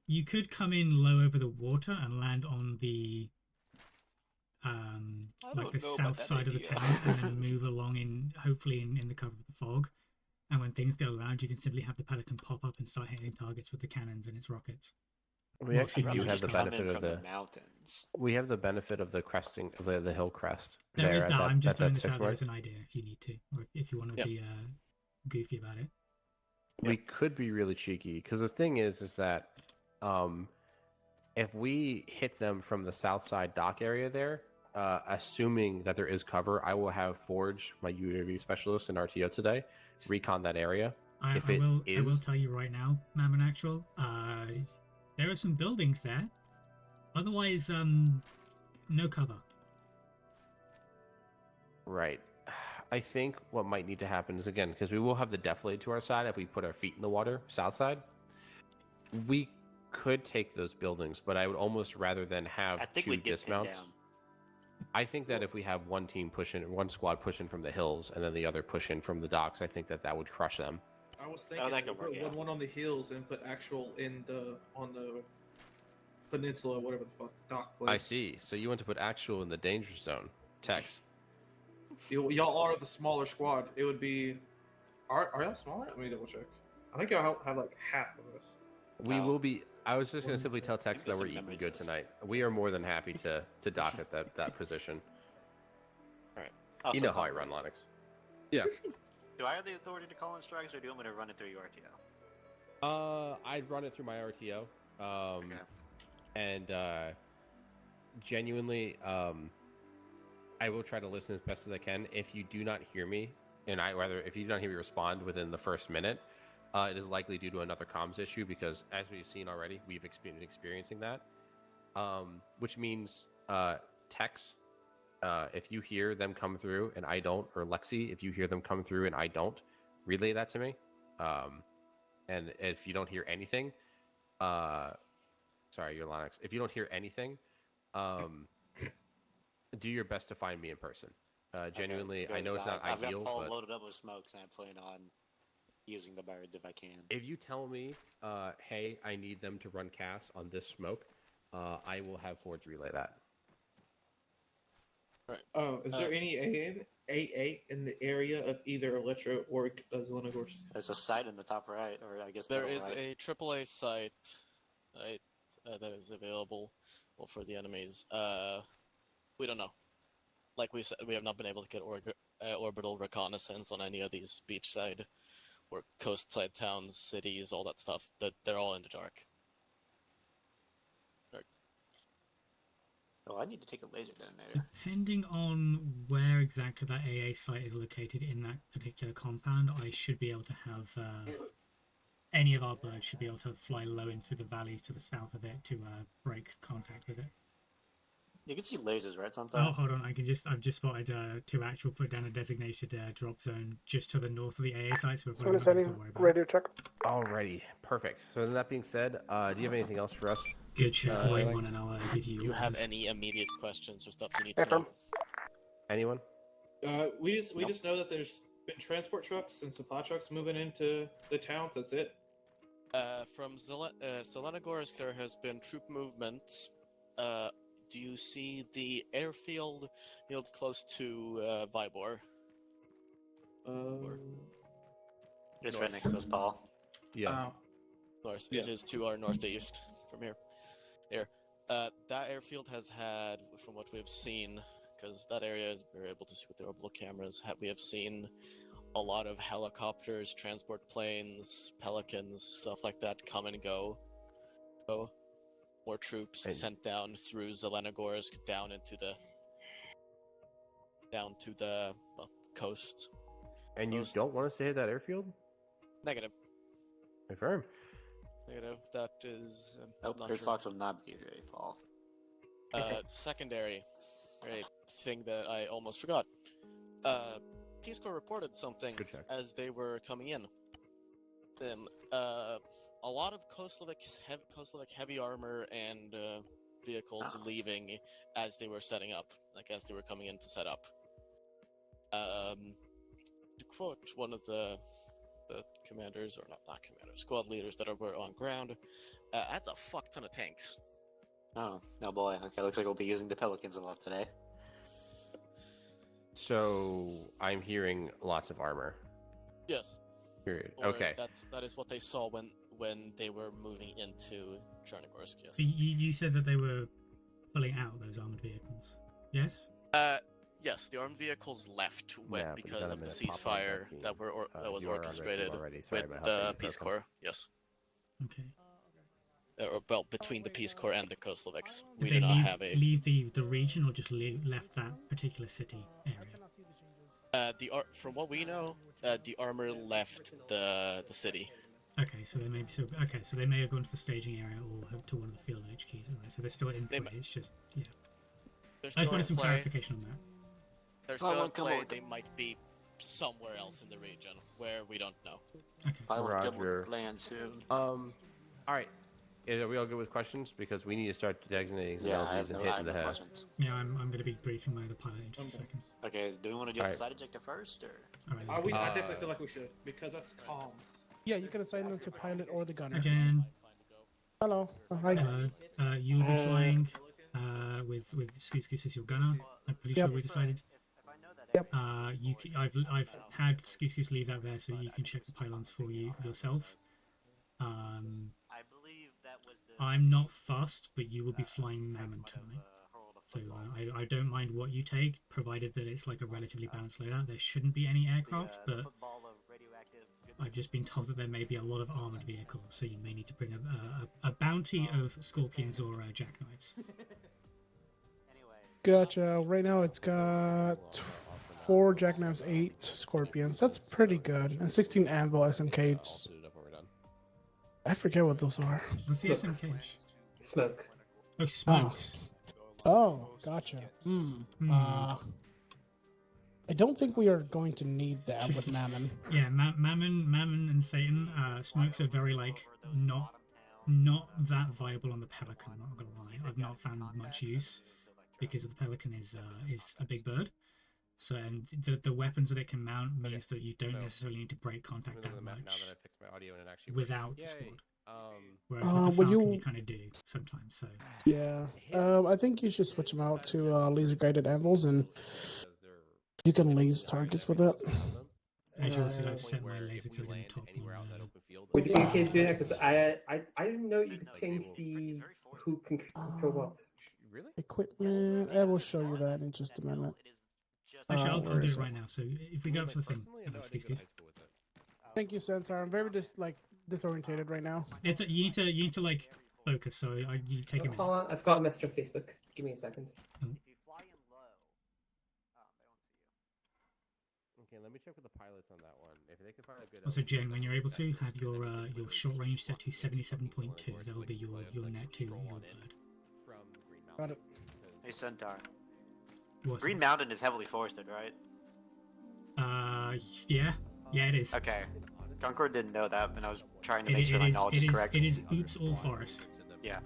You could come in low over the water and land on the I like don't the know about south that side of the idea. town, and then move along in hopefully in the cover of the fog. And when things go loud, you can simply have the Pelican pop up and start hitting targets with the cannons and its rockets. We Whilst actually I'd you do rather move have just the come in benefit of from the the mountains. we have the benefit of the cresting of the hill crest there there is at that. I'm just that throwing this six out there mark. as an idea if you need to, or if you want to Yep. be goofy about it. We could be really cheeky because the thing is that um, if we hit them from the south side dock area there, assuming that there is cover, I will have Forge, my UAV specialist in RTO today, recon that area. If it I will is tell you right now, Mammon Actual. There are some buildings there. Otherwise, no cover. right, I think what might need to happen is again because we will have the deflate to our side if we put our feet in the water, south side. We could take those buildings, but I would almost rather than have I think two we'd get pinned dismounts. down. I think that if we have one team pushing, one squad pushing from the hills, and then the other pushing from the docks, I think that that would crush them. I was Oh, thinking that like, could work, put yeah. one on the hills and put actual on the peninsula, whatever the fuck dock place. I see. So you want to put actual in the danger zone. Tex. Y'all are the smaller squad. It would be. Are y'all smaller? Let me double check. I think y'all have like half of us. We will be. I was just going to simply tell I Tex think that we're there's some eating memory good to this. tonight. We are more than happy to dock at that position. Also, You know how I run, Lennox. Yeah. Do I have the authority to call in strikes, or do you want me to run it through your RTO? I'd run it through my RTO. Okay. And genuinely, I will try to listen as best as I can. If you do not hear me, and if you do not hear me respond within the first minute, it is likely due to another comms issue because, as we've seen already, we've been experiencing that. Which means Tex, if you hear them come through and I don't, or Lexi, if you hear them come through and I don't, relay that to me. And if you don't hear anything, sorry, you're Lennox. If you don't hear anything, do your best to find me in person. Genuinely, I know it's not I've ideal, got Paul but loaded up with smokes, and I plan on using the birds if I can. if you tell me, hey, I need them to run cast on this smoke, I will have Forge relay that. Oh, is there any AA in the area of either Electro or Zelenogorsk? There's a site in the top right, or I guess There middle is right. a AAA site right, that is available for the enemies. We don't know. Like we said, we have not been able to get orbital reconnaissance on any of these beachside or coastside towns, cities, all that stuff. They're all in the dark. Oh, I need to take a laser detonator. Depending on where exactly that AA site is located in that particular compound, I should be able to have any of our birds should be able to fly low in through the valleys to the south of it to break contact with it. You can see lasers, right, Santa? Oh, hold on! I've just spotted two actual put down a designated drop zone just to the north of the AA site, so we're probably not going to worry about it. Radio check. Alrighty, perfect. So that being said, do you have anything else for us? Good shit. I'll wait Alex? one and I'll give you. Do you have orders. any immediate questions or stuff you need to Affirm. know? Anyone? We just Nope. know that there's been transport trucks and supply trucks moving into the towns. That's it. From Zelenogorsk, there has been troop movements. Do you see the airfield close to Vybor? It's right north. next to us, Paul. Yeah. North. Yeah. It is to our northeast from here. Here. That airfield has had, from what we've seen, because that area is we're able to see with the orbital cameras, we have seen a lot of helicopters, transport planes, pelicans, stuff like that come and go. More troops sent down through Zelenogorsk down to the coast. And you Most- don't want us to hit that airfield? Negative. Confirm. Negative. That is. Nope, not Grid sure. Fox will not be ready, Paul. Secondary, right, thing that I almost forgot. Peace Corps reported something Good check. as they were coming in. A lot of Koslovic heavy armor and vehicles leaving as they were setting up, like as they were coming in to set up. To quote one of the the commanders, or not commanders, squad leaders that were on ground. That's a fuck ton of tanks. Oh, oh boy. Okay, looks like we'll be using the Pelicans a lot today. So I'm hearing lots of armor. Yes. Period. Or Okay. that is what they saw when they were moving into Chernigorsk. Yes. So you said that they were pulling out those armored vehicles. Yes. Yes, the armed vehicles left Yeah, but because you got of a the minute, pop on ceasefire that that was you are on red team orchestrated already. Sorry with about helping the you, Peace Purple. Corps. Yes. Okay. Well, between the Peace Corps and the Koslovics, we Did do they not have a. leave the region or just left that particular city area? From what we know, the armor left the city. Okay, so they may so they may have gone to the staging area or to one of the field HQs. Alright, so they're still in play. It's just yeah. They're I still just wanted in some play. clarification on that. They're still in play. They might be somewhere else in the region where we don't know. Okay. I will come with Roger. the plan soon. All right. Are we all good with questions? Because we need to start designating some Yeah, I have LZs and no, I hitting have the no head. questions. Yeah, I'm going to be briefing my other pilot in just a second. Okay, do we want to do Alright. the side objective first, or? Alright. I definitely feel like we should, because that's comms. Yeah, you can assign them to pilot or the gunner. Hi, Jen. Hello. Hi. Hello. You'll be flying with Scooscoos as your gunner. I'm pretty sure we decided. Yep. I've had Scooscoos leave that there so that you can check the pylons for yourself. I believe that was the. I'm not fussed, but you will be flying Mammon tonight. So I don't mind what you take, provided that it's like a relatively balanced loadout. There shouldn't be any aircraft, but I've just been told that there may be a lot of armored vehicles, so you may need to bring a bounty of scorpions or jackknives. Gotcha. Right now it's got 4 jackknives, 8 scorpions. That's pretty good. And 16 anvil I'll SMKs. put it up when we're done. I forget what those are. What's the SMK? Smoke. Oh, smokes. Oh, gotcha. Hmm. I don't think we are going to need that with Mammon. Yeah, Mammon and Satan. Smokes are very not that viable on the Pelican. I'm not gonna lie. I've not found much use because the Pelican is a big bird. So and the weapons that it can mount means that you don't So, necessarily need to break contact Now that that much I fixed my audio and it actually works. without the Yay. squad. Um, Whereas with the would Falcon, you- you kind of do sometimes. So Yeah. I think you should switch them out to laser guided anvils, and because they're you can laser targets with it. as you'll see, Uh, I've set my where laser if we code in the land top anywhere out in that one. open field, Would you it's be okay fine. doing that? Because I didn't know you could change the who can control what. Really? Equipment. I will show you that in just a minute. Actually, I'll where do is it it? right now. So if we go up to the thing, Personally, I know I excuse didn't go to me. high school with it. Thank you, Centaur. I'm very disorientated right now. It's you need to like focus. So you take a minute. Hold on, I've got a message on Facebook. Give me a second. Okay, let me check with the pilots on that one. If they can find a good. Also, LZ, Jen, when you're able to, that's have your really short range set to important. 77.2. That will be your net to your Stroll on bird. in from Green Got Mountain. it. Hey, Centaur. What's Green that? Mountain is heavily forested, right? Yeah, it is. Okay. Concord didn't know that, and I was trying to It make is. sure my knowledge is correct. It is. Oops, all forest. Yeah.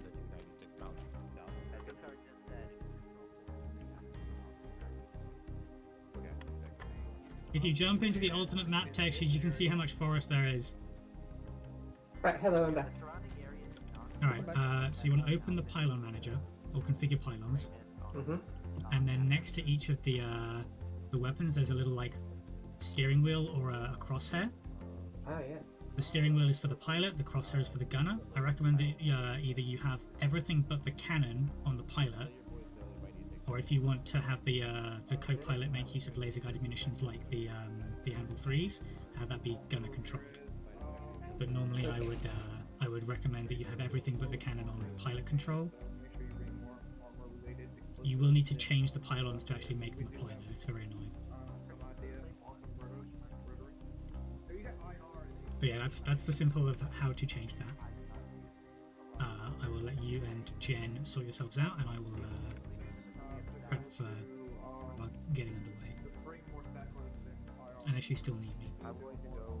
If you jump into the alternate map textures, you can see how much forest there is. Right, hello, I'm back. Alright, so you want to open the pylon manager, or configure pylons, Mm-hmm. and then next to each of the weapons, there's a little like steering wheel or a crosshair. Ah, yes. The steering wheel is for the pilot, the crosshair is for the gunner. I recommend that either you have everything but the cannon on the pilot, or if you want to have the co-pilot make use of laser-guided munitions like the Anvil 3s, have that be gunner controlled. But normally I would recommend that you have everything but the cannon on pilot control. You will need to change the pylons to actually make them apply though, it's very annoying. But yeah, that's the simple of how to change that. I will let you and Jen sort yourselves out, and I will prep for getting underway. Unless you still need me. I'm going to go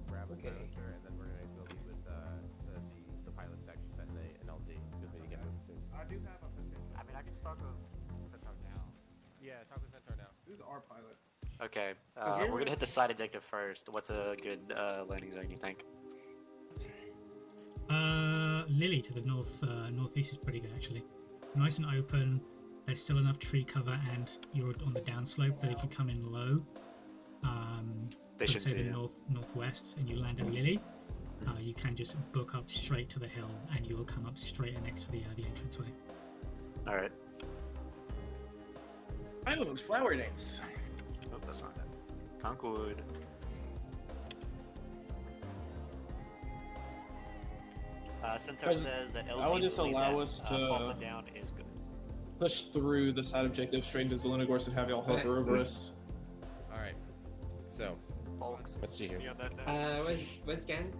grab a Okay. silencer, and then we're going to go meet with the pilot section at an LZ because we need to get moving soon. I mean, I can start with Centaur now. Yeah, talk with Centaur now. Who's our pilot? Okay, you're- we're gonna hit the side objective first. What's a good landing zone, you think? Lily to the northeast is pretty good actually. Nice and open. There's still enough tree cover, and you're on the downslope that if you come in low, They let's should say see the you. northwest, and you land at Lily, you can just book up straight to the hill, and you will come up straight next to the entranceway. All right. Island flower names. Oh, that's not it. Concord. Centaur Pres- says that LZ I would just will lead allow that, us to- pulling down is good. Push through the side objective straight into Zelenogorsk and have y'all hover over us. All right. So Folks, let's see here. Where's Jen?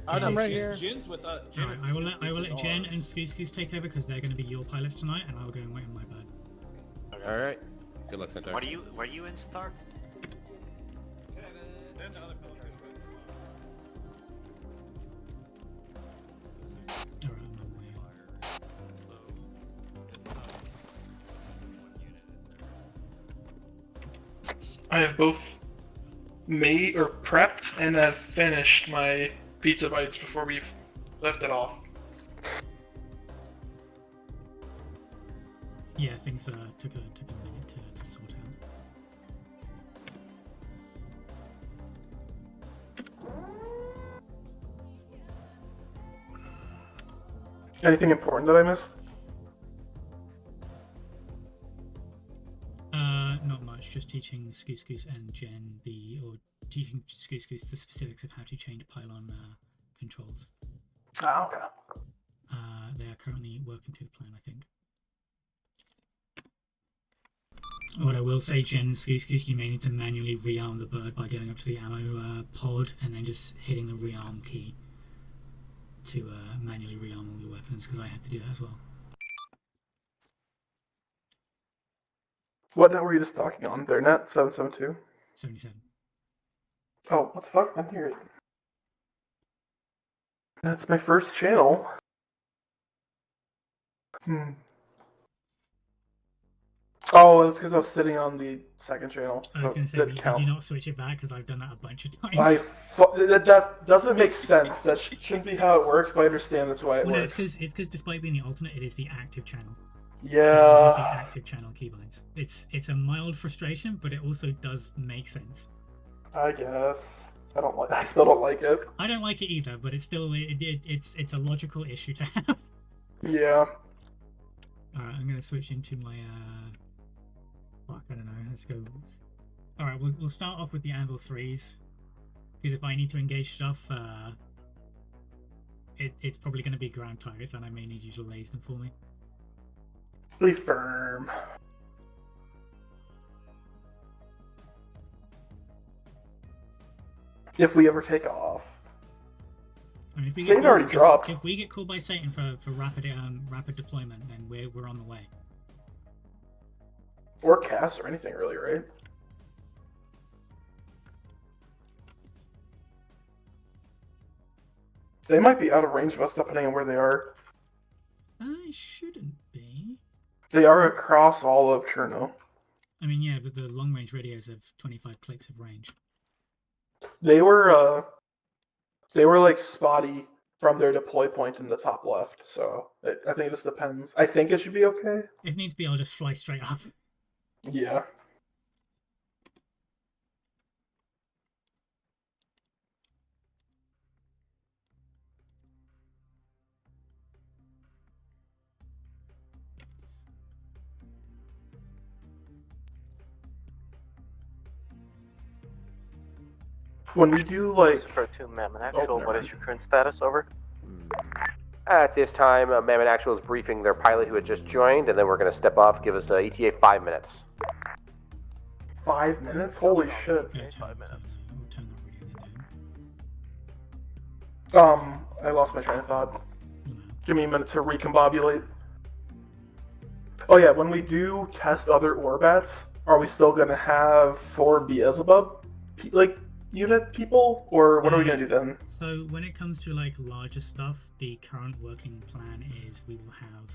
I'm right here. Jin's with us. Alright, I will let Jen and Skoos take over because they're going to be your pilots tonight, and I'll go and wait on my bird. All right. Good luck, Centaur. Where are you in, Centaur? Alright, I'm on my way. I have both made or prepped and have finished my pizza bites before we've left it off. Yeah, things took a minute to sort out. Anything important that I missed? Not much. Just teaching Skoos and Jen teaching Skoos the specifics of how to change pylon controls. Ah, okay. They are currently working through the plan, I think. What I will say, Jen and Skoos, you may need to manually rearm the bird by going up to the ammo pod and then just hitting the rearm key to manually rearm all your weapons, because I had to do that as well. What net were you just talking on? Their net 772. 77. Oh, what the fuck? I'm here. That's my first channel. Oh, that's because I was sitting on the second channel. I was So going to say, that did count. you not switch it back? Because I've done that a bunch of times. That doesn't make sense. That shouldn't be how it works, but I understand that's why it Well, no, works. it's because despite being the alternate, it is the active channel. So Yeah. it uses the active channel keybinds. It's a mild frustration, but it also does make sense. I guess. I still don't like it. I don't like it either, but it's still it's a logical issue to have. Yeah. Alright, I'm gonna switch into my fuck, I don't know, let's go. Alright, we'll start off with the Anvil 3s. Because if I need to engage stuff, it's probably gonna be ground targets, and I may need you to laze them for me. Be firm. If we ever take off. I mean, if we Satan get already called, dropped. If we get called by Satan for rapid deployment, then we're on the way. Or cast or anything really, right? They might be out of range of us depending on where they are. I shouldn't be. They are across all of Cherno. I mean, yeah, but the long range radios have 25 clicks of range. They were like spotty from their deploy point in the top left, so I think it just depends. I think it should be okay. If needs be, I'll just fly straight up. Yeah. When we do like For 2 Mammon Oh, Actual, never what is mind. your current status? Over. At this time, Mammon Actual is briefing their pilot who had just joined, and then we're going to step off. Give us ETA 5 minutes. 5 minutes? Holy shit. Yeah, 5 minutes. We'll turn that radio down. I lost my train of thought. No. Give me a minute to recombobulate. Oh yeah, when we do test other orbats, are we still gonna have 4 Beelzebub unit people, or what are we gonna do then? So when it comes to like larger stuff, the current working plan is we will have.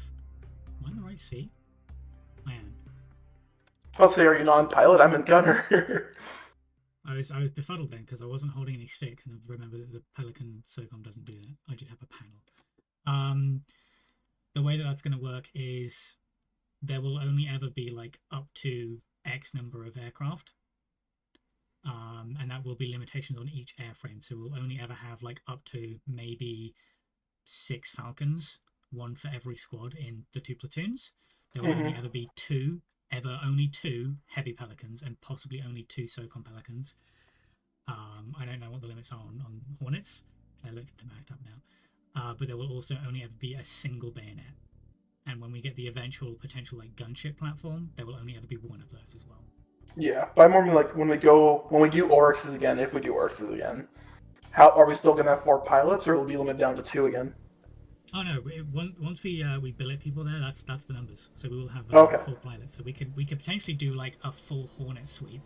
Am I in the right seat? I am. I'll say, are you non-pilot? I'm in gunner. I was befuddled then because I wasn't holding any stick, and I remember that the Pelican SOCOM doesn't do that. I just have a panel. The way that that's going to work is there will only ever be like up to X number of aircraft, and that will be limitations on each airframe. So we'll only ever have like up to maybe 6 Falcons, 1 for every squad in the 2 platoons. There will only ever be only two heavy Pelicans and possibly only 2 SOCOM Pelicans. I don't know what the limits are on Hornets. I looked them up now. But there will also only ever be a single bayonet. And when we get the eventual potential like gunship platform, there will only ever be 1 of those as well. Yeah, but I'm more like when we do Oryxes again, if we do Oryxes again, how are we still gonna have 4 pilots, or will it be limited down to 2 again? Oh no! Once we billet people there, that's the numbers. So we will have full pilots. So we could potentially do like a full Hornet sweep.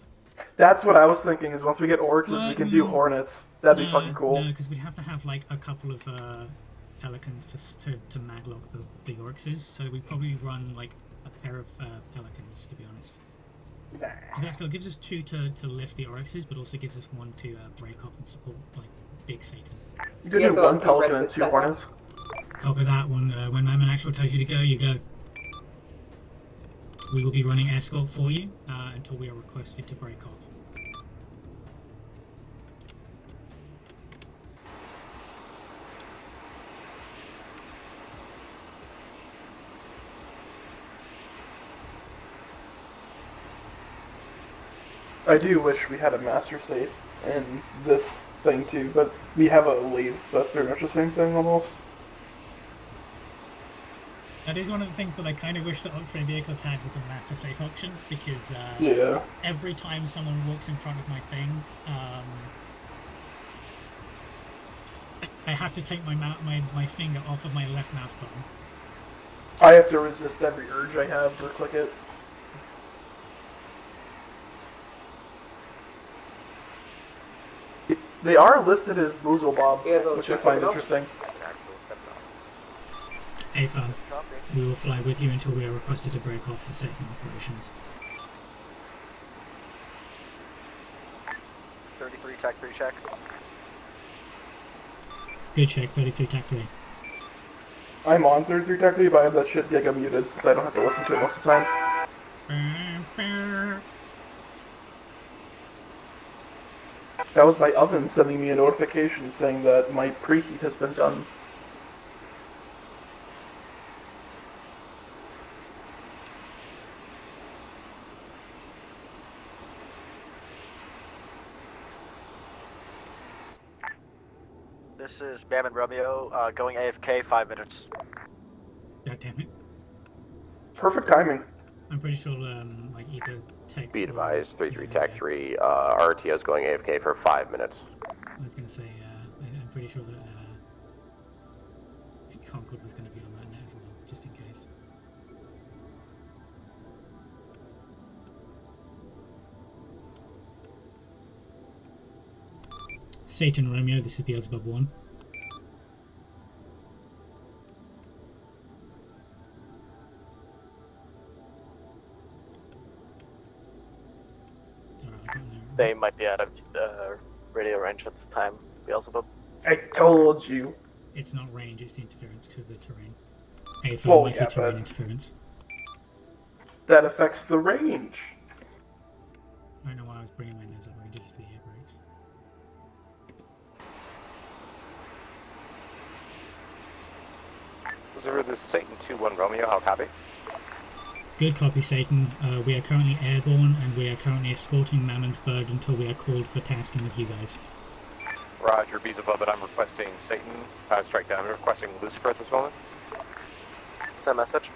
That's what I was thinking. Is once we get Oryxes, we can do Hornets. That'd be fucking cool. No, because we'd have to have like a couple of Pelicans to maglock the Oryxes. So we probably run like a pair of Pelicans, to be honest. Because that still gives us 2 to lift the Oryxes, but also gives us 1 to break off and support like Big Satan. You could do 1 Pelican and 2 Hornets. Copy that. When Mammon actually tells you to go, you go. We will be running escort for you until we are requested to break off. I do wish we had a master safe in this thing too, but we have a laze, so that's pretty much the same thing almost. That is one of the things that I kind of wish that upgrade vehicles had was a master safe option, because every time someone walks in front of my thing, I have to take my finger off of my left mouse button. I have to resist every urge I have to click it. They are listed as Boozle Bob, which I find interesting. AFAB, we will fly with you until we are requested to break off for Satan operations. 33 Tech 3 check. Good check, 33 Tech 3. I'm on 33 Tech 3, but I have that shit Giga muted since I don't have to listen to it most of the time. That was my oven sending me a notification saying that my preheat has been done. This is Mammon Romeo, going AFK 5 minutes. God damn it. Perfect timing. I'm pretty sure like either text. Be advised, 33 Tech 3, RTO is going AFK for 5 minutes. I was gonna say, I'm pretty sure that Concord was gonna be on that net as well, just in case. Satan Romeo, this is Beelzebub 1. They might be out of radio range at this time, Beelzebub. I told you. It's not range, it's the interference because of the terrain. Terrain interference. That affects the range. I don't know why I was bringing my nose up range to the air brakes. Observer, this is Satan 2-1 Romeo, how copy? Good copy, Satan. We are currently airborne and we are currently escorting Mammon's bird until we are called for tasking with you guys. Roger, Beelzebub, but I'm requesting Satan, strike down. I'm requesting Lucifer at this moment. Send message.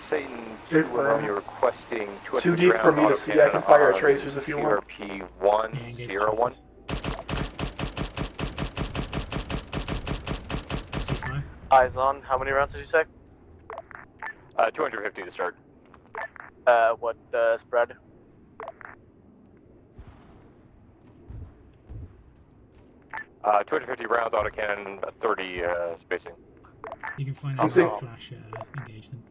Satan 2-1 Romeo requesting 200 Too deep for me to see. I can fire at tracers if you want. QRP101. Eyes on. How many rounds did you say? 250 to start. What spread? Uh, 250 rounds, autocannon, 30 spacing. You can find them flash, engage them.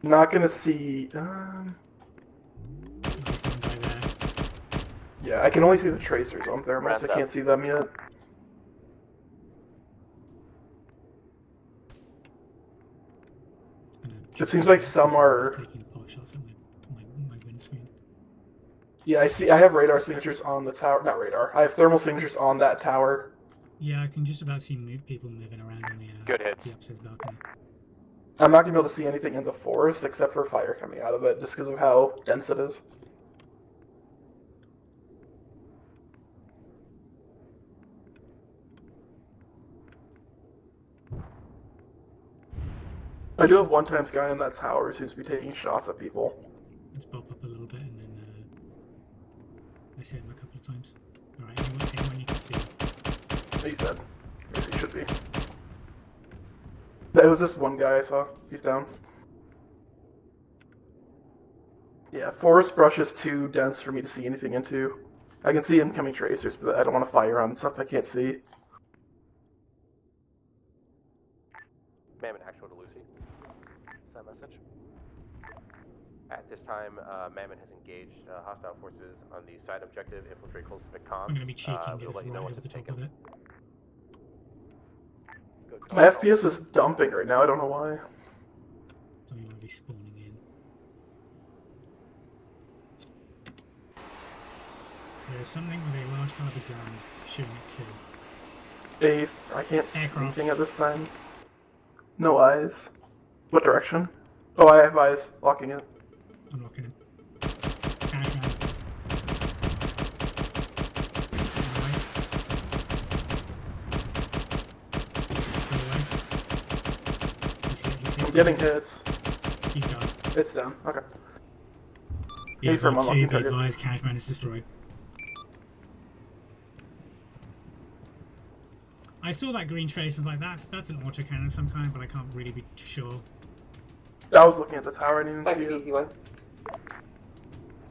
Not gonna see. There's one guy there. Yeah, I can only see the tracers on thermals. I can't see them yet. It seems like some are. Taking pot shots at my windscreen. Yeah, I see. I have radar signatures on the tower. Not radar. I have thermal signatures on that tower. Yeah, I can just about see people moving around on Good hits. the upstairs balcony. I'm not gonna be able to see anything in the forest except for fire coming out of it, just because of how dense it is. I do have one times guy in that tower who seems to be taking shots at people. Let's bop up a little bit and then let's hit him a couple of times. Alright, anyone you can see. He's dead. Yes, he should be. That was just one guy I saw. He's down. Yeah, forest brush is too dense for me to see anything into. I can see incoming tracers, but I don't want to fire on stuff I can't see. Mammon, actual to Lucy. Is that message? At this time, Mammon has engaged hostile forces on the side objective, infiltrate Koslovic comms. I'm gonna be cheeky and We'll get let you know right once over the it's top of taken. it. Good My FPS is dumping right now, I don't know why. Don't you want to be spawning in. There's something with a large caliber gun shooting at two. I can't see Aircraft. anything at this time. No eyes. What direction? Oh, I have eyes. Locking it. I'm locking him. Cash man. Alright. Go away. He's hit. I'm getting hits. He's done. It's down. Okay. Yeah, Hey, from two, unlocking be target. advised, cash man is destroyed. I saw that green trace and was like, that's an autocannon of some kind, but I can't really be sure. I was looking at the tower, I didn't even Like see an it. easy one.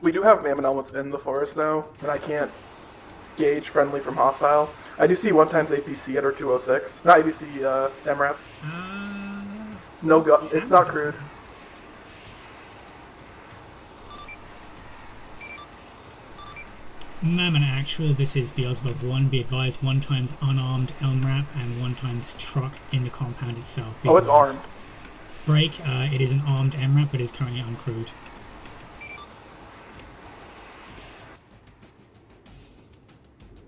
We do have Mammon elements in the forest now, and I can't gauge friendly from hostile. I do see one times APC at our 206. Not APC, MRAP. No gun. It's not crude. Mammon actual, this is Beelzebub 1. Be advised, 1 times unarmed Elmrap and 1 times truck in the compound itself. Be Oh, it's advised. armed. Break, it is an armed MRAP, but is currently uncrewed.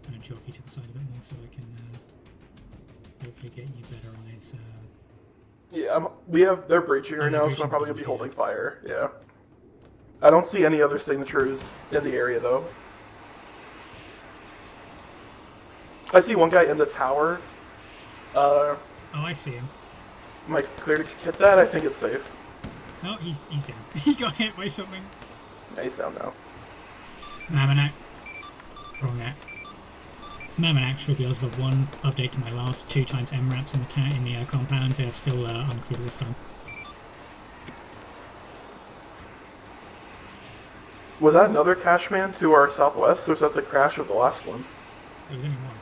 I'm going to jockey to the side a bit more so I can hopefully get you better eyes. Yeah, they're breaching right they're now, so breaching I'm probably gonna be bombs, holding fire. Yeah. I don't see any other signatures in the area though. I see one guy in the tower. Oh, I see him. Am I clear to hit that? I think it's safe. Oh, he's down. He got hit by something. Yeah, he's down now. Mammon wrong net. Mammon actual Beelzebub 1. Update to my last 2 times MRAPs in the compound. They're still uncrewed this time. Was that another cache man to our southwest, or was that the crash of the last one? There was only one.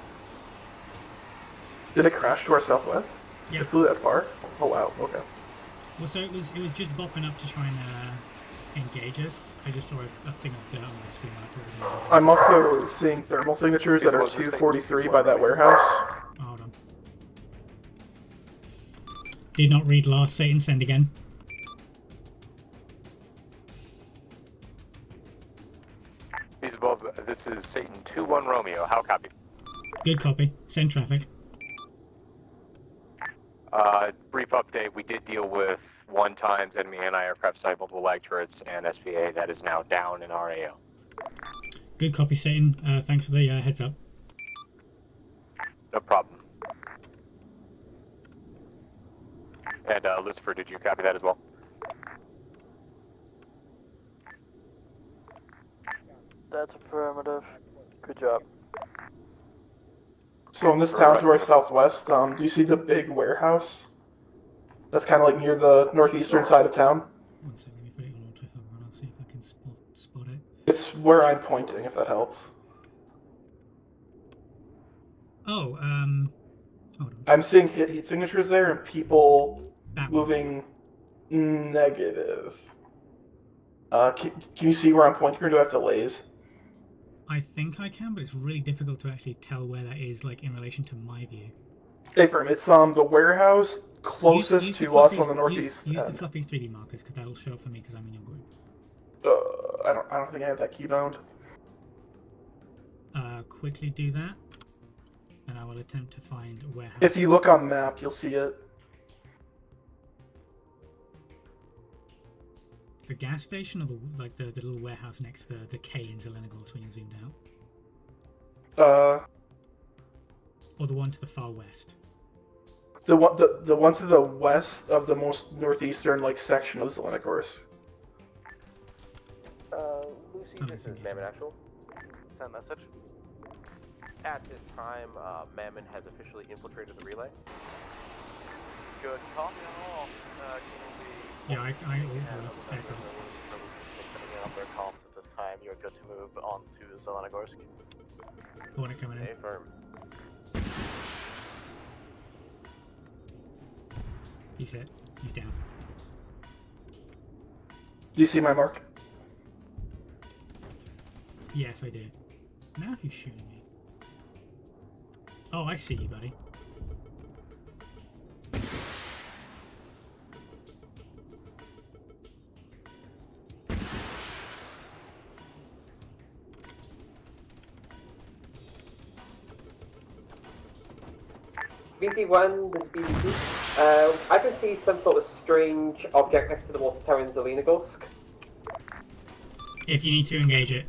Did it crash to our southwest? Yeah. It flew that far? Oh wow, okay. Well, so it was just bopping up to try and engage us. I just saw a thing of dirt on my screen after it was in. I'm also seeing thermal signatures that are 243 by that warehouse. Hold on. Did not read last. Satan, send again. He's above. This is Satan 2-1 Romeo. How copy? Good copy. Send traffic. Brief update. We did deal with 1 times enemy anti-aircraft site, multiple lag turrets, and SPA that is now down in RAO. Good copy, Satan. Thanks for the heads up. No problem. And Lucifer, did you copy that as well? That's affirmative. Good job. So in this town to our southwest, do you see the big warehouse? That's kind of like near the northeastern side of town. One second, let me put it on auto filter and I'll see if I can spot it. It's where I'm pointing, if that helps. Oh, hold on. I'm seeing heat signatures there and people That one. moving Negative. Can you see where I'm pointing, or do I have to laze? I think I can, but it's really difficult to actually tell where that is, like, in relation to my view. Hey, Firm, it's the warehouse closest Use to us on the northeast. Use the Fluffies 3D markers, because that'll show up for me, because I'm in your group. I don't think I have that keybound. Quickly do that, and I will attempt to find a warehouse. If you look on map, you'll see it. The gas station, or the little warehouse next to the K in Zelenogorsk when you're zoomed out? Or the one to the far west? The one to the west of the most northeastern section of Zelenogorsk. Lucy, this is Mammon Actual. Send message. At this time, Mammon has officially infiltrated the relay. Good. Copy all. Yeah, I Setting up their comms at this time. You're good to move on to Zelenogorsk. Hornet coming in. Firm. He's hit. He's down. Do you see my mark? Yes, I do. Now who's shooting me? Oh, I see you, buddy. BT1, this is BT2. I can see some sort of strange object next to the water tower in Zelenogorsk. If you need to engage it.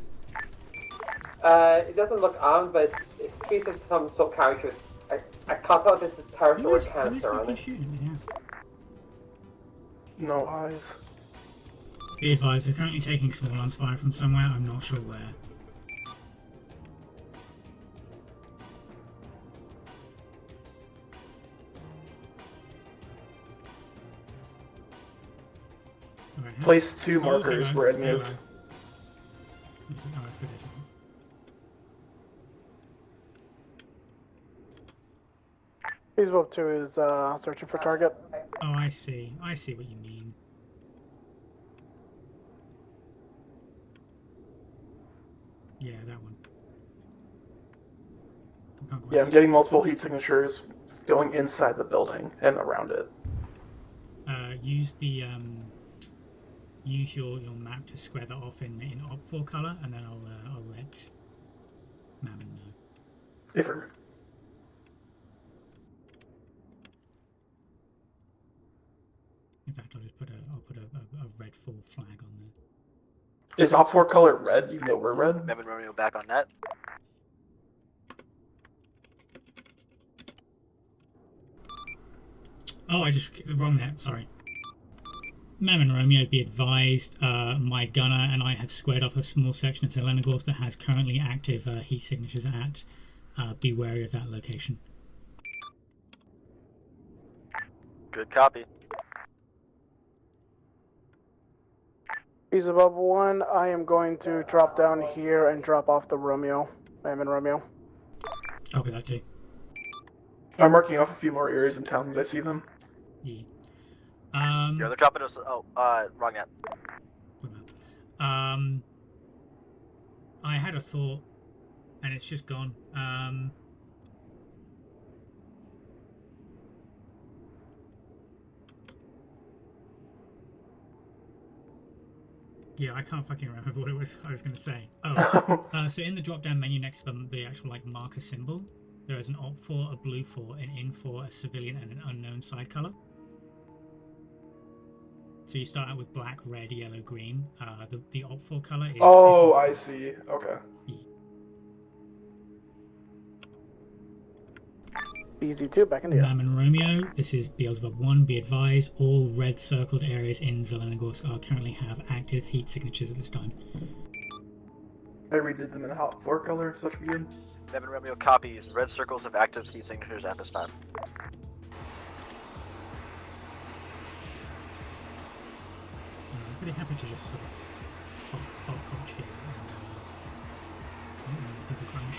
It doesn't look armed, but it speaks of some sort of character. I can't tell if this is terrorist or a cancer on it. Shooting me, yeah. No eyes. Be advised, we're currently taking small arms fire from somewhere, I'm not sure where. Place 2 markers where enemy is. Beelzebub 2 is searching for target. Oh, I see. I see what you mean. Yeah, that one. Yeah, I'm getting multiple heat signatures going inside the building and around it. Use the use your map to square that off in op4 color, and then I'll let Mammon know. Different. In fact, I'll just put a red 4 flag on there. Is op4 color red, even though we're red? Mammon Romeo back on net. Oh, I just wrong net. Sorry. Mammon Romeo, be advised, my gunner and I have squared off a small section of Zelenogorsk that has currently active heat signatures at. Be wary of that location. Good copy. Beelzebub 1, I am going to drop down here and drop off the Romeo. Mammon Romeo. Copy that too. I'm marking off a few more areas in town that I see them. Yeah. Yeah, they're dropping us. Oh, wrong net. I had a thought, and it's just gone. Yeah, I can't fucking remember what it was I was going to say. Oh, so in the drop-down menu next to the actual marker symbol, there is an op4, a blue 4, an in4, a civilian, and an unknown side color. So you start out with black, red, yellow, green. The op4 color is... Oh, I see. Okay. Yeah. BZ2, back in the air. Mammon Romeo, this is Beelzebub 1. Be advised, all red circled areas in Zelenogorsk currently have active heat signatures at this time. I redid them in hot 4 color, so that should be good. Mammon Romeo copies. Red circles have active heat signatures at this time. I'm pretty happy to just sort of hop here and people crash.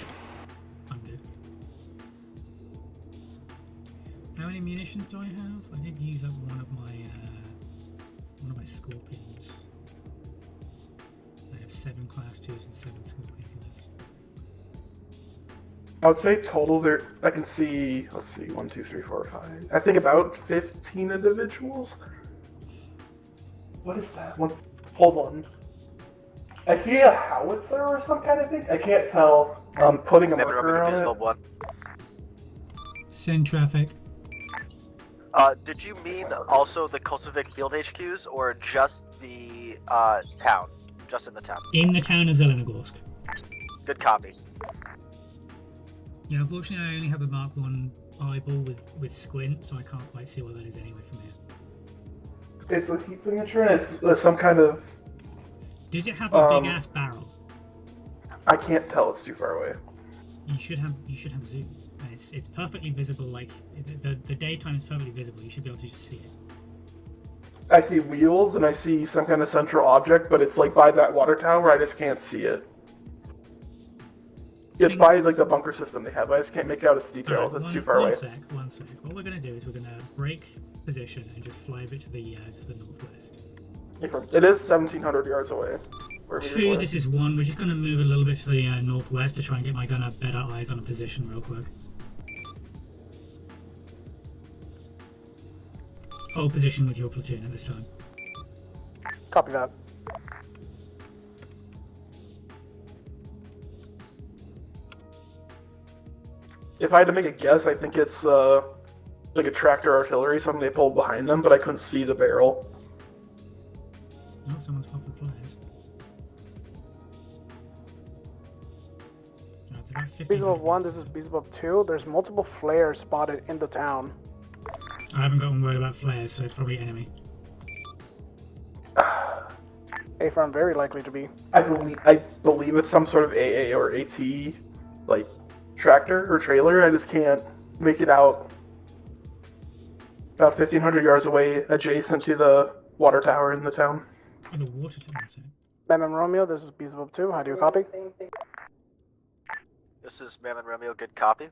I'm good. How many munitions do I have? I did use up one of my One of my Scorpions. I have 7 Class 2s and 7 Scorpions left. I would say total there. I can see. Let's see. 1, 2, 3, 4, 5. I think about 15 individuals. What is that? Hold on. I see a howitzer or some kind of thing. I can't tell. I'm putting a marker on it. Send traffic. Did you mean also the Koslovic Field HQs or just the town? Just in the town? In the town of Zelenogorsk. Good copy. Yeah, unfortunately I only have a Mark 1 eyeball with squint, so I can't quite see what that is anyway from here. It's a heat signature and it's some kind of... Does it have a big ass barrel? I can't tell, it's too far away. You should have zoom. And it's perfectly visible, like the daytime is perfectly visible, you should be able to just see it. I see wheels and I see some kind of central object, but it's like by that water tower, I just can't see it. It's by like the bunker system they have, I just can't make out its details, it's too far away. One sec. What we're gonna do is we're gonna break position and just fly a bit to the northwest. It is 1,700 yards away. 2, this is 1. We're just gonna move a little bit to the northwest to try and get my gunner better eyes on a position real quick. Hold position with your platoon at this time. Copy that. If I had to make a guess, I think it's like a tractor artillery, something they pulled behind them, but I couldn't see the barrel. Oh, someone's popping flares. Beelzebub 1, this is Beelzebub 2. There's multiple flares spotted in the town. I haven't gotten word about flares, so it's probably enemy. A-Farm very likely to be. I believe it's some sort of AA or AT, like, tractor or trailer. I just can't make it out. About 1,500 yards away, adjacent to the water tower in the town. Oh, the water tower, so. Mammon Romeo, this is Beelzebub 2. How do you copy? This is Mammon Romeo, good copy.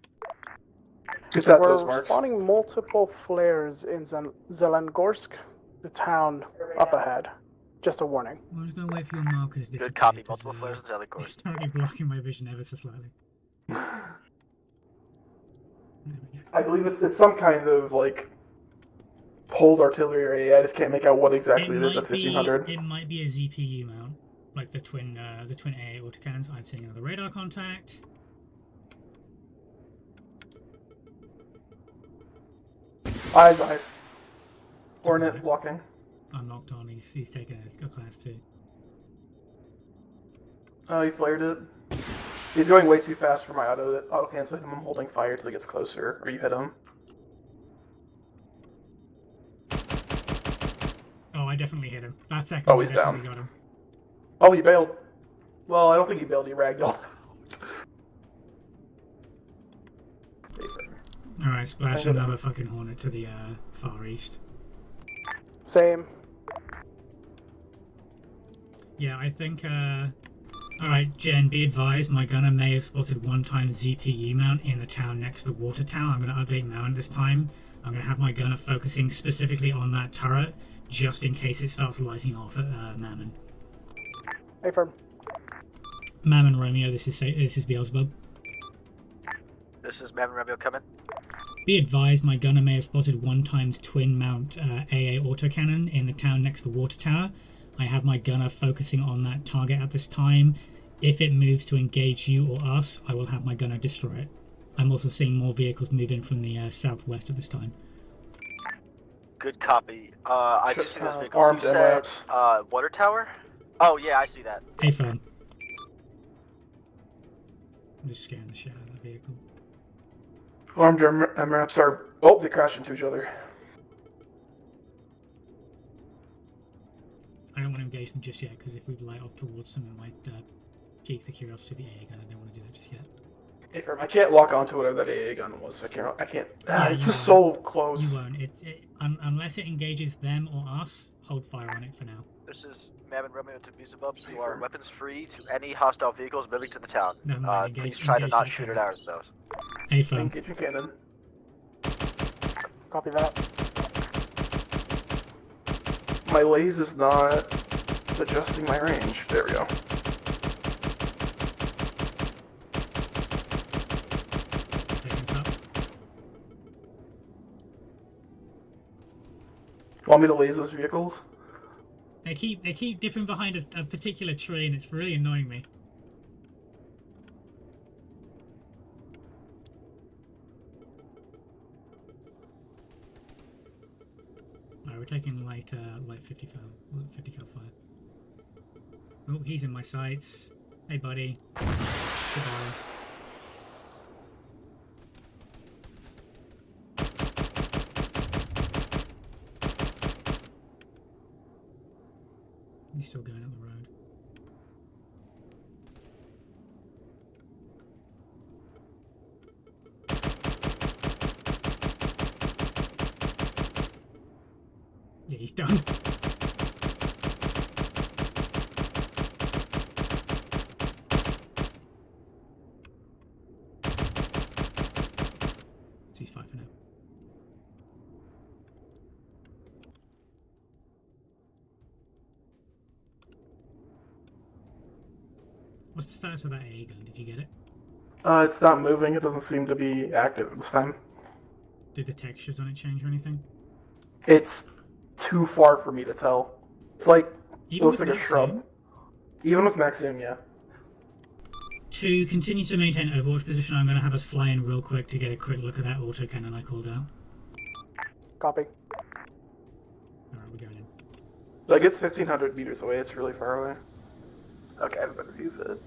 It's at those We're marks. spawning multiple flares in Zelengorsk, the town up ahead. Just a warning. I'm just going to wait for your markers to disappear. Good copy, multiple flares in Zelengorsk. It's currently blocking my vision ever so slightly. I believe it's some kind of, like, pulled artillery area. I just can't make out what exactly it is at 1,500. It might be a ZPU mount, like the twin AA autocannons. I'm seeing another radar contact. Eyes. Hornet blocking. I'm knocked on. He's taking a class 2. Oh, he flared it. He's going way too fast for my auto cancel him. I'm holding fire till he gets closer, or you hit him. Oh, I definitely hit him. That second, Oh, he's I definitely down. got him. Oh, he bailed. Well, I don't think he bailed. He ragdolled. Alright, splash another fucking Hornet to the far east. Same. Yeah, I think, alright, Jen, be advised, my gunner may have spotted one-time ZPU mount in the town next to the water tower. I'm going to update Mammon this time. I'm going to have my gunner focusing specifically on that turret, just in case it starts lighting off at Mammon. A-Firm. Mammon Romeo, this is Beelzebub. This is Mammon Romeo coming. Be advised, my gunner may have spotted one times twin mount AA autocannon in the town next to the water tower. I have my gunner focusing on that target at this time. If it moves to engage you or us, I will have my gunner destroy it. I'm also seeing more vehicles move in from the southwest at this time. Good copy. I do see those vehicles. Armed You said, MRAPs. water tower? Oh, yeah, I see that. Hey, phone. I'm just scaring the shit out of that vehicle. Armed MRAPs are... Oh, they crash into each other. I don't want to engage them just yet, because if we light off towards them, it might pique the curiosity of the AA gun. I don't want to do that just yet. I can't lock onto whatever that AA gun was. I can't. Yeah, It's just so close. You won't. Unless it engages them or us, hold fire on it for now. This is Mammon Romeo to Beelzebub. You are weapons free to any hostile vehicles moving to the town. No, please try to not shoot it out of those. Hey, phone. Engage your cannon. Copy that. my laze is not adjusting my range. There we go. Taking this up. Want me to laze those vehicles? They keep dipping behind a particular tree, and it's really annoying me. Alright, we're taking light 50 cal fire. Oh, he's in my sights. Hey, buddy. Goodbye. He's still going up the road. Yeah, he's done. Ceasefire for now. What's the status of that AA gun? Did you get it? It's not moving. It doesn't seem to be active this time. Did the textures on it change or anything? It's too far for me to tell. It's like, it Even looks with like a Max shrub. Zoom? Even with max zoom, yeah. To continue to maintain overwatch position, I'm going to have us fly in real quick to get a quick look at that autocannon I called out. Copy. Alright, we're going in. Like, it's 1,500 meters away. It's really far away. Okay, I have a better view of it.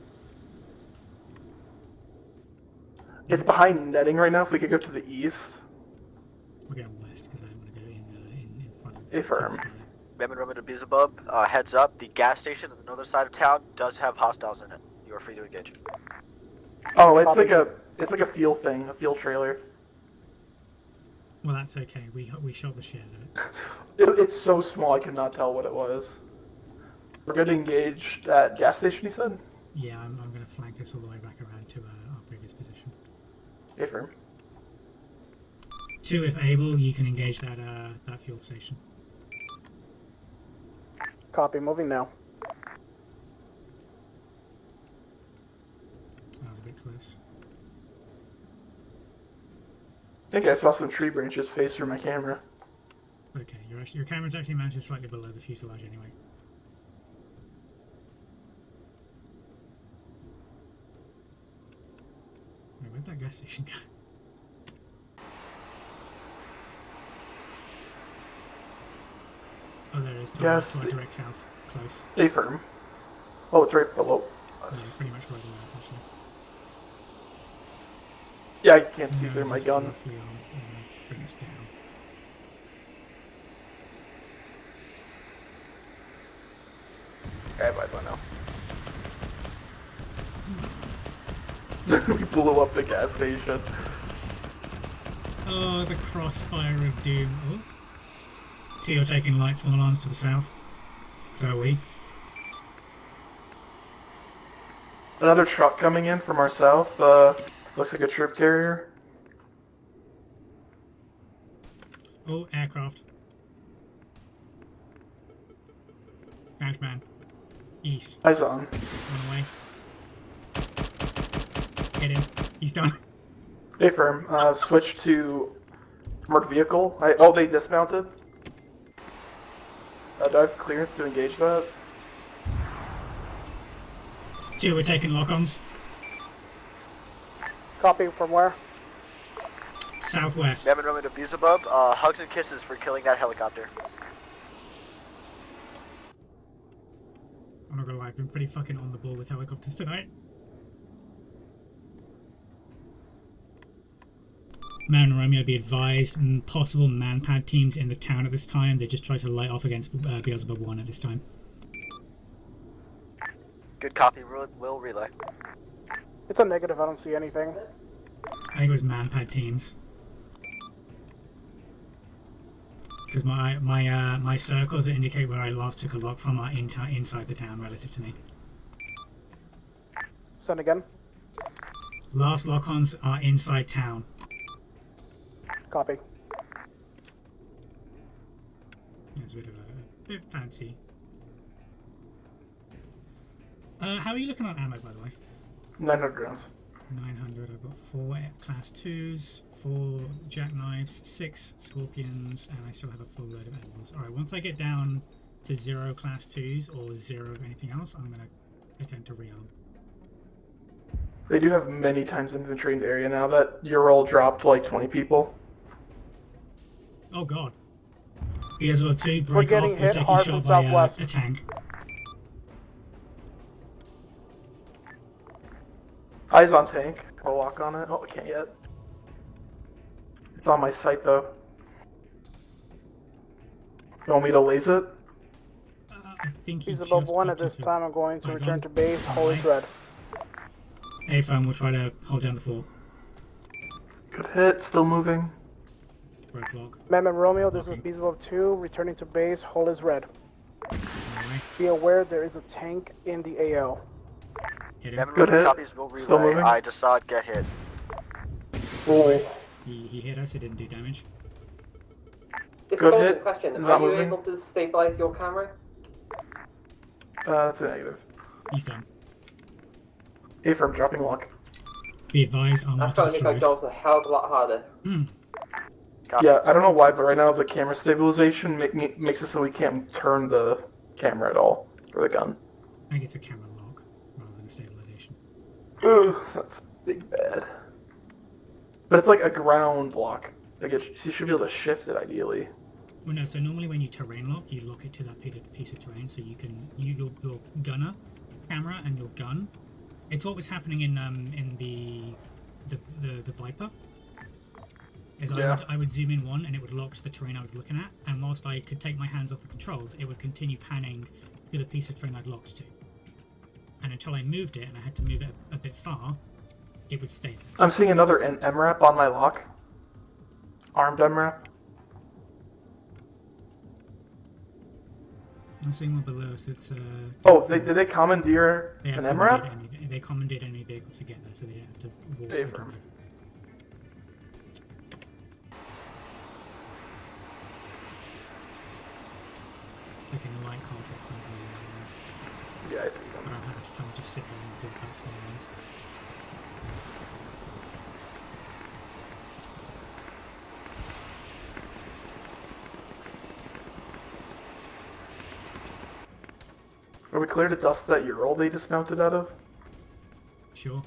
It's behind netting right now. If we could go to the east. We're going west because I don't want to go in front of A firm. Mammon Roman to Beelzebub, heads up, the gas station on the northern side of town does have hostiles in it. You are free to engage. Oh, it's like a field thing, a field trailer. Well, that's okay. We shot the shit out of it. It's so small I could not tell what it was. We're going to engage that gas station, he said? Yeah, I'm going to flank us all the way back around to our previous position. Affirm. 2, if able, you can engage that fuel station. Copy. Moving now. That was a bit close. I think I saw some tree branches face through my camera. Okay, your camera's actually mounted slightly below the fuselage anyway. Wait, where'd that gas station go? Oh, there it is. To our direct south. Close. Affirm. Oh, it's right below us. Yeah, pretty much right below us, actually. Yeah, I can't see No, through it's my just gun. roughly bring us down. Okay, bye now. We blew up the gas station. Oh, the crossfire of doom. Oh. So you're taking light small arms to the south. So are we. Another truck coming in from our south. Looks like a troop carrier. Oh, aircraft. Batchman. East. Eyes on. Run away. Hit him. He's done. Affirm. Switch to armored vehicle. They dismounted. Do I have clearance to engage that? 2, we're taking lock-ons. Copy. From where? Southwest. Mammon Roman to Beelzebub, hugs and kisses for killing that helicopter. I'm not gonna lie, I've been pretty fucking on the ball with helicopters tonight. Man and Romeo, be advised, possible manpad teams in the town at this time. They just try to light off against Beelzebub 1 at this time. Good copy, will relay. It's a negative. I don't see anything. I think it was manpad teams. Because my circles that indicate where I last took a lock from are inside the town relative to me. Send again. Last lock-ons are inside town. Copy. Yeah, is a bit fancy. How are you looking on ammo, by the way? 900 rounds. 900. I've got 4 class 2s, 4 jackknives, 6 scorpions, and I still have a full load of animals. Alright, once I get down to 0 class 2s or 0 of anything else, I'm going to attempt to rearm. They do have many times infantry in the area now. That Ural dropped like 20 people. Oh god. BS-2, break We're getting off, hit taking hard shot from by southwest. a tank. Eyes on tank. I'll walk on it. Oh, I can't yet. It's on my sight though. You want me to laze it? I think he He's above just 1 at popped this into- time. I'm going to Eyes return on. to base. Hold his red. A-phone will try to hold down the fort. Good hit. Still moving. Roadblock. Mammon Romeo, this Okay. is Beast above 2. Returning to base. Hold his red. Alright, Be aware there is a tank in the AO. hit him. Mammon Good Romeo hit. copies will Still relay. moving. I just saw it get hit. Oh. He hit us, it didn't do damage. It's Good a golden hit. question. Not Are you moving. able to stabilize your camera? That's a negative. He's done. A-firm dropping lock. Be advised, I'm That's not going to make my destroyed. jobs a hell of a lot harder. Copy. Yeah, I don't know why, but right now the camera stabilization makes it so we can't turn the camera at all, or the gun. I think it's a camera lock rather than a stabilization. Ugh, that's big bad. But it's like a ground lock. Like you should be able to shift it ideally. Well, no, so normally when you terrain lock, you lock it to that piece of terrain, so you can your gunner camera and your gun. It's what was happening in the Viper. Is Yeah. I would zoom in one and it would lock to the terrain I was looking at, and whilst I could take my hands off the controls, it would continue panning to the piece of terrain I'd locked to. And until I moved it, and I had to move it a bit far, it would stay there. I'm seeing another MRAP on my lock. Armed MRAP. I'm seeing one below us. It's Oh, did they commandeer they an have MRAP? they commandeered enemy vehicles to get there, so they didn't have to walk. Hey, or bro. drive. Like in light contact, Yeah, I see but them. I'm happy to kind of just sit there and zip out small ones. Are we clear to dust that Ural they dismounted out of? Sure.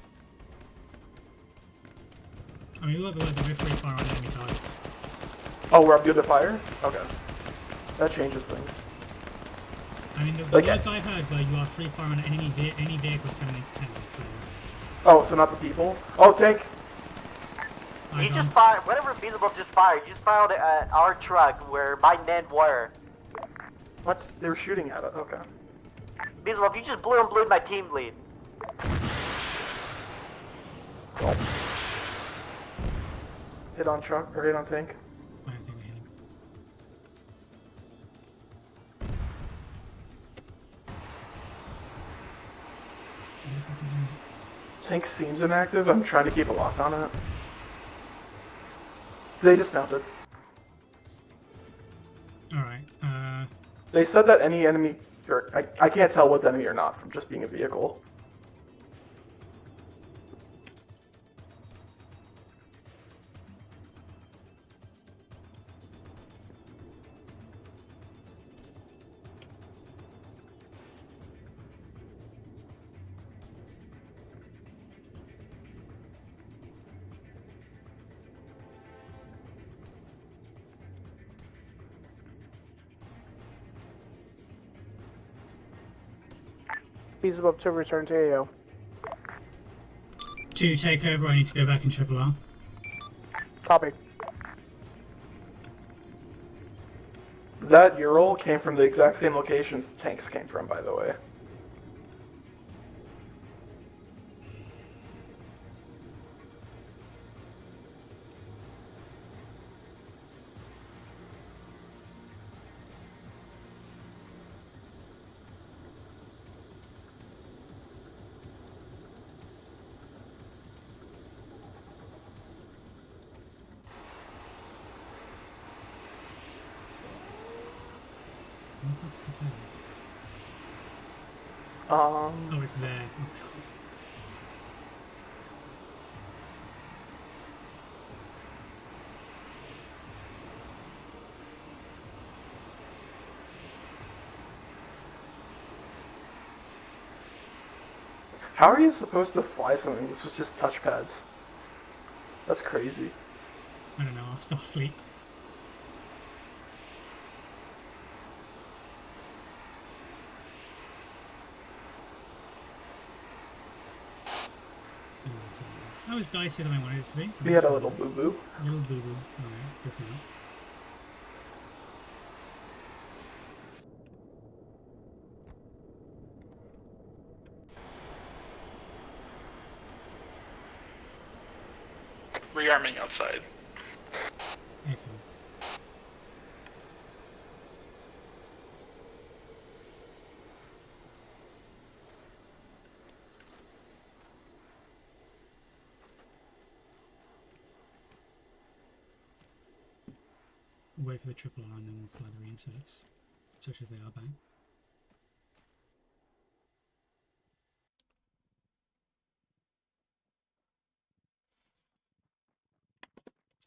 I mean, we're free fire on enemy targets. Oh, we're up good to fire? Okay. That changes things. I mean, the Okay. words I heard were you are free fire on any vehicles coming into town, so... Oh, so not the people? Oh, tank! He Eyes just on. fired. Whatever Beelzebub just fired, he just fired at our truck where my men were. What? They were shooting at it. Okay. Beelzebub, you just blew and blued my team lead. Oh. Hit on truck, or hit on tank. I don't think we hit him. Where the fuck is he? Tank seems inactive. I'm trying to keep a lock on it. They dismounted. Alright, They said that any enemy, or I can't tell what's enemy or not from just being a vehicle. Beast above 2. Return to AO. to take over, I need to go back in Triple R. Copy. That Ural came from the exact same locations the tanks came from, by the way. Where the fuck is the flag? Um, Oh, it's there. Oh, God. how are you supposed to fly something? This was just touchpads. That's crazy. I don't know, our Starfleet. That was dicier than I wanted it to be. So We had a little boo-boo. Little boo-boo. Alright, just now. Rearming outside. F. Wait for the triple R and then we'll fly the reinserts, such as they are back.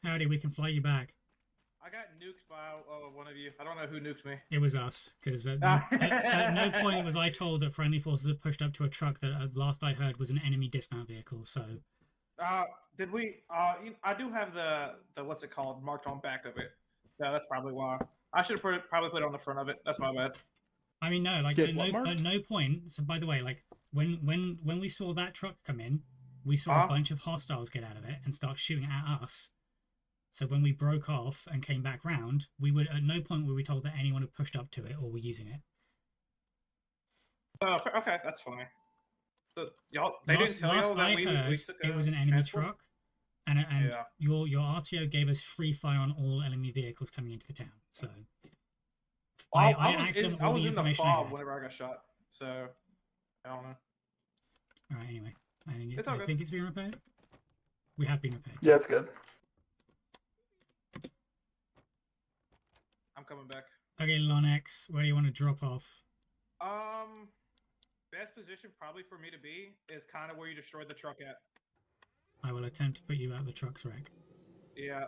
Howdy, we can fly you back. I got nuked by one of you. I don't know who nuked me. It was us, because at no point was I told that friendly forces had pushed up to a truck that, last I heard, was an enemy dismount vehicle, so... Did we? I do have the what's it called marked on back of it. So that's probably why. I should probably put it on the front of it. That's my bad. I mean, no, like Get at what no point. So, by the way, like when we saw that truck come in, we saw a bunch of hostiles get out of it and start shooting at us. So when we broke off and came back round, we would at no point were we told that anyone had pushed up to it or were using it. Oh, okay, that's fine. So y'all, they didn't tell y'all that we took it was an enemy truck, and yeah. your RTO gave us free fire on all enemy vehicles coming into the town. So I the was in the information fog whenever I got shot. So I don't know. All right. Anyway, I okay. think it's been repaired. We have been repaired. Yeah, it's good. I'm coming back. Okay, Lonex, where do you want to drop off? Best position probably for me to be is kind of where you destroyed the truck at. I will attempt to put you out the truck's wreck. Yeah,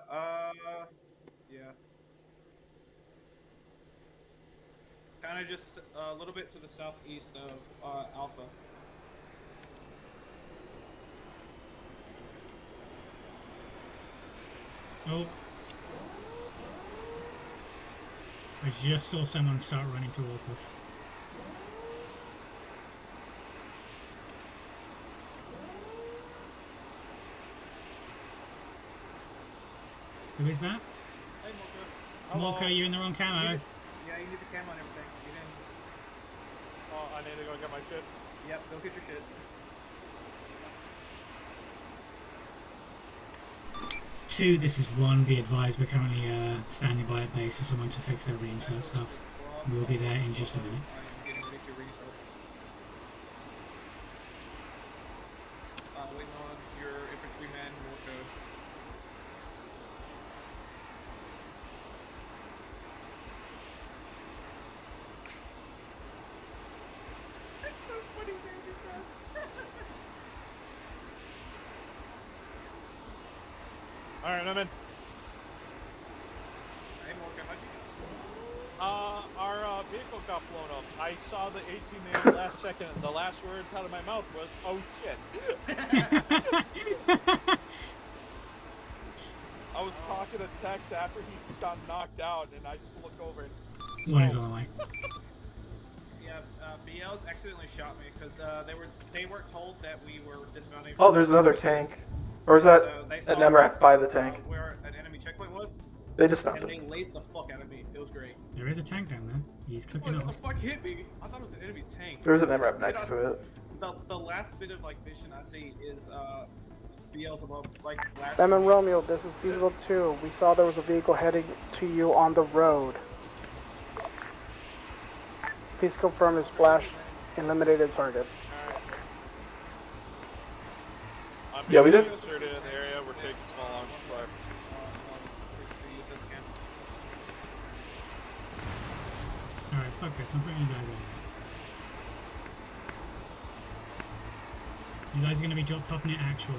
yeah. Kind of just a little bit to the southeast of Alpha. Oh. I just saw someone start running towards us. Who is that? Hey, Mocha. Mocha, you're in the wrong camo. Yeah, you need the camo and everything. You didn't... Oh, I need to go get my shit. Yep, go get your shit. Two, this is one. Be advised, we're currently standing by at base for someone to fix their reinsert stuff. We'll be there in just a minute. I am getting ready to restart. Waiting on your infantryman, Morco. It's so funny, man. This guy. Alright, I'm in. Hey, Morco, how'd you Our vehicle got blown up. I saw the 18 name last second, and the last words out of my mouth was, "Oh shit." I was talking to Tex after he just got knocked out, and I just look over and... One is on the way. Yeah, BLs accidentally shot me because they weren't told that we were dismounting. Oh, there's another tank. Or is that So an MRAP by the tank? Where an enemy checkpoint was. They dismounted. And they lased the fuck out of me. It was great. There is a tank down there. He's cooking What off. the fuck hit me? I thought it was an enemy tank. There's an MRAP next to it. The last bit of like vision I see is Beelzebub. Like last. Mammon Romeo, this is Beelzebub 2. We saw there was a vehicle heading to you on the road. Please confirm his splash eliminated target. Yeah, we did. Inserted in the area. We're taking small arms fire. Alright, Focus, I'm putting you guys on. You guys are going to be drop popping it actual.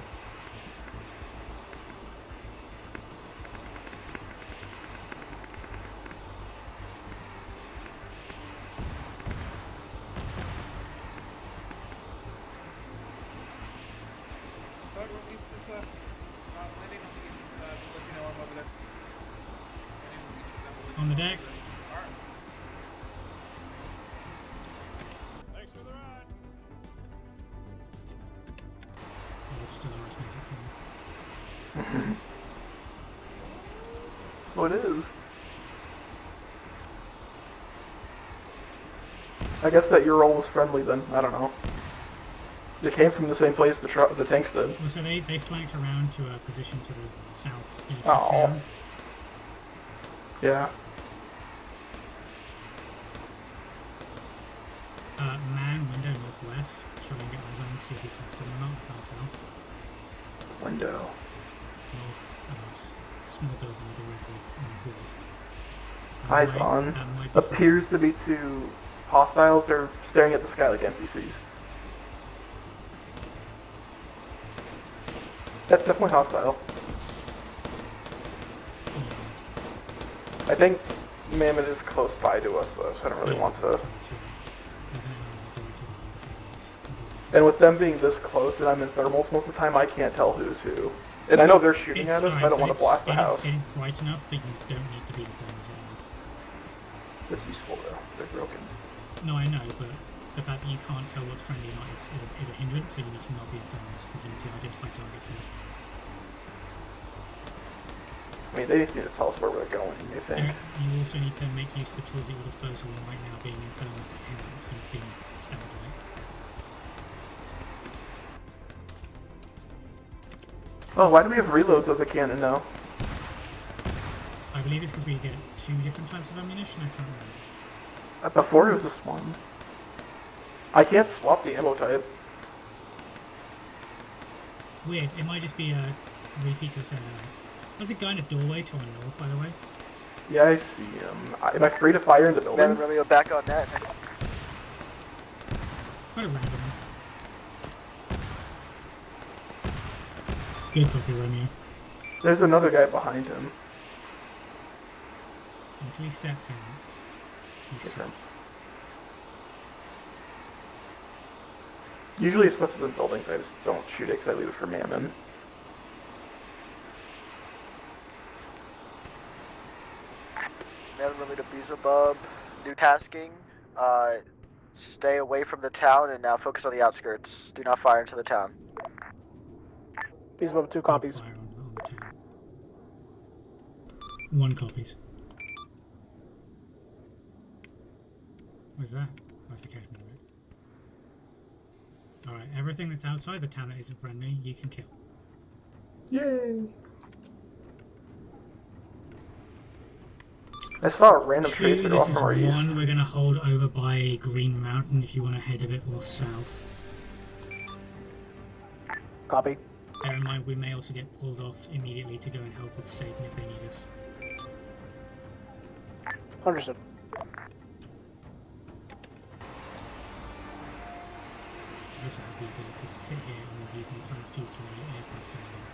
On the deck. Thanks for the ride. There's still arithmetic. Oh, it is. I guess that your role was friendly then. I don't know. It came from the same place the tanks did. Well, so they flanked around to a position to the south. Oh. Yeah. Man, window northwest. Try and get eyes on, see if he's hostile or not. Can't tell. Window. North of us. Small building with a red roof and walls. Eyes on. Appears to be two hostiles. They're staring at the sky like NPCs. That's definitely hostile. I think Mammon is close by to us though, so I don't really want to. And with them being this close and I'm in thermals most of the time, I can't tell who's who. And I know they're shooting at us, but I don't want to blast the house. It is bright enough that you don't need to be the as well. That's useful though. They're broken. No, I know, but the fact that you can't tell what's friendly or not is a hindrance, so you need to not be in thermals because you need to identify targets here. I mean, they just need to tell us where we're going, I think. You also need to make use of the tools at your disposal, and right now being in thermals is a hindrance, so you need to be standard away. Oh, why do we have reloads of the cannon now? I believe it's because we get two different types of ammunition, I can't remember. Before it was just one. I can't swap the ammo type. Weird, it might just be a repeat of saying there's a guy in a doorway to our north, by the way. Yeah, I see him. Am I free to fire into buildings? Mammon Romeo back on net. Quite a random one. Good copy, Romeo. There's another guy behind him. Until he steps in, he's safe. Usually stuff is in buildings, I just don't shoot it because I leave it for Mammon. Mammon Romeo to Beelzebub. New tasking. Stay away from the town and now focus on the outskirts. Do not fire into the town. Beelzebub, 2 copies. Fire on the town. 1 copies. Where's that? Where's the cash money? Alright, everything that's outside the town that isn't friendly, you can kill. Yay! I saw a random tracer off from our east. 1, we're going to hold over by Green Mountain if you want to head a bit more south. Copy. Bear in mind, we may also get pulled off immediately to go and help with Satan if they need us. Understood. I also have the ability to sit here and use my class 2 to aircraft carrier.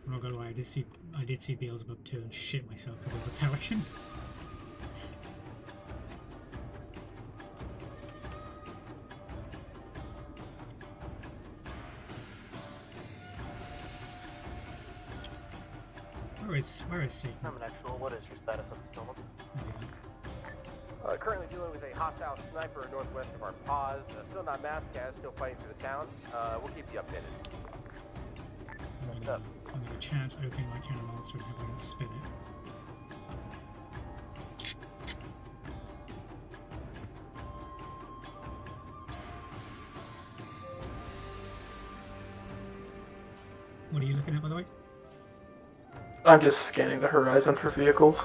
I'm not gonna lie, I did see Beelzebub 2 and shit myself because of the Pelican. Where is Satan? I'm an actual. What is your status at this moment? Currently dealing with a hostile sniper northwest of our pause. Still not mass cast, still fighting through the town. We'll keep you updated. I'm gonna a chance opening my cannon monster and having it spin it. What are you looking at, by the way? I'm just scanning the horizon for vehicles.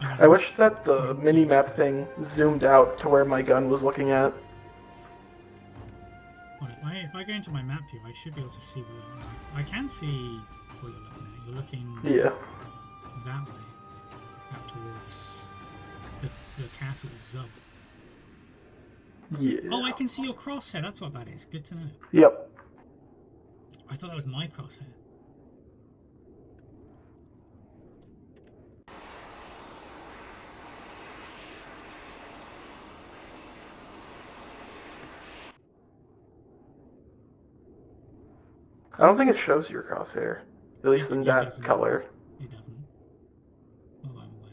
I wish that the mini-map thing zoomed out to where my gun was looking at. Well, if I go into my map view, I should be able to see where I can see what you're looking at. You're looking Yeah. that way, out towards the castle of Zub. Yeah. Oh, I can see your crosshair. That's what that is. Good to know. Yep. I thought that was my crosshair. I don't think it shows your crosshair, at least in that doesn't. color. It doesn't. Oh, I'm aware of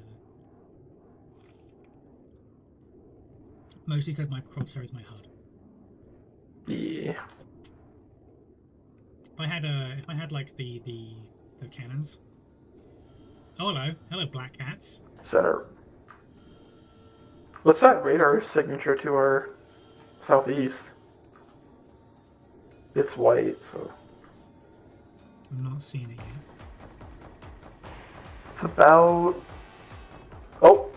it. Mostly because my crosshair is my HUD. Yeah. If I had like the cannons. Oh, hello, black cats. Center. What's that radar signature to our southeast? It's white, so I'm not seeing it yet. it's about. Oh,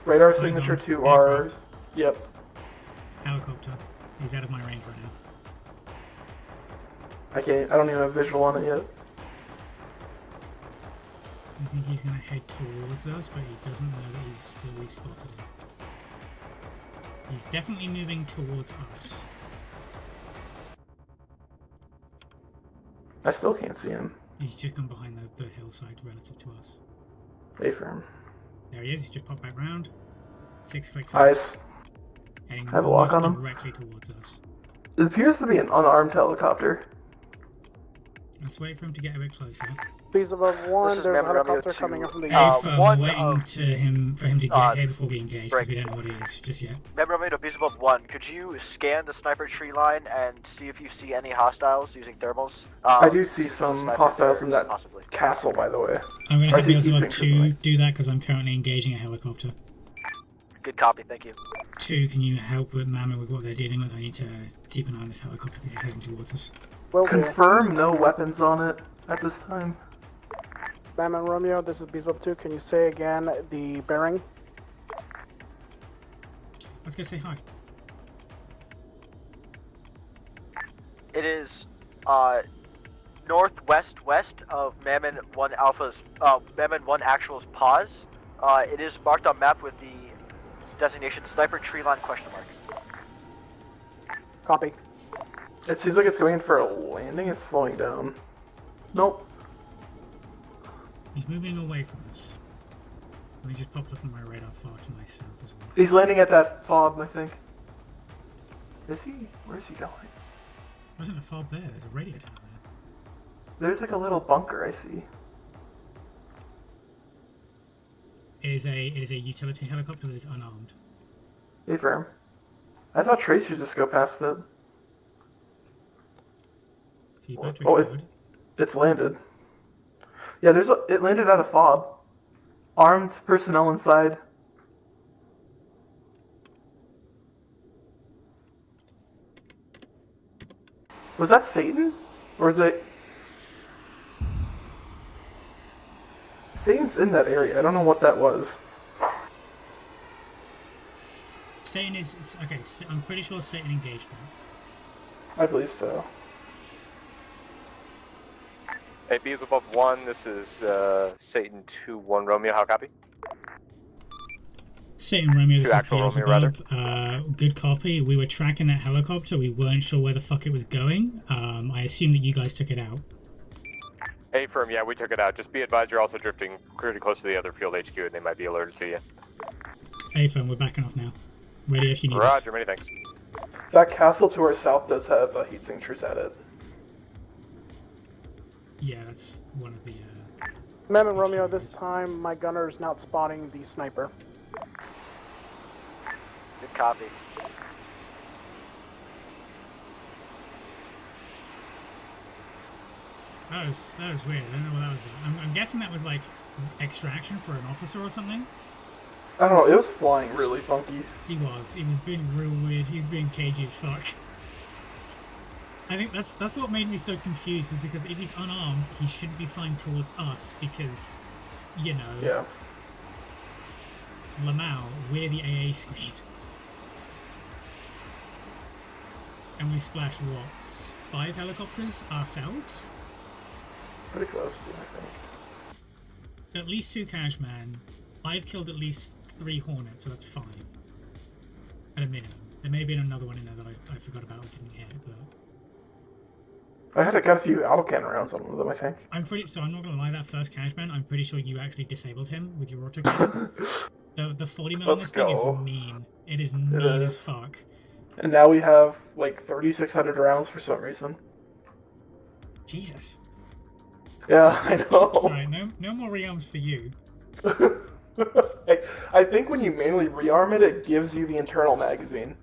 radar Oh, he's signature on. to our. Aircraft. Yep. Helicopter. He's out of my range right now. I don't even have visual on it yet. I think he's gonna head towards us, but he doesn't know that we spotted him. He's definitely moving towards us. I still can't see him. He's just come behind the hillside relative to us. Wait for him. There he is. He's just popped back round. 6 clicks. Eyes. Heading I have a lock on almost him. directly towards us. It appears to be an unarmed helicopter. Let's wait for him to get a bit closer. Please above one, This is there's a Mammon Romeo helicopter 2. coming up from the If east. I'm one waiting for him to get here before we engage, because we don't know what it is just yet. Mammon Romeo to Beast above 1, could you scan the sniper tree line and see if you see any hostiles using thermals? I do see some sniper hostiles there, in that possibly. castle, by the way. I'm going to I have see Beelzebub heat sinks or 2 something. do that because I'm currently engaging a helicopter. Good copy, thank you. 2, can you help with Mammon with what they're dealing with? I need to keep an eye on this helicopter because he's heading towards us. Will do. Confirm no weapons on it at this time. Mammon Romeo, this is Beelzebub 2. Can you say again the bearing? Let's go say hi. It is northwest of Mammon 1 Alpha's Mammon 1 Actual's pause. It is marked on map with the designation sniper tree line question mark. Copy. It seems like it's going for a landing. It's slowing down. Nope. He's moving away from us. And he just popped up on my radar far to my south as well. He's landing at that fob, I think. Is he? Where's he going? There wasn't a fob there, there's a radio tower there. There's like a little bunker I see. It is a utility helicopter that is unarmed. Hey, firm. I thought Trace should just go past it. So you got to Oh, explode. it's landed. Yeah, it landed at a fob. Armed personnel inside. Was that Satan? Or is it... Satan's in that area. I don't know what that was. Satan is okay. I'm pretty sure Satan engaged them. I believe so. Hey, B's above 1, this is Satan 2-1 Romeo, how copy? Satan Romeo, this Two is actual Romeo, Beelzebub. Good copy. We were tracking that helicopter. We weren't sure where the fuck it was going. I assume that you guys took it out. Hey, firm, yeah, we took it out. Just be advised you're also drifting pretty close to the other field HQ and they might be alerted to you. Hey, phone, we're backing off now. Ready if you need Roger, many thanks. That castle to our south does have heat sinkers at it. Yeah, that's one of the... Mammon Romeo, this time my gunner is not spotting the sniper. Good copy. That was weird. I don't know what that was about. I'm guessing that was like extraction for an officer or something. I don't know, it was flying really funky. He was being real weird. He was being cagey as fuck. I think that's what made me so confused, was because if he's unarmed, he shouldn't be flying towards us because, you know, Yeah. Lamau, we're the AA screen. and we splashed what, 5 helicopters ourselves? Pretty close to, I think. At least 2 Cashman. I've killed at least 3 Hornets, so that's 5. At a minimum. There may have been another one in there that I forgot about and didn't hit, but... I got a few autocannon rounds on one of them, I think. So I'm not gonna lie, that first Cashman, I'm pretty sure you actually disabled him with your autocannon. The 40 mil on this thing is mean. It is mean as fuck. And now we have like 3,600 rounds for some reason. Jesus. Yeah, I know. Alright, no more rearms for you. I think when you manually rearm it, it gives you the internal magazine.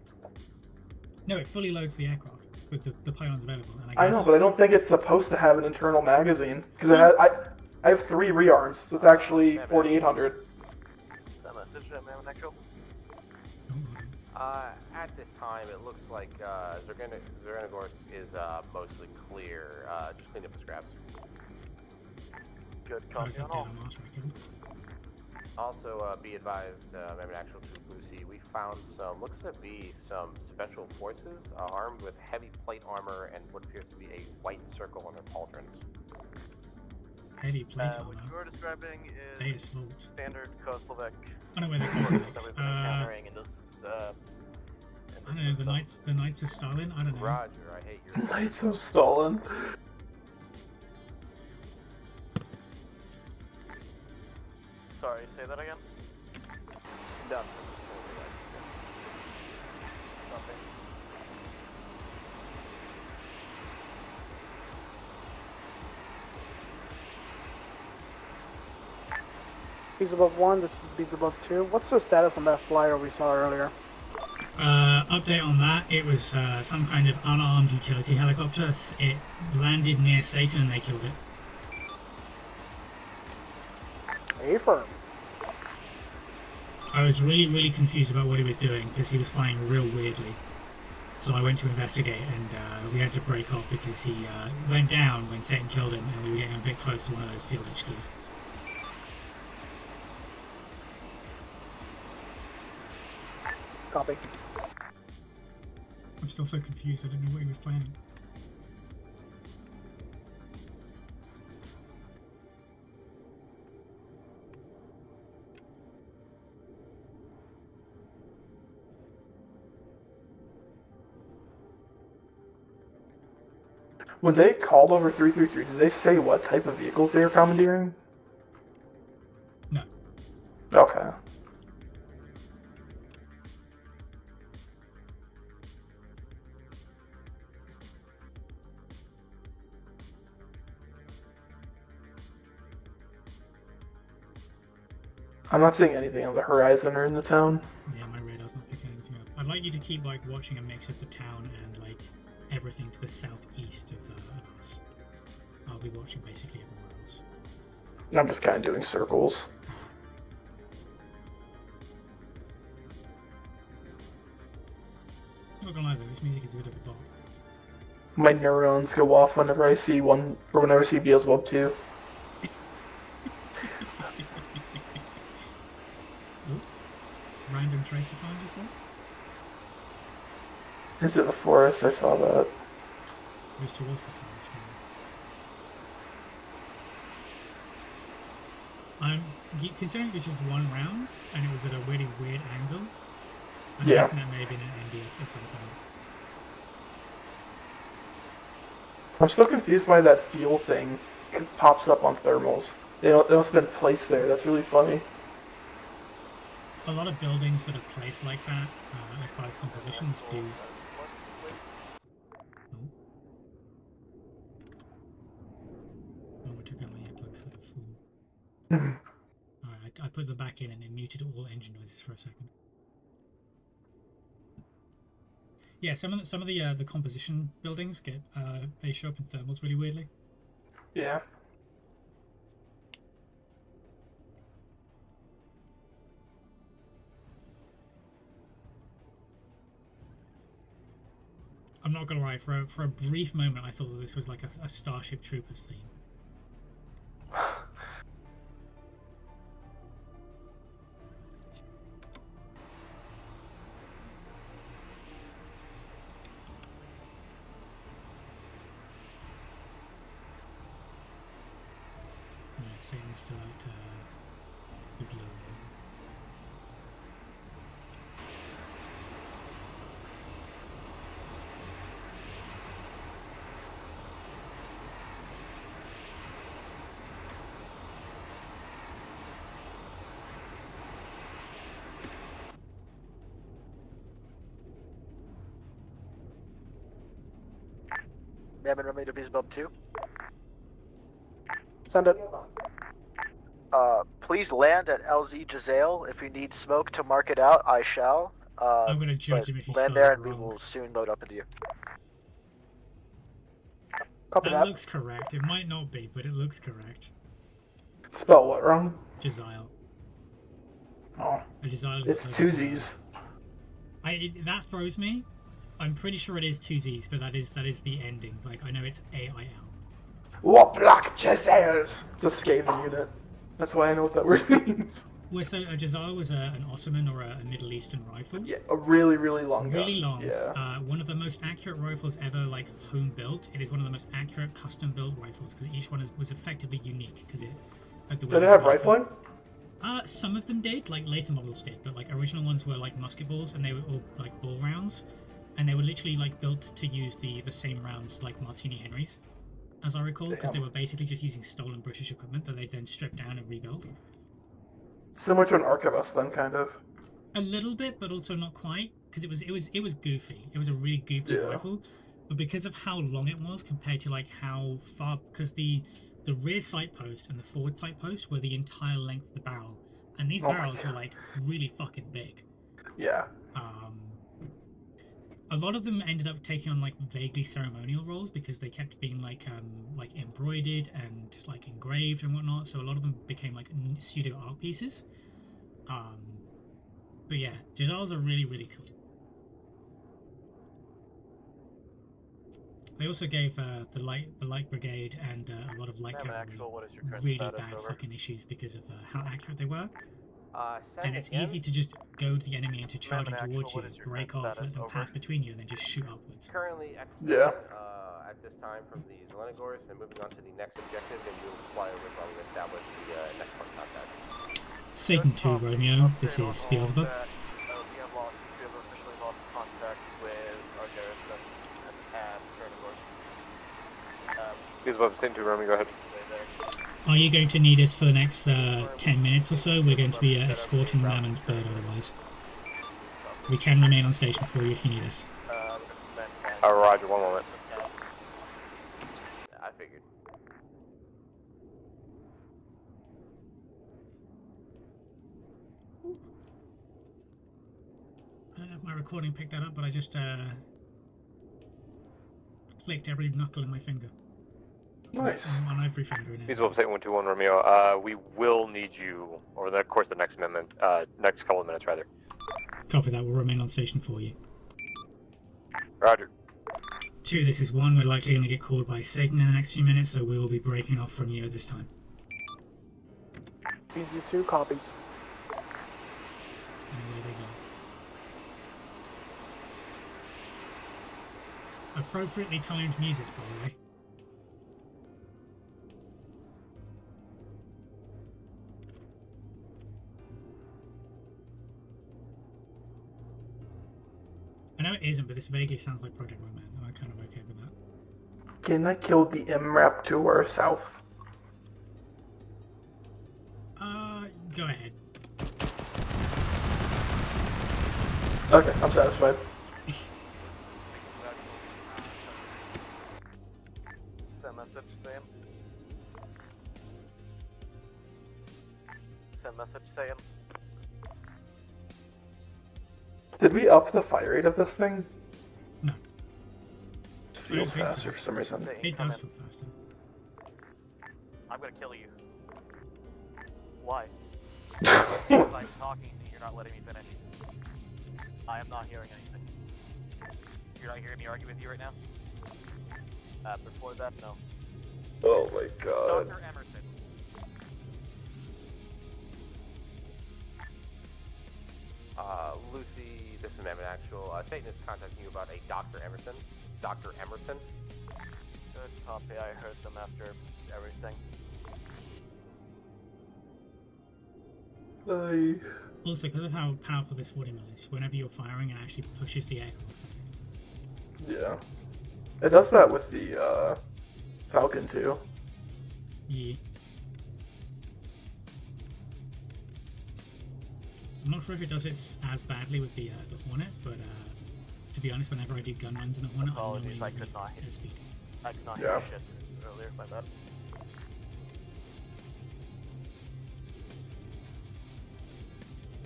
No, it fully loads the aircraft with the pylons available. And I know, but I don't think it's supposed to have an internal magazine. Because I have 3 rearms, so it's actually 4,800. At this time, it looks like Zerganagorsk is mostly clear. Just clean up the scraps. Good copy on all. Also, be advised, Mammon Actual to Lucy, we found looks to be some special forces armed with heavy plate armor and what appears to be a white circle on their pauldrons. Heavy plate armor? What you are describing is standard Koslovic. I don't know where they're Koslovics. Encountering in this, I don't know, the Knights of Stalin? I don't know. Roger, I hate your... Knights of Stalin? Sorry, say that again? Done. Beats above 1, this is beats above 2. What's the status on that flyer we saw earlier? Update on that, it was some kind of unarmed utility helicopter. It landed near Satan and they killed it. A-firm. I was really confused about what he was doing because he was flying real weirdly. So I went to investigate and we had to break off because he went down when Satan killed him and we were getting a bit close to one of those field HQs. Copy. I'm still so confused, I didn't know what he was planning. When they called over 333, did they say what type of vehicles they were commandeering? No. Okay. I'm not seeing anything on the horizon or in the town. Yeah, my radar's not picking anything up. I'd like you to keep watching a mix of the town and everything to the southeast of us. I'll be watching basically everywhere else. I'm just kind of doing circles. I'm not gonna lie though, this music is a bit of a bop. My neurons go off whenever I see one, or whenever I see Beelzebub 2. Random tracer find, you said? Into the forest, I saw that. Goes towards the forest now. Considering it was just one round, and it was at a really weird angle, I'm guessing that may have been an NBS of some kind. I'm still confused why that fuel thing pops up on thermals. They must have been placed there, that's really funny. A lot of buildings that are placed like that, as part of compositions, do. Oh, I took out my earplugs like a fool. Alright, I put them back in and it muted all engine noises for a second. Yeah, some of the composition buildings get they show up in thermals really weirdly. Yeah. I'm not gonna lie, for a brief moment I thought that this was like a Starship Troopers theme. Satan's still at the glow. Mammon, run me to Beelzebub 2. Send it. Please land at LZ Giselle. If you need smoke to mark it out, I shall. I'm gonna judge him if he land spells there it and we wrong. will soon load up into you. Copy That that. looks correct. It might not be, but it looks correct. Spell what wrong? Gisile. Oh, Gisile it's two Z's. That throws me. I'm pretty sure it is two Z's, but that is the ending. Like I know it's AIL. What black Giselles? It's a scathing unit. That's why I know what that word means. Well, so a Gisile was an Ottoman or a Middle Eastern rifle. Yeah, a really, really long gun. Really long. Yeah. One of the most accurate rifles ever, like home built. It is one of the most accurate custom built rifles because each one was effectively unique because it. Like the way Did it have rifling? Some of them did, like later models did, but like original ones were like musket balls and they were all like ball rounds, and they were literally like built to use the same rounds like Martini Henrys, as I recall, because they were basically just using stolen British equipment that they then stripped down and rebuilt. Similar to an arquebus, then, kind of. A little bit, but also not quite, because it was goofy. It was a really goofy rifle, but because of how long it was compared to like how far, because the rear sight post and the forward sight post were the entire length of the barrel, and these barrels were like really fucking big. Yeah. A lot of them ended up taking on like vaguely ceremonial roles because they kept being like embroidered and like engraved and whatnot. So a lot of them became like pseudo art pieces. But yeah, Giselle's are really, really cool. They also gave the light brigade and a lot of light cavalry really bad fucking issues because of how accurate they were. And it's easy to just goad the enemy into charging towards you, break off, let them pass between you, and then just shoot upwards. Currently Yeah. at this time from the Zelenogors and moving on to the next objective, and you'll fly over while we establish the next point contact. Satan 2, Romeo. This is Beelzebub. We have officially lost contact with our garrison and Chernogorsk. Beelzebub, Satan 2, Romeo, go ahead. Are you going to need us for the next 10 minutes or so? We're going to be escorting Mammon's bird otherwise. We can remain on station for you if you need us. Roger, one moment. I figured. I don't know if my recording picked that up, but I just clicked every knuckle in my finger. Nice. On every finger in it. Beelzebub, Satan 121, Romeo. We will need you over the course of the next next couple of minutes, rather. Copy that. We'll remain on station for you. Roger. 2, this is 1. We're likely going to get called by Satan in the next few minutes, so we will be breaking off from you at this time. BZ2 copies. And there they go. Appropriately timed music, by the way. I know it isn't, but this vaguely sounds like Project Roman, and I'm kind of okay with that. Can I kill the MRAP to our south? Go ahead. Okay, I'm satisfied. Send message, Sam. Send message, Sam. Did we up the fire rate of this thing? No. It feels faster for some reason. It does feel faster. I'm gonna kill you. Why? Because I'm talking and you're not letting me finish. I am not hearing anything. You're not hearing me argue with you right now? Before that, no. Oh my god. Dr. Emerson. Lucy, this is Mammon Actual. Satan is contacting you about a Dr. Emerson. Dr. Emerson? Good copy, I heard them after everything. Also, because of how powerful this 40 mil is, whenever you're firing, it actually pushes the aircraft. Yeah. It does that with the Falcon too. Yeah. I'm not sure if it does it as badly with the Hornet, but to be honest, whenever I do gun runs in the Hornet, Apologies, I I could not hit speed. I could not hear shit earlier by that.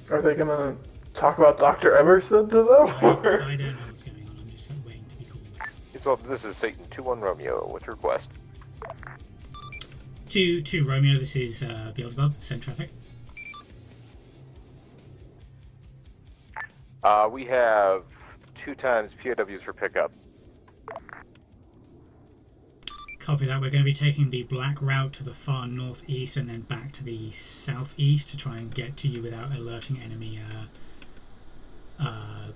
Are they gonna talk about Dr. Emerson to them? Or? I don't know what's going on. I'm just waiting to be called. So this is Satan 2-1 Romeo with request. To Romeo, this is Beelzebub. Send traffic. We have 2 times POWs for pickup. Copy that. We're going to be taking the black route to the far northeast and then back to the southeast to try and get to you without alerting enemy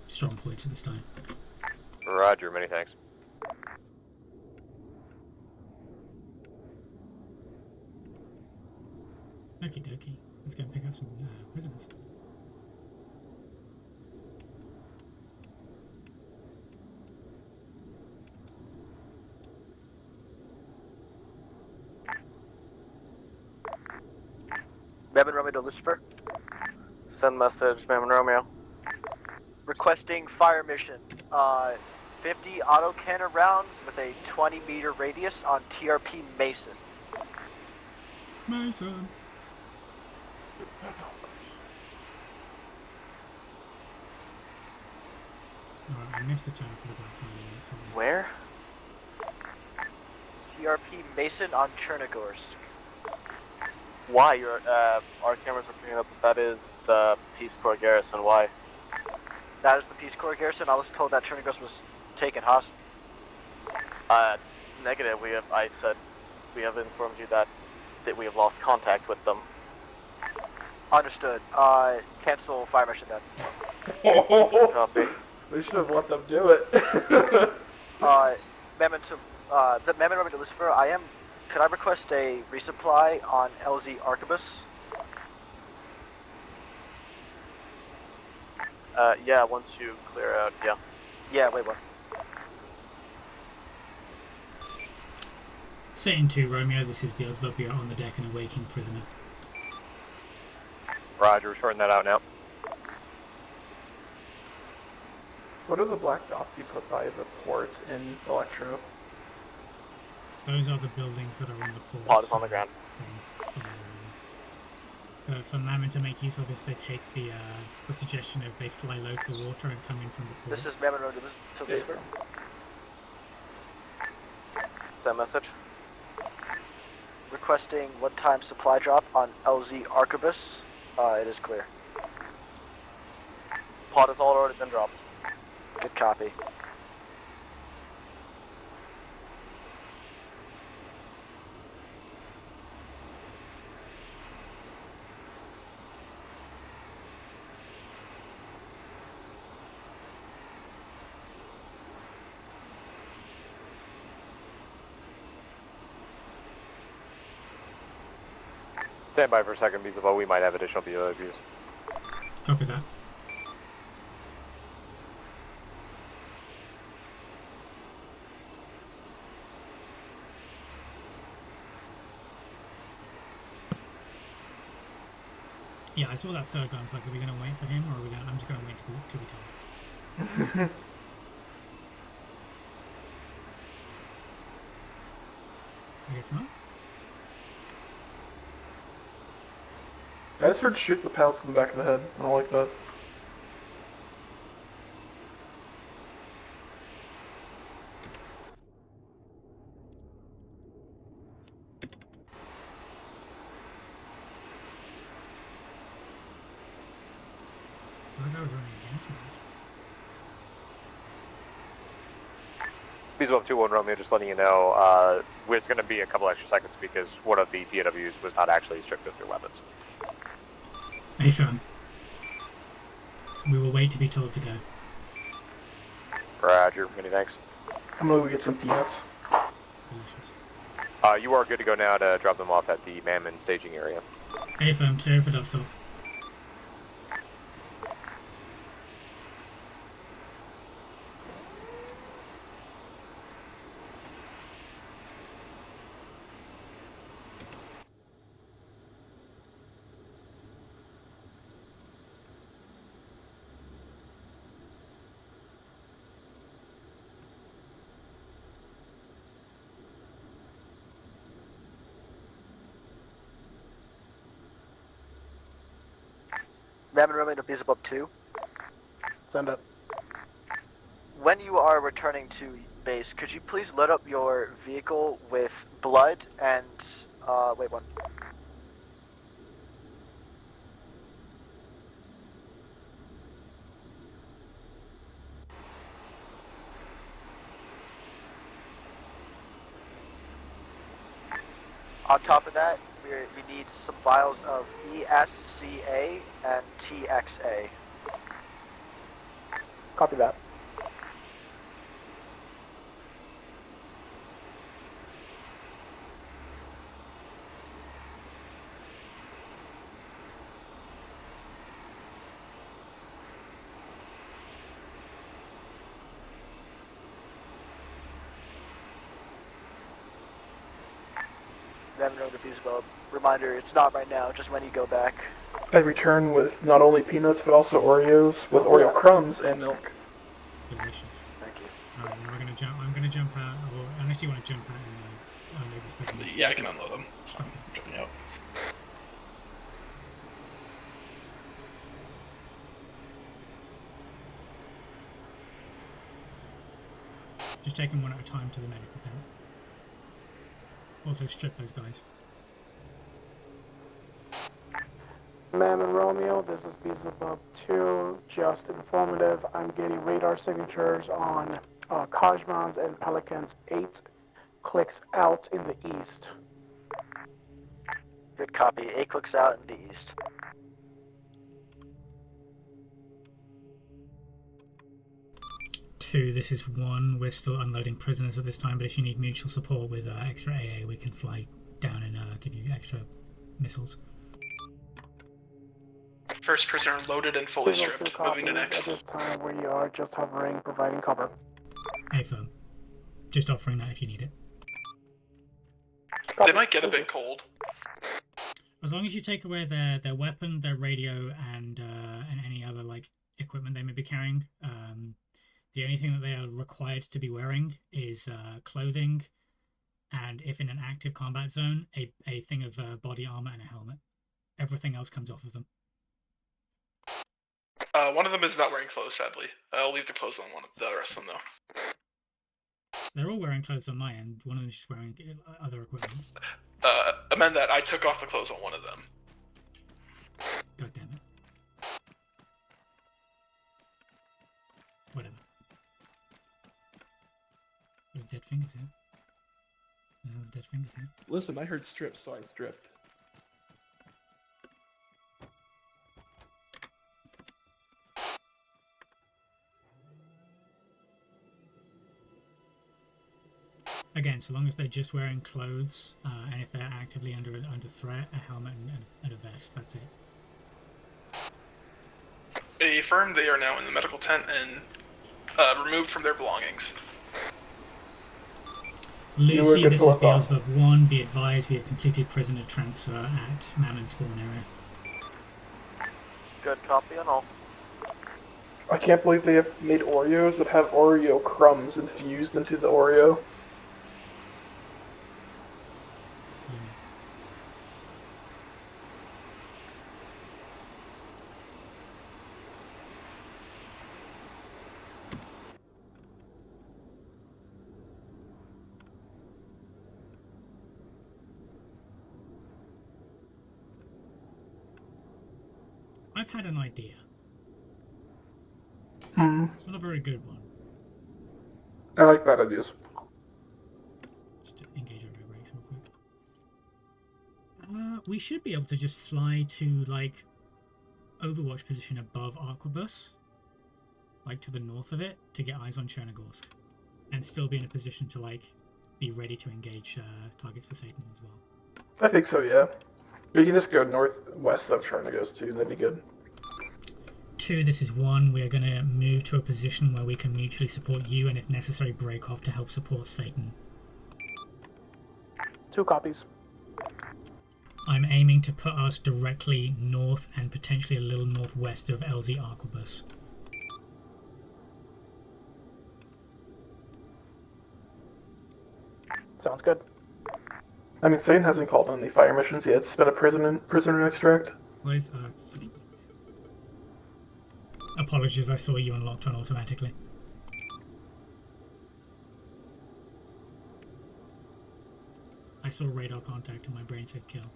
strong points at this time. Roger, many thanks. Okie dokie. Let's go pick up some prisoners. Mammon Romeo to Lucifer. Send message, Mammon Romeo. Requesting fire mission. 50 autocannon rounds with a 20-meter radius on TRP Mason. Mason. Alright, I missed the turn for the black line. Where? TRP Mason on Chernogorsk. Why? Our cameras are picking up that is the Peace Corps garrison. Why? That is the Peace Corps garrison. I was told that Chernogorsk was taken hostage. Negative. I said we have informed you that we have lost contact with them. Understood. Cancel fire mission then. Copy. We should have let them do it. Mammon Romeo to Lucifer. Could I request a resupply on LZ Arquebus? Yeah, once you clear out, yeah. Yeah, wait, what? Satan 2 Romeo, this is Beelzebub. We are on the deck and awaking prisoner. Roger, we're sorting that out now. What are the black dots you put by the port in Electro? Those are the buildings that are on the port. Pod is on the ground. For Mammon to make use of this, they take the suggestion of they fly low to the water and come in from the port. This is Mammon Romeo to Lucifer. Send message. Requesting one-time supply drop on LZ Arquebus. It is clear. Pod has already been dropped. Good copy. Stand by for a second, Beelzebub. We might have additional POWs. Copy that. Yeah, I saw that third guy. I was like, are we going to wait for him, or are we going? I'm just going to wait till we tell him. I guess not. I just heard shoot the pallets in the back of the head. I don't like that. That guy was running against me. Beelzebub 2-1 Romeo, just letting you know, there's going to be a couple extra seconds because one of the POWs was not actually stripped of their weapons. Hey, fam. We will wait to be told to go. Roger, many thanks. I'm gonna go get some peanuts. Delicious. You are good to go now to drop them off at the Mammon staging area. Hey, fam. Clear for dust off. Mammon Romeo to Beelzebub 2. Send it. When you are returning to base, could you please load up your vehicle with blood and, wait one. On top of that, we need some vials of ESCA and TXA. Copy that. Mammon Romeo to Beelzebub. Reminder, it's not right now, just when you go back. I return with not only peanuts but also Oreos with Oreo crumbs and milk. Delicious. Thank you. Alright, we're gonna jump. I'm gonna jump out. Or unless you want to jump out and unload this business. Yeah, I can unload them. It's fine. I'm jumping out. Just take them one at a time to the medical tent. Also strip those guys. Mammon Romeo, this is Beelzebub 2. Just informative, I'm getting radar signatures on Kajmans and Pelicans 8 clicks out in the east. Good copy. 8 clicks out in the east. Two, this is 1. We're still unloading prisoners at this time, but if you need mutual support with extra AA, we can fly down and give you extra missiles. First prisoner loaded and fully stripped. Moving to next. At this time, we are just hovering, providing cover. A-firm. Just offering that if you need it. They might get a bit cold. As long as you take away their weapon, their radio, and any other like equipment they may be carrying. The only thing that they are required to be wearing is clothing, and if in an active combat zone, a thing of body armor and a helmet. Everything else comes off of them. One of them is not wearing clothes, sadly. I'll leave the clothes on one of the rest of them, though. They're all wearing clothes on my end. One of them is just wearing other equipment. Amend that. I took off the clothes on one of them. God damn it. Whatever. Got a dead fingertip. There's a dead fingertip. Listen, I heard stripped, so I stripped. Again, so long as they're just wearing clothes, and if they're actively under threat, a helmet and a vest, that's it. Affirmed they are now in the medical tent and removed from their belongings. Lucy, this is Beelzebub 1. Be advised, we have completed prisoner transfer at Mammon spawn area. Good copy on all. I can't believe they have made Oreos that have Oreo crumbs infused into the Oreo. I've had an idea. It's not a very good one. I like bad ideas. Just engage our air brakes real quick. We should be able to just fly to, like, Overwatch position above Arquebus. Like, to the north of it, to get eyes on Chernogorsk. And still be in a position to, like, be ready to engage targets for Satan as well. I think so, yeah. We can just go northwest of Chernogorsk too, that'd be good. 2, this is 1. We are going to move to a position where we can mutually support you and if necessary break off to help support Satan. 2 copies. I'm aiming to put us directly north and potentially a little northwest of LZ Arquebus. Sounds good. I mean, Satan hasn't called on any fire missions yet. It's been a prisoner extract. What is Apologies, I saw you unlocked on automatically. I saw radar contact and my brain said kill.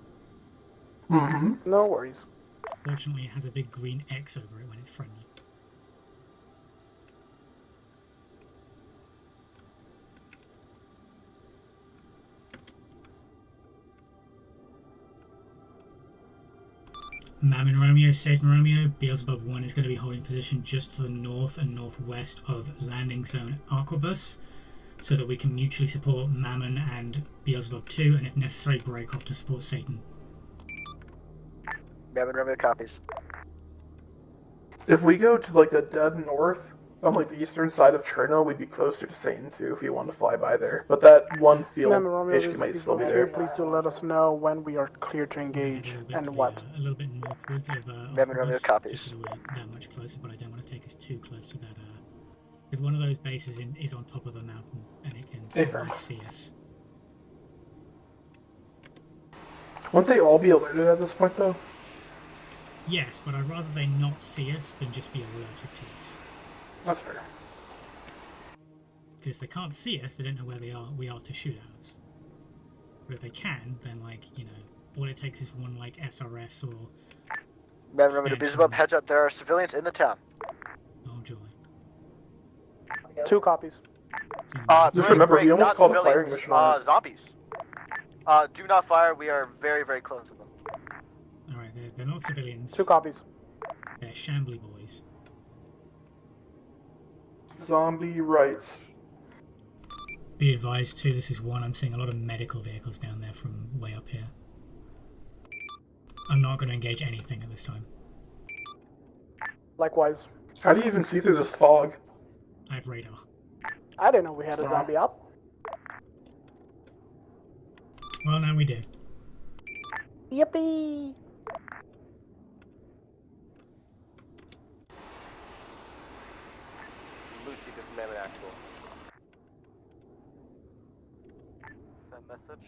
Mm-hmm. No worries. Fortunately, it has a big green X over it when it's friendly. Mammon Romeo, Satan Romeo, Beelzebub 1 is going to be holding position just to the north and northwest of landing zone Arquebus, so that we can mutually support Mammon and Beelzebub 2, and if necessary, break off to support Satan. Mammon Romeo copies. If we go to like the dead north, on like the eastern side of Cherno, we'd be closer to Satan too if we want to fly by there. But that one field Mammon Romeo, HQ this might is still be Beelzebub there. 2. Please do let us know when we are clear to engage and what. A little bit northwards of Mammon Romeo Arquebus, copies. just so that we're that much closer, but I don't want to take us too close to that, because one of those bases is on top of a mountain, and it can probably see us. Won't they all be alerted at this point though? Yes, but I'd rather they not see us than just be alerted to us. That's fair. Because they can't see us, they don't know where we are to shoot at us. But if they can, then all it takes is one SRS or... Mammon Romeo to Beelzebub, heads up, there are civilians in the town. Oh joy. 2 copies. Just remember, we almost not called a civilians, firing mission on it. zombies. Do not fire, we are very, very close to them. Alright, they're not civilians. 2 copies. They're shambly boys. Zombie rights. Be advised too, this is 1. I'm seeing a lot of medical vehicles down there from way up here. I'm not going to engage anything at this time. Likewise. How do you even see through this fog? I have radar. I didn't know we had a zombie up. Well, now we do. Yippee! Lucy, this is Mammon Actual. Send message.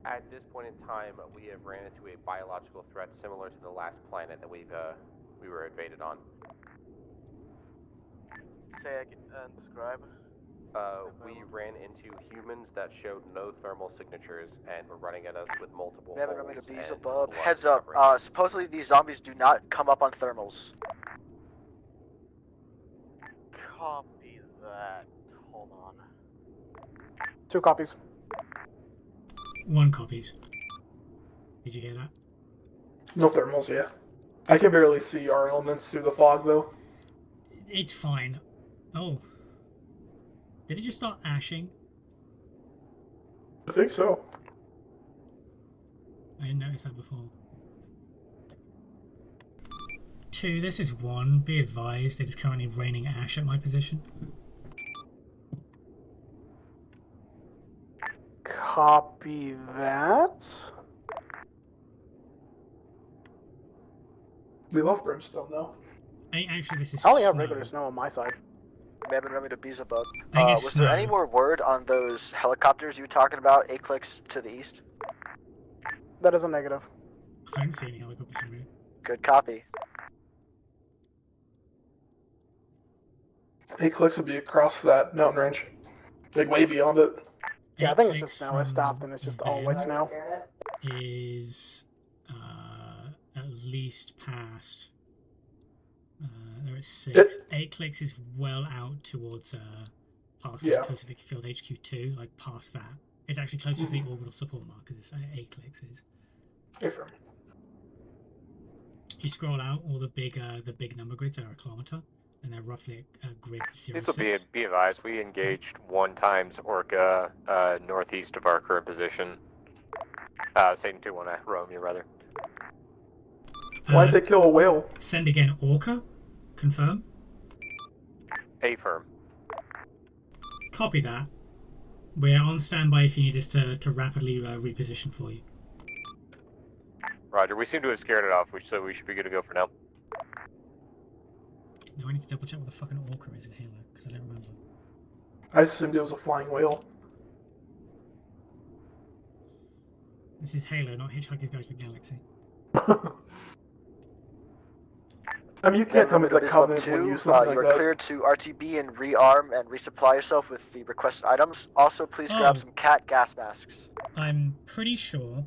At this point in time, we have ran into a biological threat similar to the last planet that we were invaded on. Say and describe. We ran into humans that showed no thermal signatures and were running at us with multiple Mammon holes Romeo to and Beelzebub, blood heads up, covering. supposedly these zombies do not come up on thermals. Copy that. Hold on. 2 copies. 1 copies. Did you hear that? No thermals, yeah. I can barely see our elements through the fog though. It's fine. Oh. Did it just start ashing? I think so. I didn't notice that before. 2, this is 1. Be advised, it is currently raining ash at my position. Copy that. We love Brimstone though. Actually, this is I only have snow. regular snow on my side. Mammon Romeo to Beelzebub. I think it's Was there any snow. more word on those helicopters you were talking about, 8 clicks to the east? That is a negative. I don't see any helicopters from here. Good copy. 8 clicks would be across that mountain range. Like way beyond it. Yeah, I 8 think it's clicks just snow. It from stopped and it's just all white there snow. is at least past. There is 6. 8 clicks is well out towards past Yeah. Koslovic Field HQ2, like past that. It's actually closer to the orbital support markers. 8 clicks is. Affirm. If you scroll out, all the big number grids are a kilometer, and they're roughly a grid 0, This will be 6. be advised. We engaged 1 times Orca northeast of our current position. Satan 2-1 Romeo, rather. Why'd they kill a whale? Send again, Orca. Confirm. Affirm. Copy that. We're on standby if you need us to rapidly reposition for you. Roger. We seem to have scared it off, so we should be good to go for now. Now I need to double check what the fucking Orca is in Halo, because I don't remember. I assumed it was a flying whale. This is Halo, not Hitchhiker's Guide to the Galaxy. I mean, you can't tell me the Everybody is Covenant up would two. use something You like are that. cleared to RTB and rearm and resupply yourself with the requested items. Also, please grab Oh. some cat gas masks. I'm pretty sure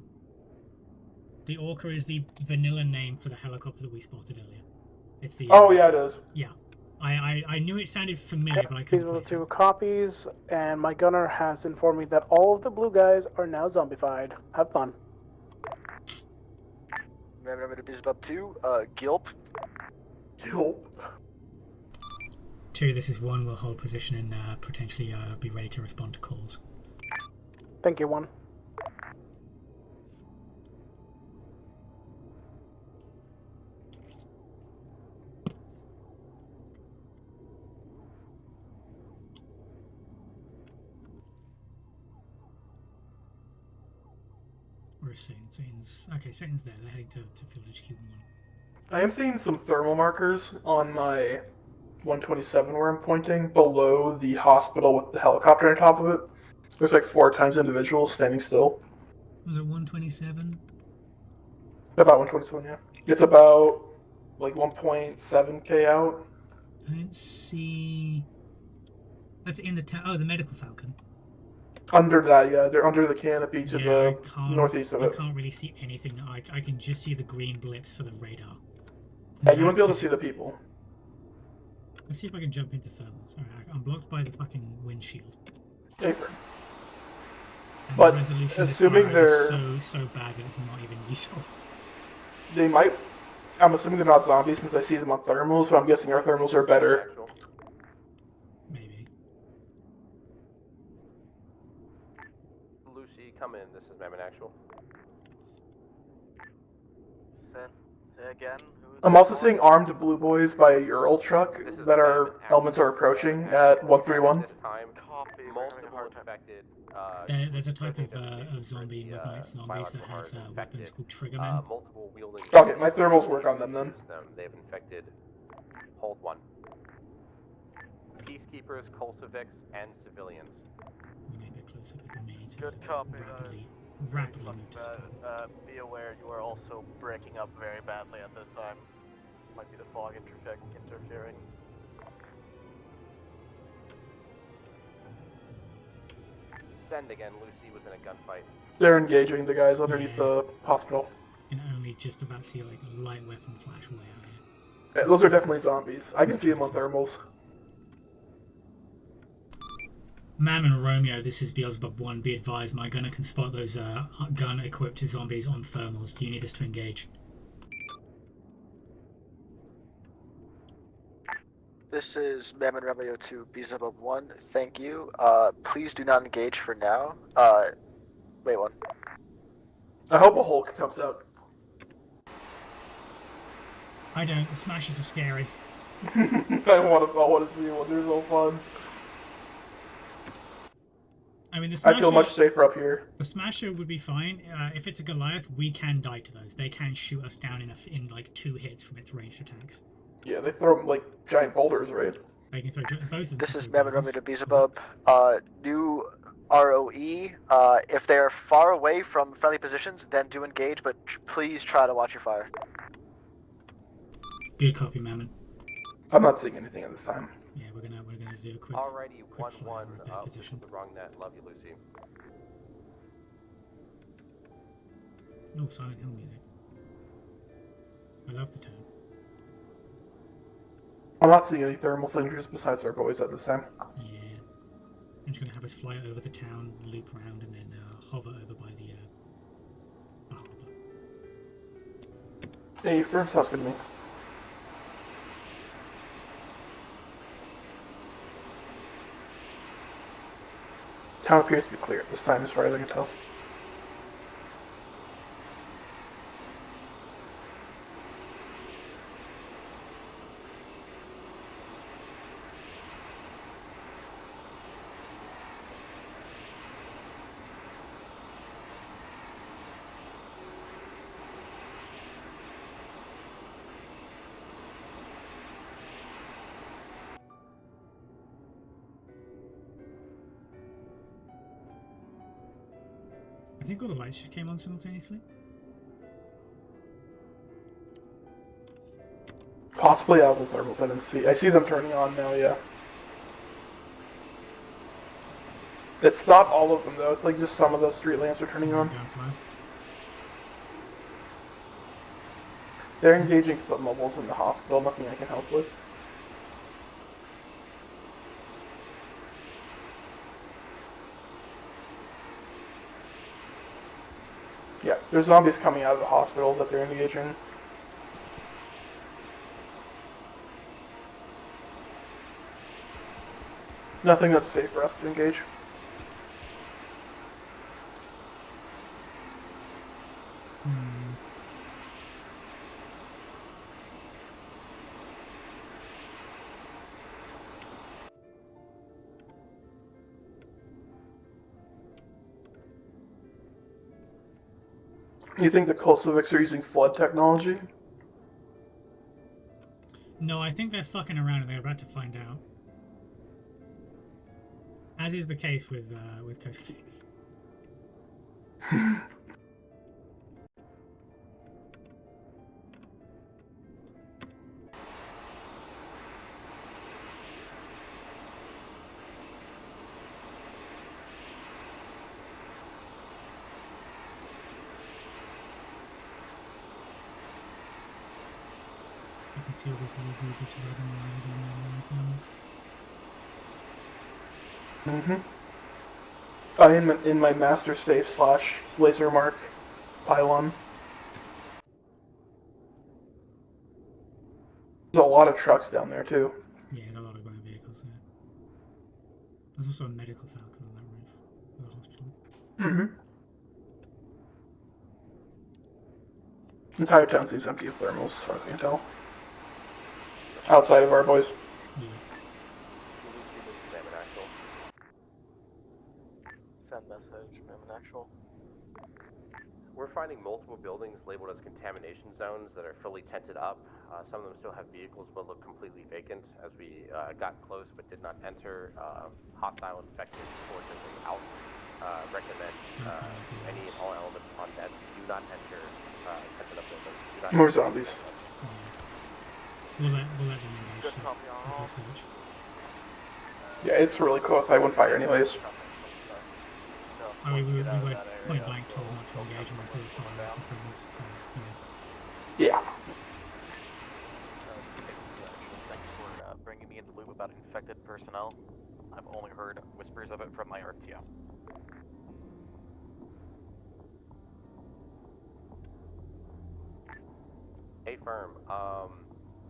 the Orca is the vanilla name for the helicopter that we spotted earlier. It's the. Oh yeah, it is. Yeah. I knew it sounded familiar, but I These couldn't were the place it. two copies, and my gunner has informed me that all of the blue guys are now zombified. Have fun. Remember to be up two. Gilp. Gilp. 2, this is 1. We'll hold position and potentially be ready to respond to calls. Thank you, 1. Where's Satan? Satan's there. They're heading to Field HQ 1. I am seeing some thermal markers on my 127 where I'm pointing below the hospital with the helicopter on top of it. There's like 4 times individuals standing still. Was it 127? About 127, yeah. It's about like 1.7k out. I don't see. That's in the town. Oh, the medical falcon. Under that, yeah. They're under the canopy to the northeast of I it. can't really see anything. I can just see the green blips for the radar. Yeah, you won't be able to see the people. Let's see if I can jump into thermals. Alright, I'm blocked by the fucking windshield. Safer. And But the resolution assuming of this fire they're... is so bad that it's not even useful. They might... I'm assuming they're not zombies since I see them on thermals, but I'm guessing our thermals are better. Maybe. Lucy, come in. This is Mammon Actual. Say again. I'm also seeing armed blue boys by a Ural truck that our elements are approaching at 131. Copy. Multiple infected. There's a type of zombie in Weaponized Zombies that has weapons called Triggermen. Multiple wielding. Okay, my thermals work on them then. They've infected. Hold 1. Peacekeepers, Koslovics, and civilians. We may be closer because we need to Good copy. rapidly move to support. Be aware you are also breaking up very badly at this time. Might be the fog interfering. Send again. Lucy was in a gunfight. They're engaging the guys underneath the hospital. You can only just about see like a light weapon flash way out here. Yeah, those are definitely zombies. I can see them on thermals. Mammon Romeo, this is Beelzebub 1. Be advised, my gunner can spot those gun-equipped zombies on thermals. Do you need us to engage? This is Mammon Romeo to Beelzebub 1. Thank you. Please do not engage for now. Wait 1. I hope a Hulk comes out. I don't. The smashes are scary. I want to see one. They're so fun. I mean, the Smasher, I feel much safer up here. The Smasher would be fine. If it's a Goliath, we can die to those. They can shoot us down in like 2 hits from its ranged attacks. Yeah, they throw like giant boulders, right? They can throw both of them. This is Mammon Romeo to Beelzebub. New ROE. If they are far away from friendly positions, then do engage, but please try to watch your fire. Good copy, Mammon. I'm not seeing anything at this time. Yeah, we're gonna do a quick. Alrighty, quick 1-1. position. The wrong net. Love you, Lucy. Oh, Silent Hill music. I love the tone. I'm not seeing any thermal signatures besides our boys at this time. Yeah. I'm just gonna have us fly over the town, loop around, and then hover over by the harbour. Hey, firm sounds good to me. Town appears to be clear at this time, as far as I can tell. I think all the lights just came on simultaneously. Possibly housing thermals. I didn't see. I see them turning on now. Yeah. It's not all of them though. It's like just some of the street lamps are turning on. They're engaging foot mobiles in the hospital. Nothing I can help with. Yeah, there's zombies coming out of the hospital that they're engaging. Nothing that's safe for us to engage. You think the Koslovics are using flood technology? No, I think they're fucking around and they're about to find out. As is the case with Koslovics. You can see all these little groups running around on their lanterns. In my master safe / laser mark pylon. There's a lot of trucks down there too. Yeah, a lot of ground vehicles there. There's also a medical falcon on that roof of the hospital. Entire town seems empty of thermals, as far as I can tell. Outside of our boys. Yeah. Send message, Mammon actual. We're finding multiple buildings labeled as contamination zones that are fully tented up. Some of them still have vehicles but look completely vacant. As we got close but did not enter, hostile infected fortunately out. Recommend any and all elements on that do not enter tented up buildings. More zombies. We'll let them engage as they search. Yeah, it's really close. I wouldn't fire anyways. I mean, we were point blank told not to engage unless they were firing from prisons, so, yeah. Thanks for bringing me into the loop about infected personnel. I've only heard whispers of it from my RTO. Hey firm,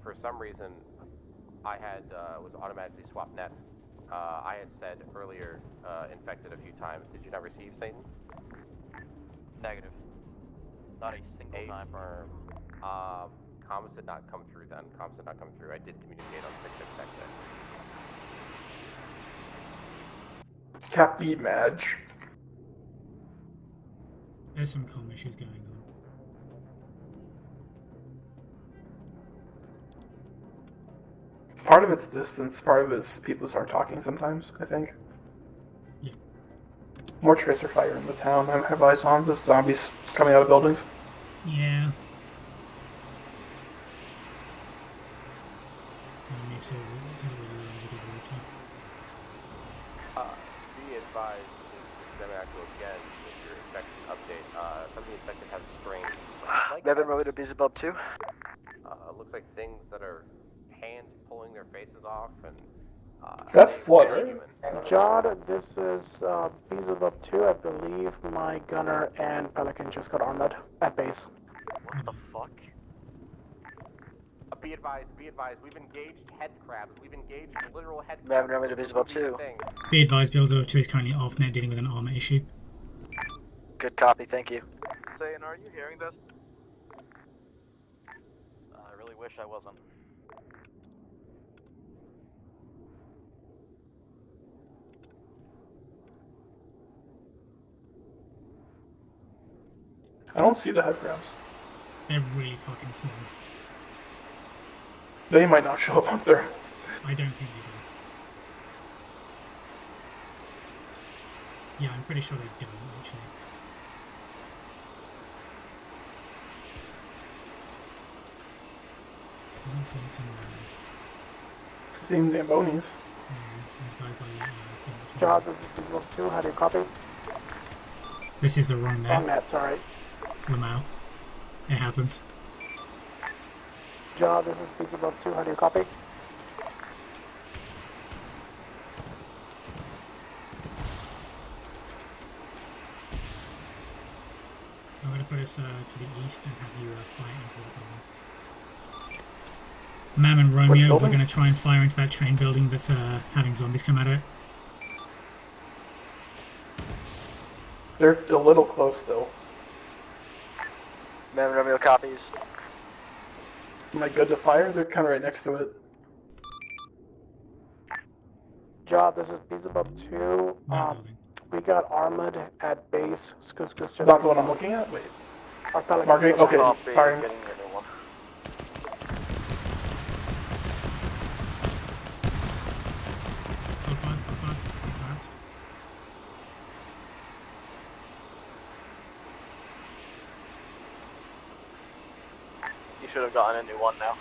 for some reason I had was automatically swapped nets. I had said earlier infected a few times. Did you not receive Satan? Negative. Not a single time. Firm. Comms did not come through then. Comms did not come through. I did communicate on 6666. Cappy Madge. there's some comm issues going on. Part of it's distance, part of it's people start talking sometimes, I think. Yeah. More tracer fire in the town. I have eyes on the zombies coming out of buildings. Yeah. Be advised, actual again with your infection update. Some of the infected have strains. Mammon really to Beelzebub too. Looks like things that are hands pulling their faces off and. That's flood, right? Jod, this is Beelzebub 2. I believe my gunner and Pelican just got armored at base. What the fuck? Be advised, we've engaged head crabs. We've engaged literal head crabs. Mammon really to Beelzebub 2. Be advised, Builder 2 is currently off net dealing with an armor issue. Good copy, thank you. Saying, are you hearing this? I really wish I wasn't. I don't see the head crabs. They're really fucking small. They might not show up on thermals. I don't think they do. Yeah, I'm pretty sure they don't, actually. I'm seeing some. Seems Zambonis. These guys by the thing. Job, this is Feasible 2. How do you copy? This is the wrong Wrong net. net, sorry. Lamau. It happens. Job, this is Feasible 2. How do you copy? I'm going to put us to the east and have you fire into the building. Mammon Romeo, we're building? going to try and fire into that train building that's having zombies come out of it. They're a little close still. Mammon Romeo copies. Am I good to fire? They're kind of right next to it. Job, this is Feasible 2. That building. We got armored at base. Not the one I'm looking at? Wait. Our Pelicans Marking? are Okay, Copy, firing. getting the other one. Hold on. Advanced. You should have gotten a new one now.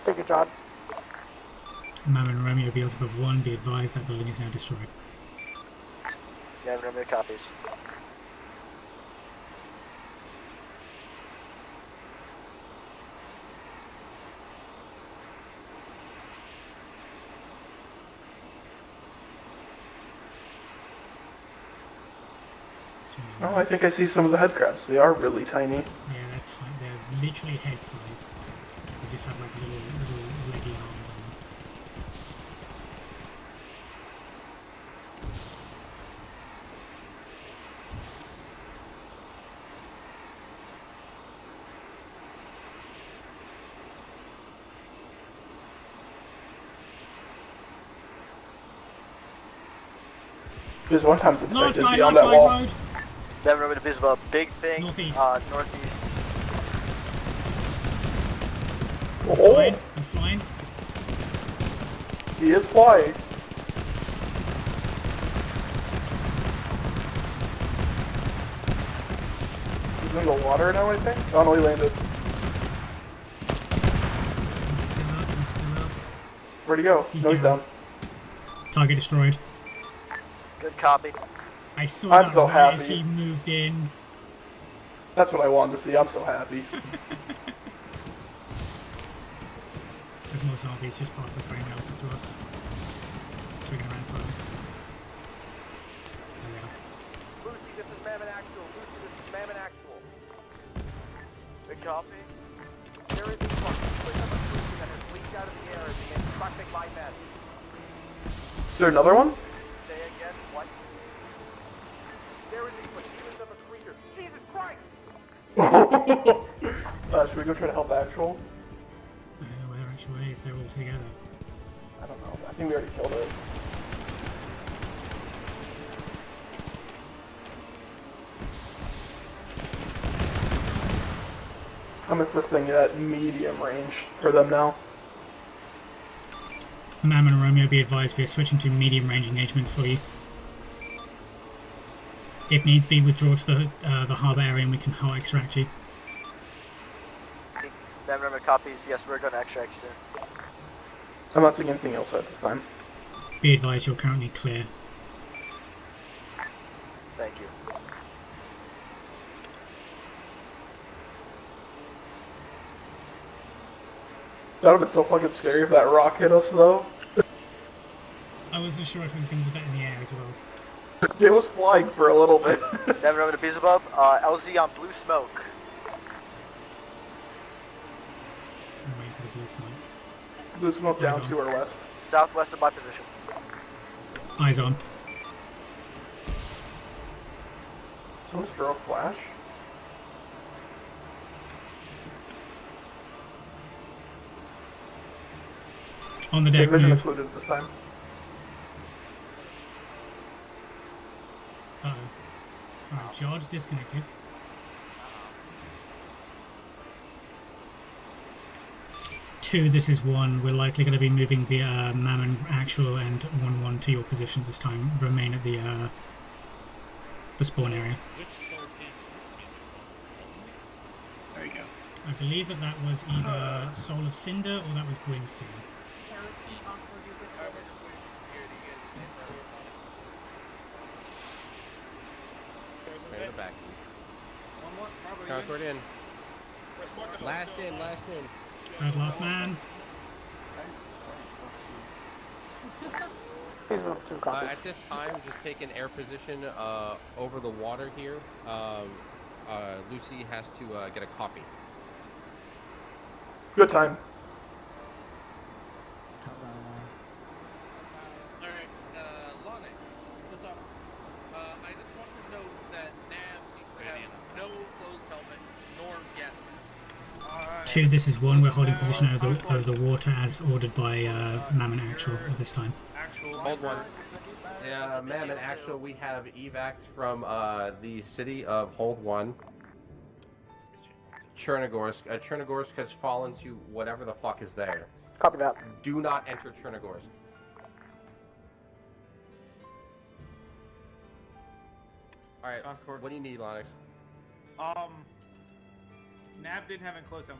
Take your job. Mammon Romeo, Beelzebub 1, be advised that building is now destroyed. Mammon Romeo copies. So, Oh, I think I see some of the head crabs. They are really tiny. yeah, they're tiny. They're literally head-sized. They just have like little leggy arms on them. There's one time's Large infected guy, beyond large that guy, wall. road! Mammon Romeo Visible, big thing. Northeast. Northeast. He's Oh, flying. He's flying. he is flying. He's in the water now, I think. Oh no, he landed. He's still up. He's still up. Where'd he go? He's No, he's down. down. Target destroyed. Good copy. I saw I'm that so right as happy. he moved in. That's what I wanted to see. I'm so happy. There's more zombies just past the train relative to us. Swinging around slowly. There we are. Lucy, this is Mammon Actual. Lucy, this is Mammon Actual. Good copy. There is a particular number of Lucy that has leaked out of the air and began tracking my men. Is there another one? Say again, what? There is a particular number of creatures. Jesus Christ! Should we go try to help Actual? I don't know where actual is. They're all together. I don't know. I think we already killed it. I'm assisting at medium range for them now. Mammon and Romeo, be advised we are switching to medium range engagements for you. If needs be, withdraw to the harbour area and we can hot extract you. Mammon Romeo copies. Yes, we're going to extract soon. I'm not seeing anything else at this time. Be advised you're currently clear. Thank you. That would have been so fucking scary if that rock hit us, though. I wasn't sure if it was going to do that in the air as well. It was flying for a little bit. Mammon Romeo to Beelzebub. LZ on blue smoke. I'm waiting for the blue smoke. Blue smoke down to our west. Southwest of my position. Eyes on. Someone's throw a flash? On the deck, Vision move. included this time. Uh-oh. Alright, Jod disconnected. Two, this is one. We're likely going to be moving via Mammon Actual and 1-1 to your position this time. Remain at the spawn area. Which Souls game is this music? I believe that was either Soul of Cinder or that was Gwyn's thing. Right in the back. One more, probably. Concord in. Last in. Third last man. Please move 2 copies. At this time, just take an air position over the water here. Lucy has to get a coffee. Good time. Alright, Lonix. What's up? I just want to note that Nav seems to have no closed helmet nor gas mask. 2, this is 1. We're holding position over the water as ordered by Mammon Actual at this time. Hold 1. Yeah, Mammon Actual, we have evac from the city of Hold 1. Chernogorsk. Chernogorsk has fallen to whatever the fuck is there. Copy that. Do not enter Chernogorsk. Alright, what do you need, Lonix? Nav didn't have enclosed him.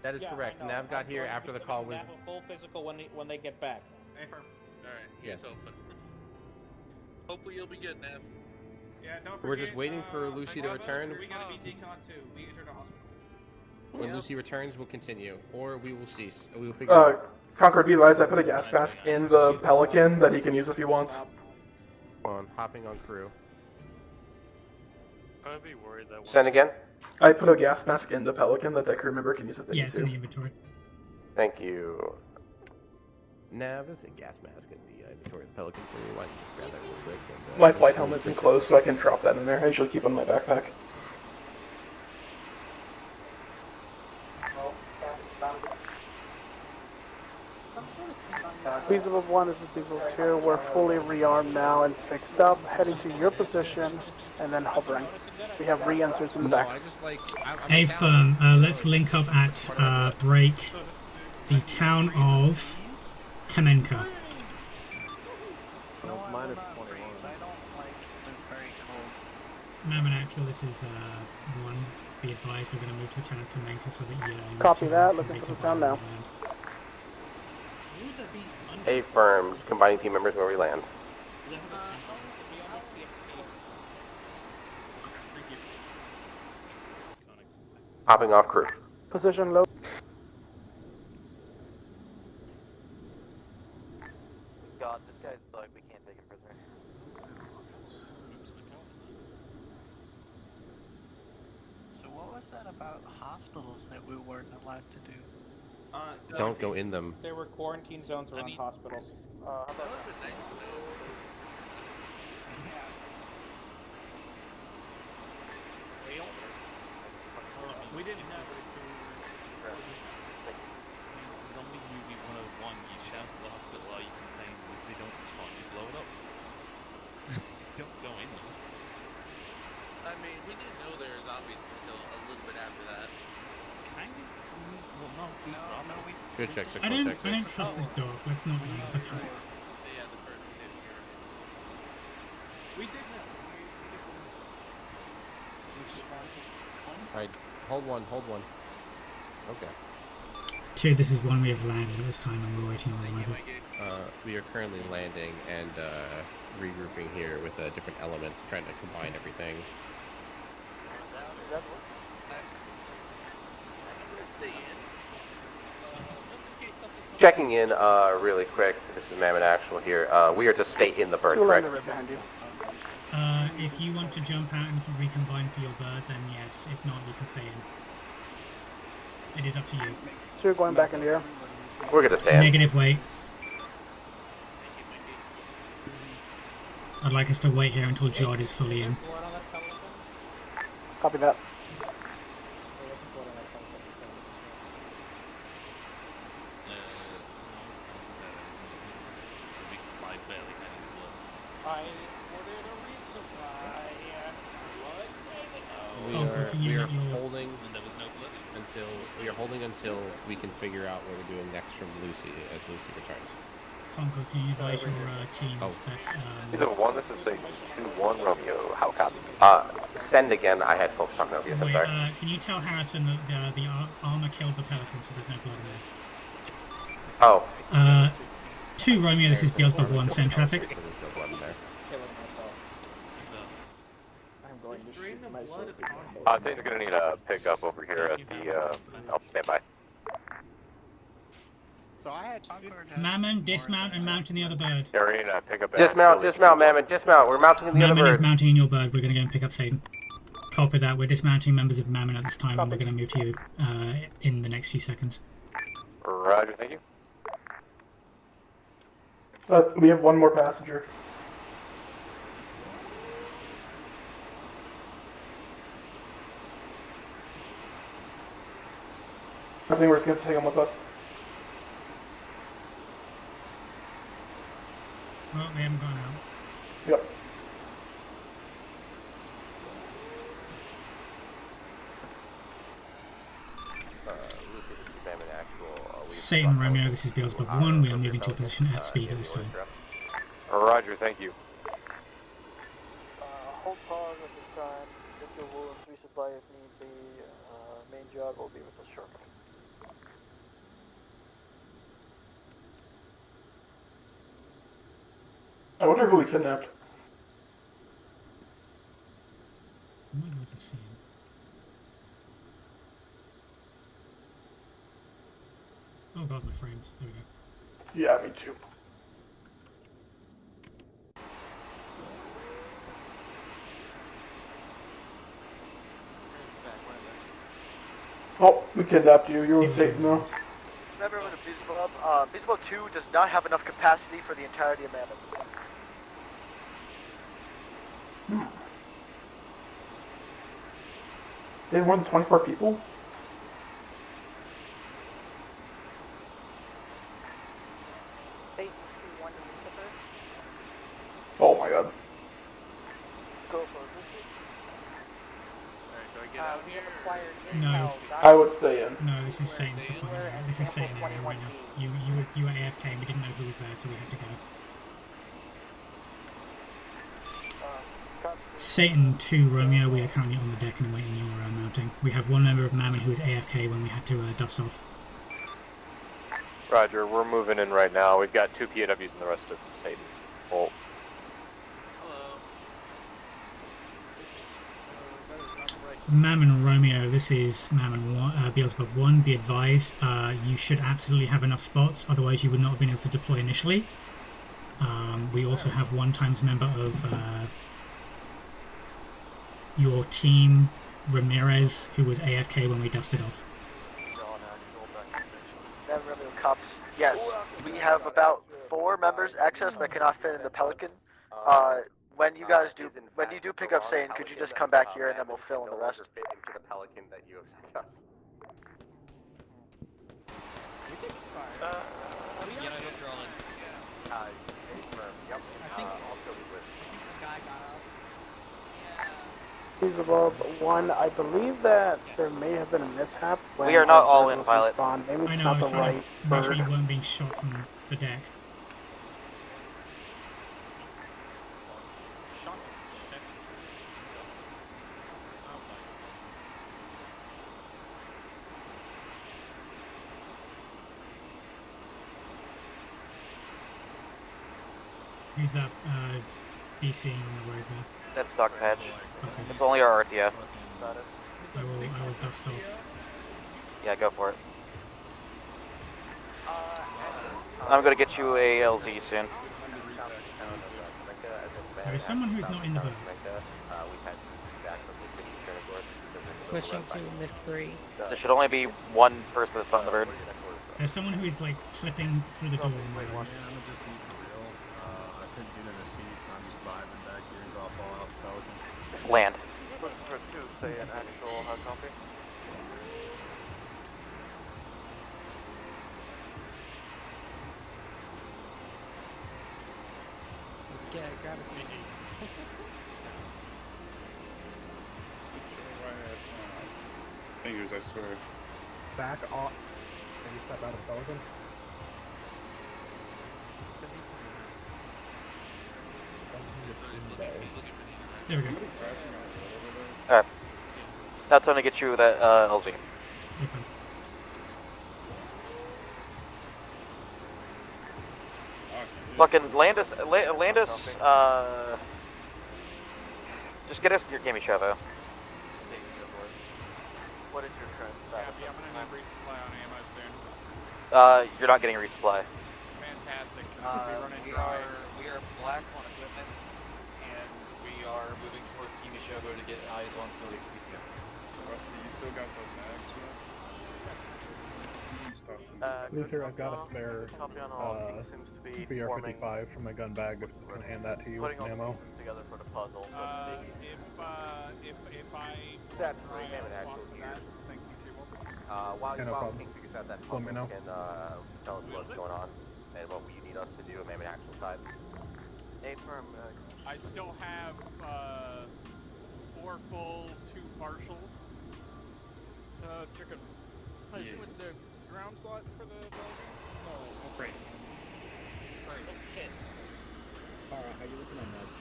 That is correct. Nav got here after the call was... Nav a full physical when they get back. Affirm. Alright, he's open. Hopefully you'll be good, Nav. Yeah, don't forget, We're just waiting for Lucy to return. We gotta be decon too. We entered a hospital. When Lucy returns, we'll continue, or we will cease. We will figure out. Concord, be advised, I put a gas mask in the Pelican that he can use if he wants. Hopping on crew. I'd be worried that. Send again. I put a gas mask in the Pelican that crew member can use if they Yeah, need it's in to. the inventory. Thank you. Nav, there's a gas mask in the inventory of the Pelican for you. Why don't you just grab that real quick? And, My flight helmet's enclosed, so I can drop that in there. I usually keep it in my backpack. Feasible 1, this is feasible 2. We're fully rearmed now and fixed up, heading to your position, and then hovering. We have re-enters in the back. Hey, firm, let's link up at break the town of Kamenka. No, it's minus 21. I don't like the very cold. Mammon Actual, this is 1. Be advised, we're going to move to the town of Kamenka so that you... Copy that, looking for the town now. A firm, combining team members where we land. Hopping off crew. Position low. God, this guy's bugged. We can't take him prisoner. So what was that about hospitals that we weren't allowed to do? Don't go in them. There were quarantine zones around hospitals. How about That would have been nice to know. We didn't have Normally movie 101, you shout at the hospital while you can say if they don't respond, just blow it up. Don't go in them. I mean, we didn't know there was zombies until a little bit after that. Kind of. Well, no, we Good check, 616. I don't trust this dog. Let's not leave the time. Yeah, the first two here. We did know. We just wanted to cleanse. Alright, hold 1. Okay. 2, this is 1. We have landed at this time and we're waiting on the weather. We are currently landing and regrouping here with different elements, trying to combine everything. Checking in really quick. This is Mammon Actual here. We are to stay in the bird, correct? If you want to jump out and recombine for your bird, then yes. If not, you can stay in. It is up to you. So you're going back in the air. We're gonna stay in. Negative weight. I'd like us to wait here until Jod is fully in. Copy that. resupply barely had any blood. I ordered a resupply. We are holding And there was no blood. until we can figure out what we're doing next from Lucy as Lucy returns. Concord, can you advise your teams that... Either one, this is a 2-1 Romeo. How copy? Send again. I had folks talking over you. So Wait, sorry. can you tell Harrison that the armor killed the Pelican, so there's no blood in there? Oh. 2 Romeo, this is Beelzebub 1, send traffic. Killing myself. I'm going to shoot myself. Satan's gonna need a pickup over here at the, I'll stand by. So I had Mammon, dismount and mount in the other bird. Arena, pickup. Dismount, Mammon, dismount. We're mounting in the Mammon other is bird. mounting in your bird. We're going to go and pick up Satan. Copy that. We're dismounting members of Mammon at this time, and we're going to move to you in the next few seconds. Roger, thank you. We have one more passenger. I think we're just going to take him with us. Well, they haven't gone out. Yep. Satan, Romeo, this is Beelzebub 1. We are moving to a position at speed at this time. Roger, thank you. Hold pause at this time. If your wounds, resupply if need be. Main jog will be with us shortly. I wonder who we kidnapped. I might not have seen him. Oh god, my frames. There we go. Yeah, me too. Oh, we kidnapped you. You're with Satan now. Remember when the Beelzebub 2 does not have enough capacity for the entirety of Mammon. They have more than 24 people? Oh my god. Go for it. No. I would stay in. No, this is Satan's deployment area. This is Satan area right now. You were AFK and we didn't know who was there, so we had to go. Satan 2 Romeo, we are currently on the deck and awaiting your mounting. We have one member of Mammon who was AFK when we had to dust off. Roger, we're moving in right now. We've got 2 POWs and the rest of Satan. Well, Mammon Romeo, this is Mammon 1, Beelzebub 1. Be advised, you should absolutely have enough spots, otherwise you would not have been able to deploy initially. We also have one times member of your team, Ramirez, who was AFK when we dusted off. Cops. Yes, we have about 4 members access that cannot fit in the Pelican. When you do pick up Satan, could you just come back here and then we'll fill in the rest? Fit into the Pelican that you have sent us. Beelzebub 1, I believe that there may have been a mishap. When We are not all in, pilot. Maybe I it's know, not I the was trying right to make sure bird. you weren't being shot from the deck. Who's that DC on the road there? That's Doc Patch. Okay. It's only our RTO. I will dust off. Yeah, go for it. I'm gonna get you a LZ soon. There is someone who's not in the boat. Pushing to Mist 3. There should only be one person that's on the bird. There's someone who is like clipping through the door on my right. Land. Listen for 2, say an actual hard copy. Yeah, grab a seat. Fingers, I swear. Back off. Can you step out of Pelican? There we go. Alright. That's gonna get you that LZ. Okay. Fucking Landis, just get us your Kimi Chavo. What is your current status? Yeah, I'm gonna have resupply on ammo soon. You're not getting resupply. Fantastic. We are black on equipment, and we are moving towards Kimishovo to get eyes on Field HQs. Rusty, you still got those mags, Luther, I've got a spare BR-55 from my gun bag. I can hand that to you with some ammo. Together for the puzzle. If I That's Mammon actual here. While Yeah, no problem. King figures out that Let puzzle, me know. can tell us what's going on and what you need us to do at Mammon actual side. Affirm. I still have 4 full, 2 partials. Chicken. Hey, Yeah. she was the ground slot for the building? No, that's Right. Sorry. Alright, how you looking on meds?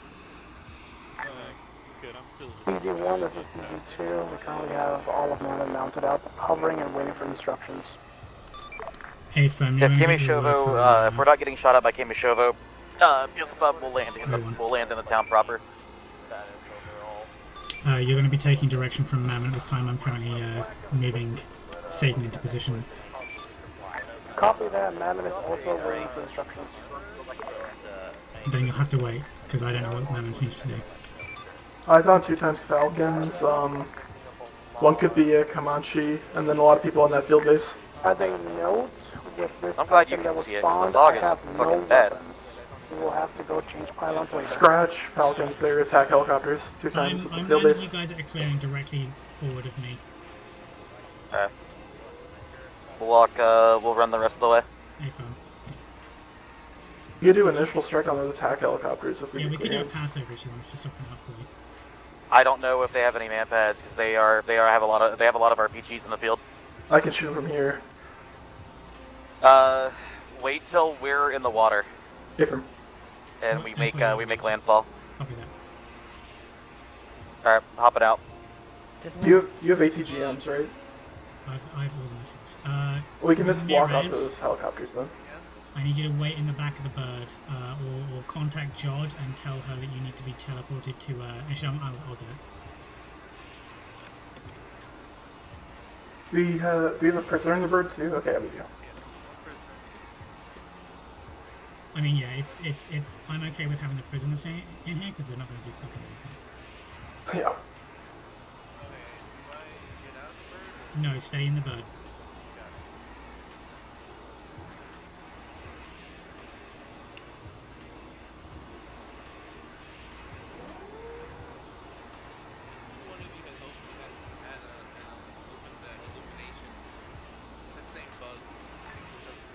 Good, I'm still BZ1, this is BZ2. We currently have all of them mounted up, hovering and waiting for instructions. Hey, fam, If Kimishovo, if we're not getting shot at by Kimishovo, Beelzebub will land in the town proper. You're going to be taking direction from Mammon at this time. I'm currently moving Satan into position. Copy that. Mammon is also waiting for instructions. Then you'll have to wait, because I don't know what Mammon needs to do. Eyes on 2 times Falcons. One could be a Comanche, and then a lot of people on that field base. As a note, with this I'm glad you captain can that see it, 'cause was the spawned, dog I is have no fucking dead. weapons. We will have to go change pylons later. Scratch Falcons, they're attack helicopters 2 times at the I'm field glad base. you guys are clearing directly forward of me. Alright. We'll run the rest of the way. Hey, fam. You could do initial strike on those attack helicopters if we Yeah, get we could do a clearance. passover if you want us to stop them up for you. I don't know if they have any man pads because they have a lot of RPGs in the field. I can shoot from here. Wait till we're in the water. Different. And we make landfall. Copy that. Alright, hop it out. You have ATGMs, right? I've all the missiles. We can just walk off Ramirez, those helicopters then. I need you to wait in the back of the bird, or contact Jod and tell her that you need to be teleported to. Actually, I'll do it. Do we have a prisoner in the bird too? Okay, we do. I mean, yeah, it's. I'm okay with having the prisoners in here because they're not going to do fucking anything. Yeah. No, stay in the bird.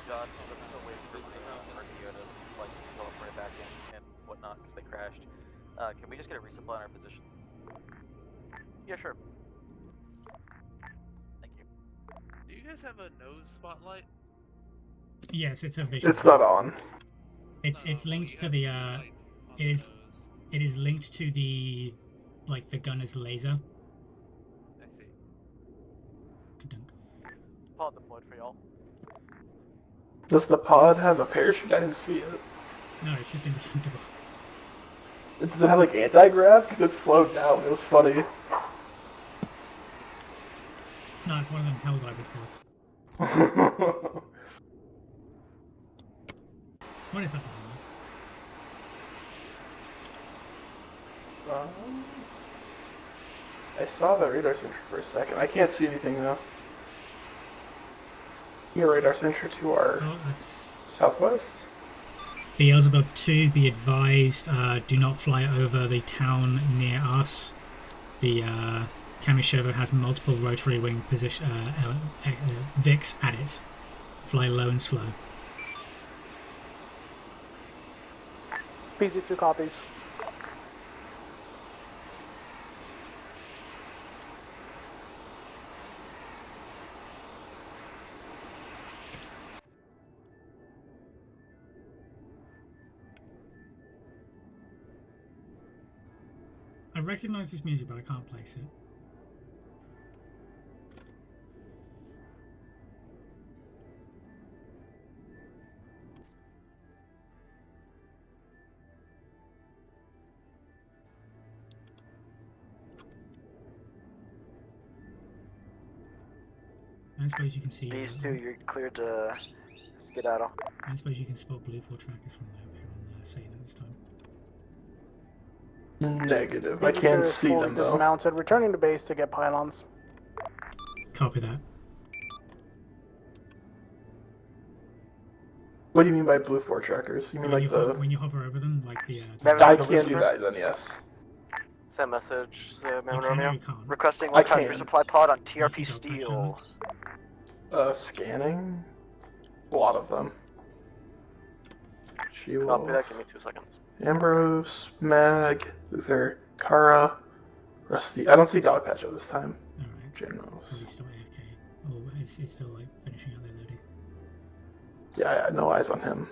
John, I'm still waiting for RTO to teleport it back in and whatnot because they crashed. Can we just get a resupply in our position? Yeah, sure. Thank you. Do you guys have a nose spotlight? Yes, it's a visual. It's not on. It's linked to the it is linked to the the gunner's laser. I see. Pod deployed for y'all. Does the pod have a parachute? I didn't see it. No, it's just indestructible. Does it have anti-grav? Because it's slowed down. It was funny. No, it's one of them Helldivers pods. What is that? I saw the radar center for a second. I can't see anything though. Your radar center to our southwest. Beelzebub 2, be advised, do not fly over the town near us. The Kamishovo has multiple rotary wing position Vics at it. Fly low and slow. PZ2 copies. recognize this music, but I can't place it. I suppose you can see. These two, you're cleared to skedaddle. I suppose you can spot blue 4 trackers from there here on Satan at this time. Negative. I These can't are see fully them though. dismounted, returning to base to get pylons. Copy that. What do you mean by blue 4 trackers? You mean When like you the? when you hover over them, like the. I can't do that then. Yes. Send message, Mammon Okay, no, Romeo. you can't. Requesting I 1 time can. resupply pod on Yes, TRP you got pressure steel. Scanning. A lot of them. She will. Copy that, give me 2 seconds. Ambrose, Mag, Luther, Kara, Rusty. I don't see Dogpatch at this time. Alright. Generals. He's still AFK. Oh, it's still like finishing out their loading. Yeah, no eyes on him.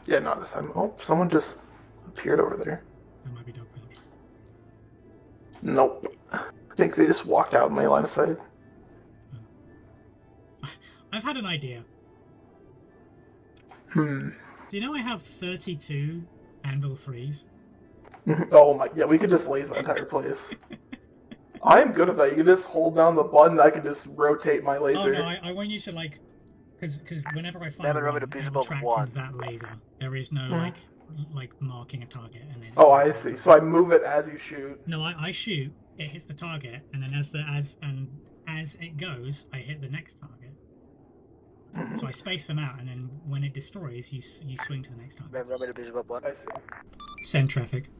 Yeah, not this time. Oh, someone just appeared over there. That might be Dogpatch. Nope. I think they just walked out in my line of sight. I've had an idea. Hmm. Do you know I have 32 Anvil 3s? Oh my, yeah, we could just laser the entire place. I am good at that. You can just hold down the button, I can just rotate my Oh laser. no, I want you to like, because whenever I find Mammon one, Romeo to it above will track to 1. that laser. There is no Mhm. like marking a target and then. Oh, I see. So I move it as you shoot. No, I shoot. It hits the target, and then as it goes, I hit the next target. So I space them out, and then when it destroys, you swing to the next target. Mammon Romeo to above 1. I see. Send traffic.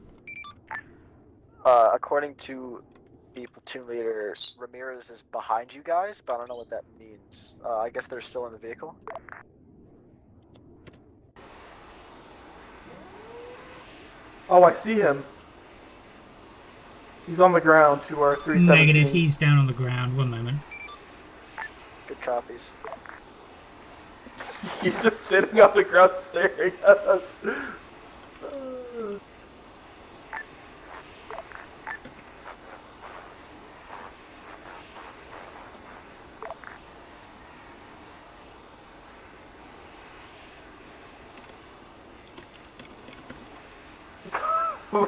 According to the platoon leader, Ramirez is behind you guys, but I don't know what that means. I guess they're still in the vehicle. Oh, I see him. He's on the ground to our 317. Negative. He's down on the ground. 1 moment. Good copies. He's just sitting on the ground staring at us.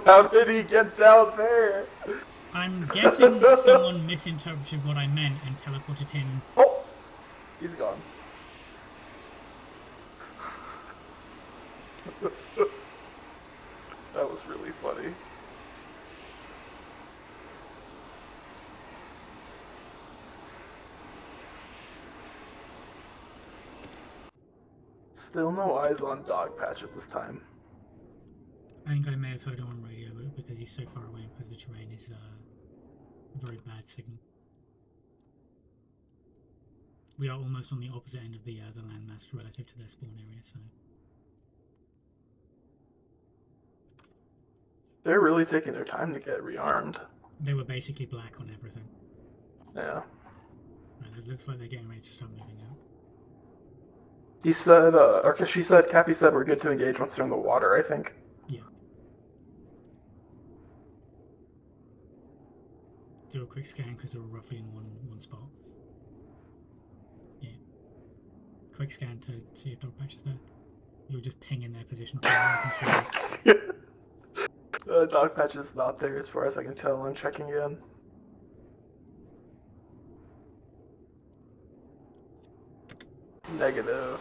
How did he get down there? I'm guessing someone misinterpreted what I meant and teleported him. Oh! He's gone. That was really funny. Still no eyes on Dogpatch at this time. I think I may have heard him on radio, but because he's so far away and because the terrain is a very bad signal. We are almost on the opposite end of the landmass relative to their spawn area, so. They're really taking their time to get rearmed. They were basically black on everything. Yeah. And it looks like they're getting ready to start moving out. He said, or she said, Cappy said we're good to engage once they're in the water, I think. Yeah. Do a quick scan because they were roughly in one spot. Yeah. Quick scan to see if Dogpatch is there. You'll just ping in their position so you can see it. Dogpatch is not there as far as I can tell. I'm checking in. Negative.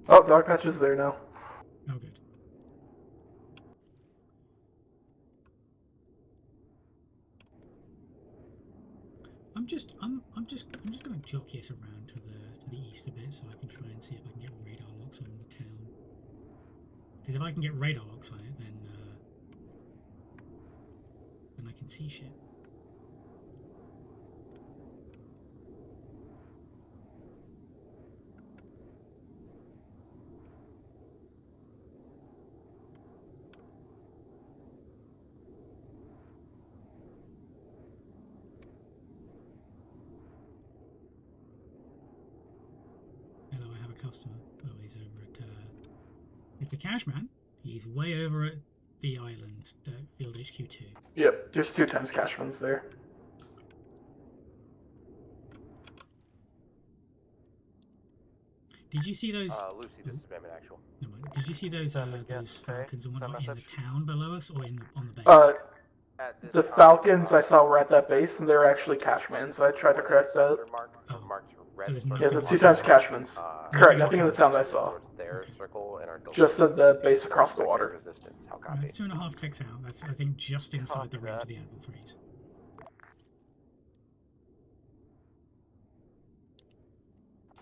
Oh, Dogpatch is there now. Oh, good. I'm just going to jockey us around to the east a bit so I can try and see if I can get radar locks on the town. Because if I can get radar locks on it, then then I can see shit. Hello, I have a customer. Oh, he's over at. It's a cash man. He's way over at the island, Field HQ2. Yep, there's 2 times cash ones there. Did you see those? Lucy, this is Mammon Actual. Never mind. Did you see those Falcons and whatnot in the town below us, or on the base? The Falcons I saw were at that base, and they were actually cashman, so I tried to correct that. Yeah, so 2 times cashmans. Correct, nothing in the town that I saw. Just at the base across the water. That's 2.5 clicks out. That's, I think, just inside the range of the Anvil Freeze.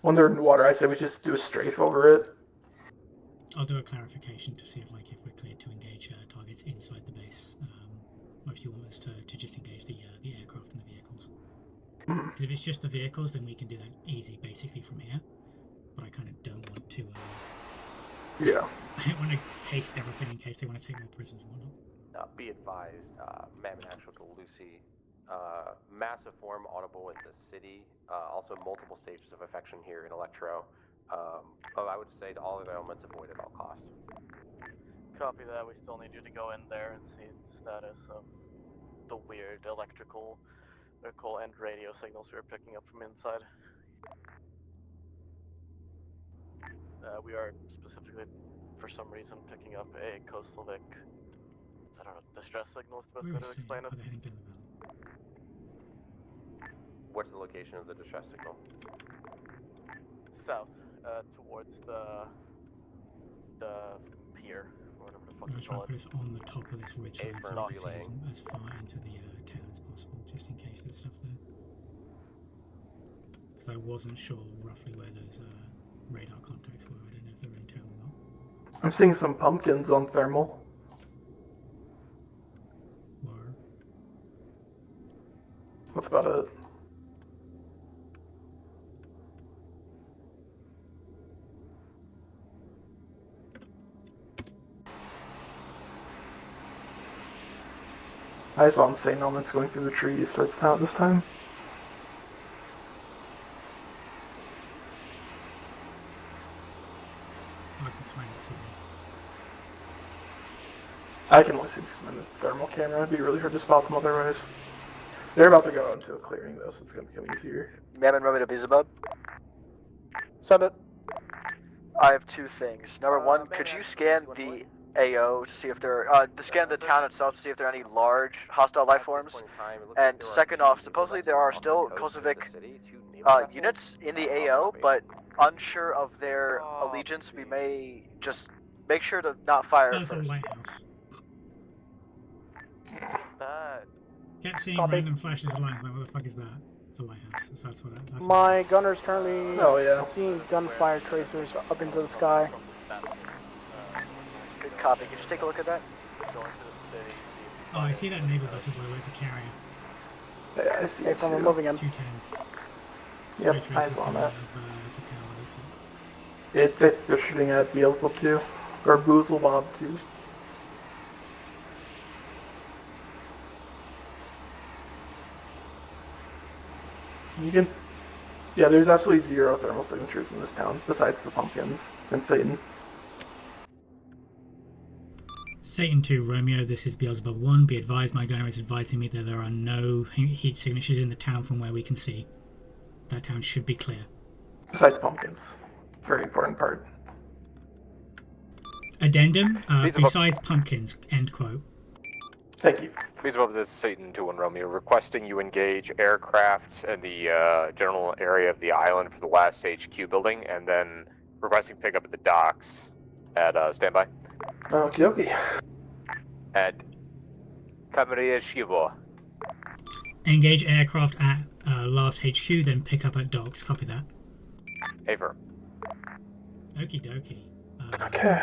When they're in the water, I say we just do a strafe over it. I'll do a clarification to see if we're cleared to engage targets inside the base, or if you want us to just engage the aircraft and the vehicles. Because if it's just the vehicles, then we can do that easy, basically from here. But I kind of don't want to. Yeah. I don't want to haste everything in case they want to take more prisoners and whatnot. Be advised, Mammon Actual to Lucy. Massive form audible in the city. Also multiple stages of affection here in Electro. I would say to all of the elements avoid at all costs. Copy that. We still need you to go in there and see the status of the weird electrical and radio signals we were picking up from inside. We are specifically, for some reason, picking up a Koslovic, I don't know, distress signal is the best way to explain it. What's the location of the distress signal? South, towards the pier, or whatever the fuck I'm going you to try call and it. put us on the top of this ridge line so we can see as far into the town as possible, just in case there's stuff there. Because I wasn't sure roughly where those radar contacts were. I don't know if they were in town or not. I'm seeing some pumpkins on thermal. Were. That's about it. I saw insane elements going through the trees towards town this time. I can only see them in the thermal camera. It'd be really hard to spot them otherwise. They're about to go into a clearing though, so it's going to become easier. Mammon, Romeo to Beelzebub. Send it. I have 2 things. Number 1, could you scan the AO to see if there are, scan the town itself to see if there are any large hostile life forms? And second off, supposedly there are still Koslovic units in the AO, but unsure of their allegiance, we may just make sure to not fire That's first. a lighthouse. That. Kept seeing random flashes of lights, like what the fuck is that? It's a lighthouse. That's what that's My gunner's currently Oh, seeing gunfire tracers up into the sky. Good copy. Could you take a look at that? Oh, I see that naval vessel by the way, it's a carrier. Yeah, I see it I'm too. moving in. 210. Yep, I saw that. The tower, They're shooting at Beelzebub too. Or Boozlebob too. You can... Yeah, there's absolutely 0 thermal signatures in this town, besides the pumpkins and Satan. Satan 2, Romeo, this is Beelzebub 1. Be advised, my gunner is advising me that there are no heat signatures in the town from where we can see. That town should be clear. Besides pumpkins. Very important part. Addendum, besides pumpkins, end quote. Thank you. Beelzebub, this is Satan 2-1 Romeo, requesting you engage aircraft in the general area of the island for the last HQ building, and then requesting pickup at the docks at standby. Okie dokie. At Camaria Shivo. Engage aircraft at last HQ, then pick up at docks. Copy that. Aver. Okie dokie. Okay.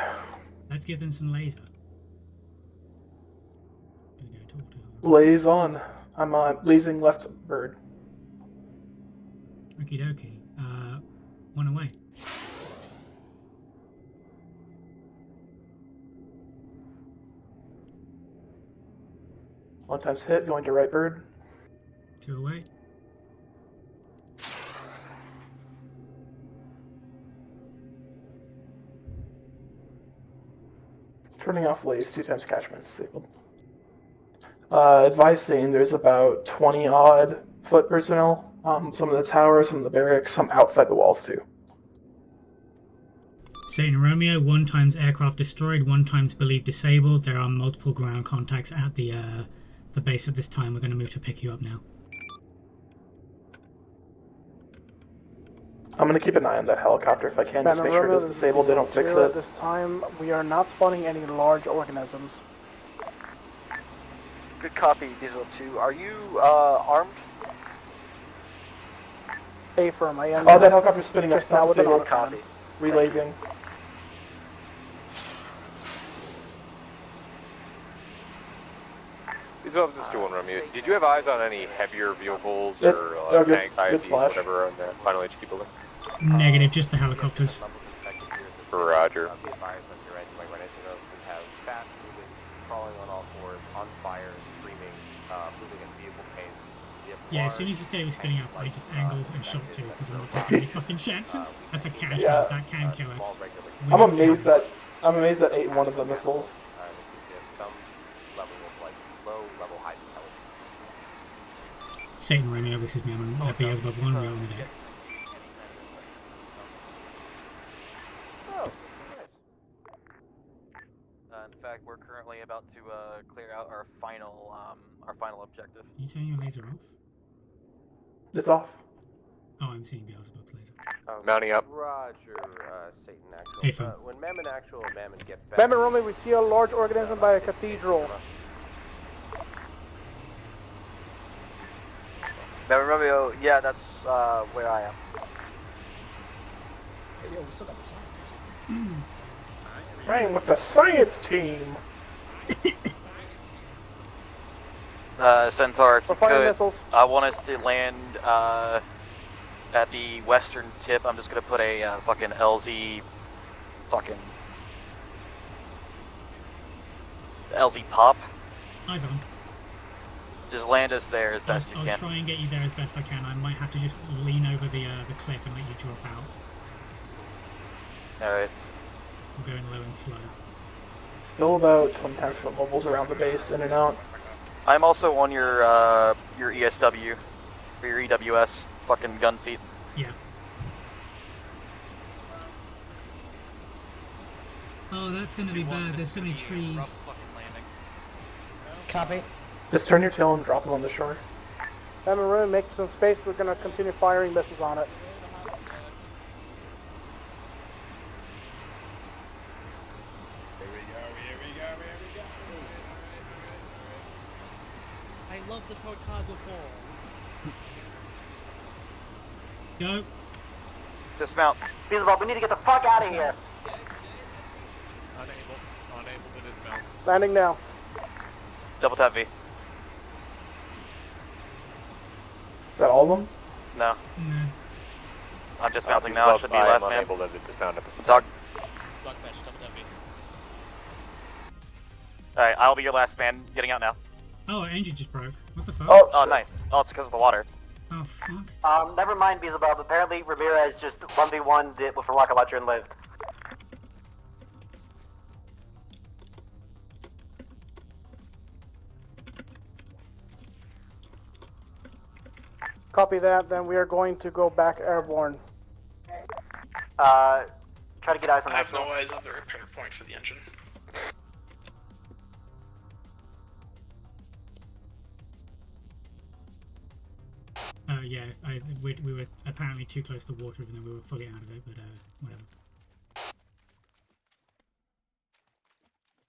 Let's give them some laser. Gonna go talk to Blaze on. I'm blazing left bird. Okie dokie. One away. One time's hit, going to right bird. 2 away. Turning off blaze, 2 times catchment disabled. Advising there's about 20 odd foot personnel. Some of the towers, some of the barracks, some outside the walls too. Satan Romeo, 1 times aircraft destroyed, 1 times believed disabled. There are multiple ground contacts at the base at this time. We're going to move to pick you up now. I'm going to keep an eye on that helicopter if I can, just make sure it's disabled, they don't fix it. At this time, we are not spawning any large organisms. Good copy, Diesel 2. Are you armed? Affirm, I am. Oh, that helicopter's spinning up. Just now with an Disabled. copy. Relazing. These are this 2-1 Romeo. Did you have eyes on any heavier vehicles It's- or good- tanks, good IFVs, splash. whatever on the final HQ building? Negative, just the helicopters. Roger. Be advised that your engine might run into those who have fast moving, crawling on all fours, on fire, screaming, moving at vehicle pace. Yeah, as soon as you said it was spinning up, I just angled and shot 2 because I'm not taking any fucking chances. That's a casual. That can kill us. I'm amazed that 8 one of the missiles. Some level of like low level high intelligence. Satan Romeo, this is Mammon. Beelzebub 1, we're on the deck. Oh, nice. In fact, we're currently about to clear out our final objective. Can you turn your laser off? It's off. Oh, I'm seeing Beelzebub's laser. Mounting up. Roger, Satan actual. Hey, phone. When Mammon actual and Mammon get back. Mammon Romeo, we see a large organism by a cathedral. Mammon Romeo, yeah, that's where I am. Hey, yo, we still got the science. Right, with the science team. Centaur, if you We're firing could, missiles. I want us to land at the western tip. I'm just gonna put a fucking LZ pop. Eyes on. Just land us there as I'll, best you I'll can. try and get you there as best I can. I might have to just lean over the cliff and let you drop out. Alright. We're going low and slow. Still about 20 times foot mobiles around the base, in and out. I'm also on your ESW, or your EWS fucking gun seat. Yeah. Oh, that's gonna be bad. There's so many trees. Copy. Just turn your tail and drop them on the shore. Mammon Romeo, make some space. We're gonna continue firing missiles on it. I love the Torcago ball. Go. Dismount. Beelzebub, we need to get the fuck out of here. Unable to dismount. Landing now. Double tap V. Is that all of them? No. No. I'm dismounting now. I should be last man. unable to dismount at the Dog. Dog patch, double tap V. Alright, I'll be your last man. Getting out now. Oh, our engine just broke. What the fuck? Oh, nice. Oh, it's because of the water. Oh, fuck. Never mind, Beelzebub. Apparently, Ramirez just 1v1'd it with a rocket launcher and lived. Copy that. Then we are going to go back airborne. Try to get eyes on I that. have no eyes on the repair point for the engine. Yeah, we were apparently too close to water and then we were fully out of it, but whatever.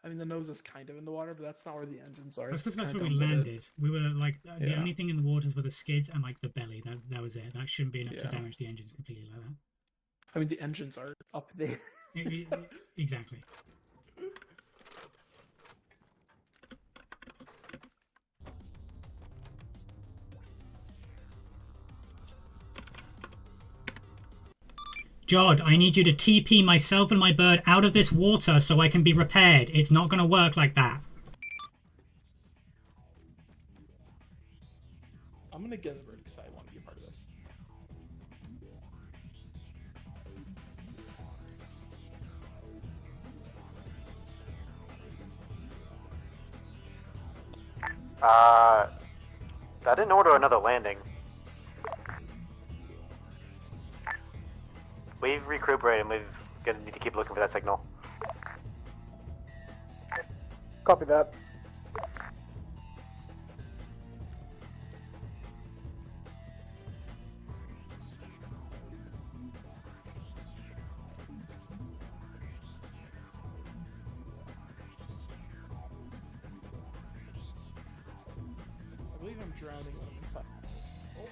I mean, the nose is kind of in the water, but that's not where the engines are. That's It's because that's kinda where we dumb that landed. We were like, the Yeah. only thing in the waters were the skids and like the belly. That was it. That shouldn't be enough to Yeah. damage the engines completely like that. I mean, the engines are up there. Exactly. Jod, I need you to TP myself and my bird out of this water so I can be repaired. It's not going to work like that. I'm gonna get the bird because I want to be a part of this. I didn't order another landing. We've recuperated and we're gonna need to keep looking for that signal. Copy that. I believe I'm drowning when I'm inside. Oh.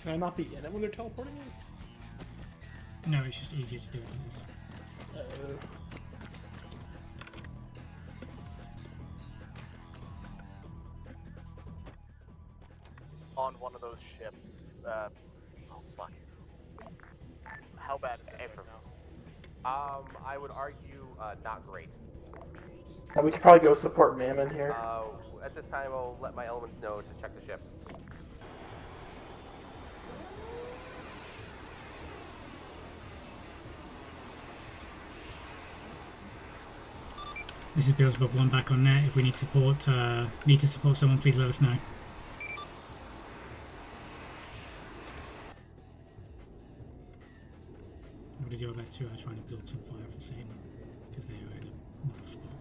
Can I not be in it when they're teleporting in? No, it's just easier to do it than this. On one of those ships. Oh fuck. How bad is it right now? I would argue not great. We could probably go support Mammon here. At this time, I'll let my elements know to check the ship. This is Beelzebub 1 back on net. If we need to support someone, please let us know. I'm going to do our best to try and absorb some fire for Satan, because they are in a rough spot.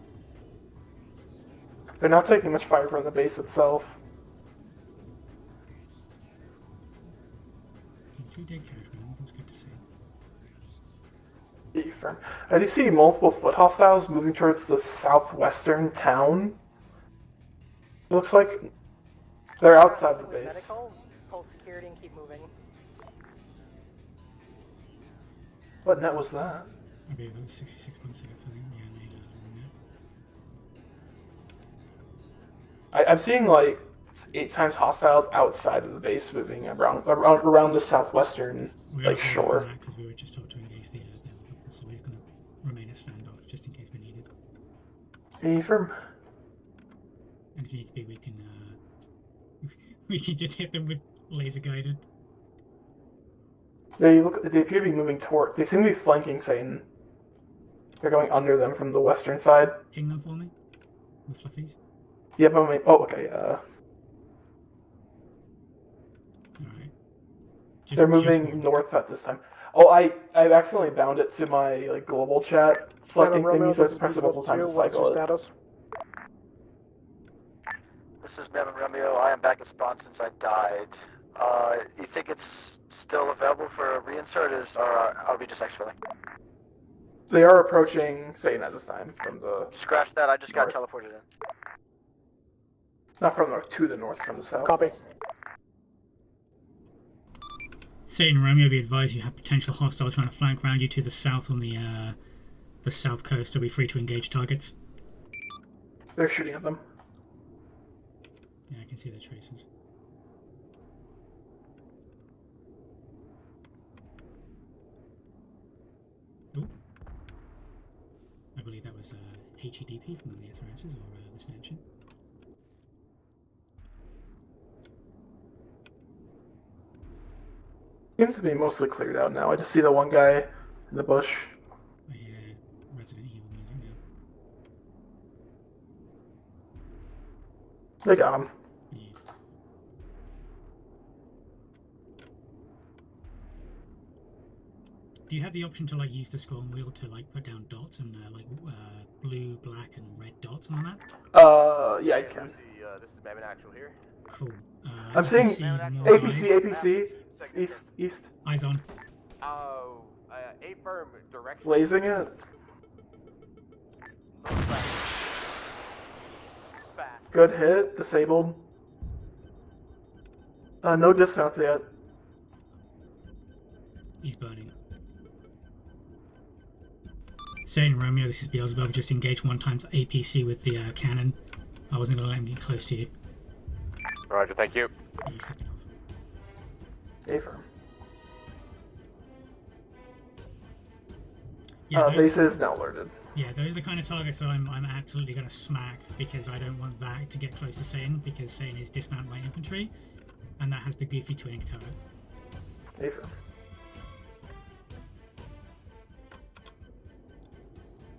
They're not taking much fire from the base itself. Two dead characters, that's good to see. Firm. I do see multiple foot hostiles moving towards the southwestern town. It looks like they're outside the base. Medical, hold security and keep moving. What net was that? I believe that was 66.6, I think. Yeah, Nate is the net. I'm seeing like 8 times hostiles outside of the base moving around the southwestern shore. Because we were just told to engage the helicopter, so we're going to remain a standoff just in case we need it. Affirm. And if needs be, we can we can just hit them with laser guided. They appear to be moving toward. They seem to be flanking Satan. They're going under them from the western side. Ping them for me with fluffies. Yep. Oh, okay. Alright. They're moving north at this time. Oh, I accidentally bound it to my global chat selecting thingy, so I have to press it multiple times to cycle it. Status? This is Mammon Romeo. I am back at spawn since I died. You think it's still available for a reinsert, or are we just exfilling? They are approaching Satan at this time from the. Scratch that. I just north. got teleported in. Not from the north, to the north, from the south. Copy. Satan Romeo, be advised you have potential hostiles trying to flank around you to the south on the south coast. Are we free to engage targets? They're shooting at them. Yeah, I can see the traces. Ooh. I believe that was HEDP from the SRSs or the stanchion. Seems to be mostly cleared out now. I just see the one guy in the bush. I hear Resident Evil music now. They got him. Yeah. Do you have the option to use the scroll wheel to put down dots and blue, black, and red dots on the map? Yeah, I can. This is Mammon Actual here. Cool. I'm seeing APC. East. Eyes on. Oh, A firm direction. Blazing it. Good hit. Disabled. No dismounts yet. He's burning. Satan Romeo, this is Beelzebub. Just engage 1 times APC with the cannon I wasn't going to let him get close to you. Roger, thank you. Yeah, he's kicking off. Affirm. Yeah, base is now alerted. Yeah, those are the kind of targets that I'm absolutely going to smack, because I don't want that to get close to Satan, because Satan is dismount my infantry, and that has the goofy twinning turret. Affirm.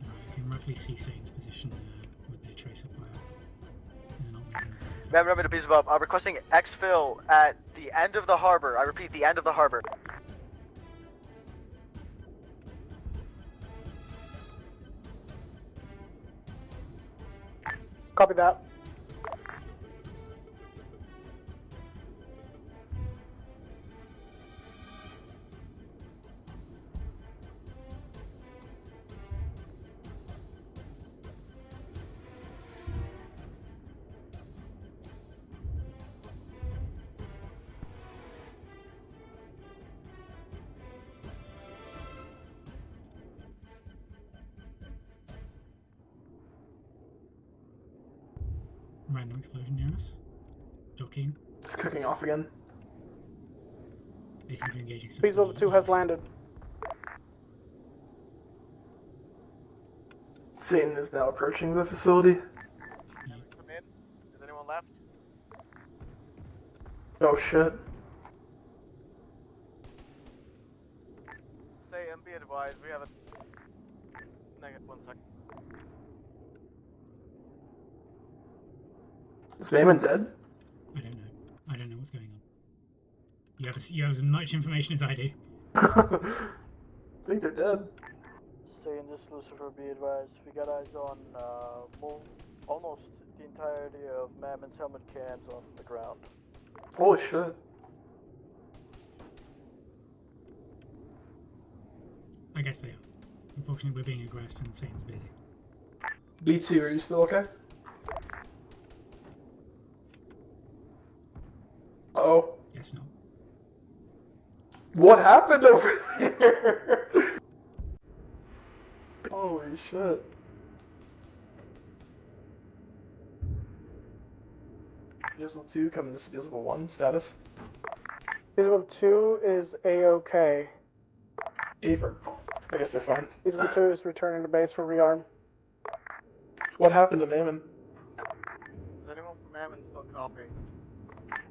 Alright, you can roughly see Satan's position with their tracer fire. Mammon, Romeo to Bees above. I'm requesting exfil at the end of the harbor. I repeat, the end of the harbor. Copy that. Random explosion near us. Jockeying. It's cooking off again. They seem to be engaging. Bees Level 2 has landed. Satan is now approaching the facility. Come in. Is anyone left? Oh shit. Say, be advised, we have a... Negative, 1 sec. Is Mammon dead? I don't know. I don't know what's going on. You have as much information as I do. I think they're dead. Saying this, Lucifer, be advised. We got eyes on almost the entirety of Mammon's helmet cams off the ground. Holy shit. I guess they are. Unfortunately, we're being aggressed and Satan's busy. B2, are you still okay? Oh. Yes, no. What happened over there? Holy shit. Visible 2 coming to Visible 1 status. Visible 2 is A-OK. Affirm. I guess they're fine. Visible 2 is returning to base for rearm. What happened to Mammon? Is anyone from Mammon still copy?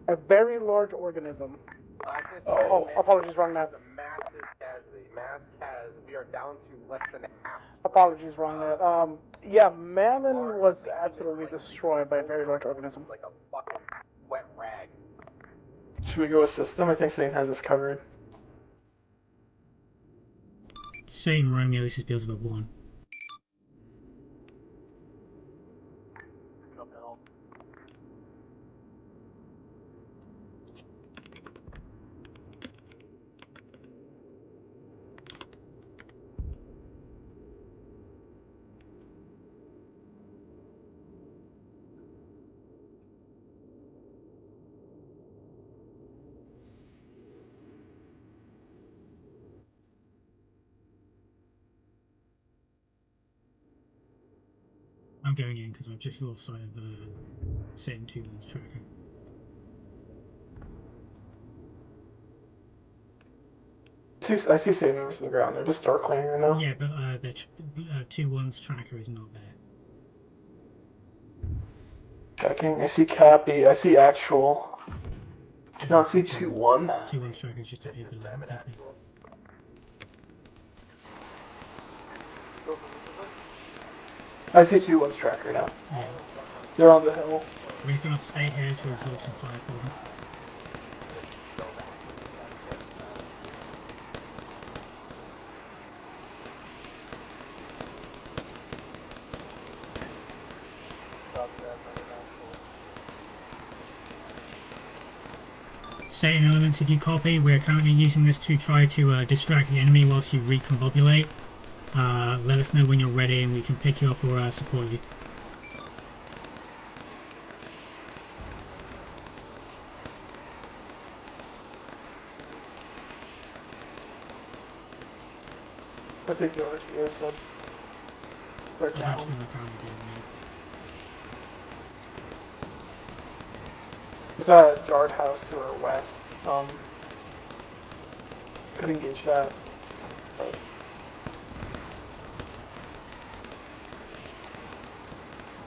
A very large organism. Oh, apologies, wrong map. Massive casualty. Mass casualty. We are down to less than half. Apologies, wrong map. Yeah, Mammon was absolutely destroyed by a very large organism. Like a fucking wet rag. Should we go assist them? I think Satan has us covered. Satan Romeo, this is Beelzebub 1. I'm going in because I've just lost sight of the Satan 2 lens tracker. I see Satan members on the ground. They're just darkling right now. Yeah, but the 2-1's tracker is not there. Checking. I see Cappy. I see Actual. Do not see 2-1. 2-1's tracker is just a bit below, I think. I see 2-1's tracker now. Yeah. They're on the hill. We're going to stay here to absorb some fire for them. Satan elements, if you copy, we're currently using this to try to distract the enemy whilst you recombobulate. Let us know when you're ready and we can pick you up or support you. I think yours is good. They're down. Actually, we're currently doing that. There's a guardhouse to our west. Could engage that.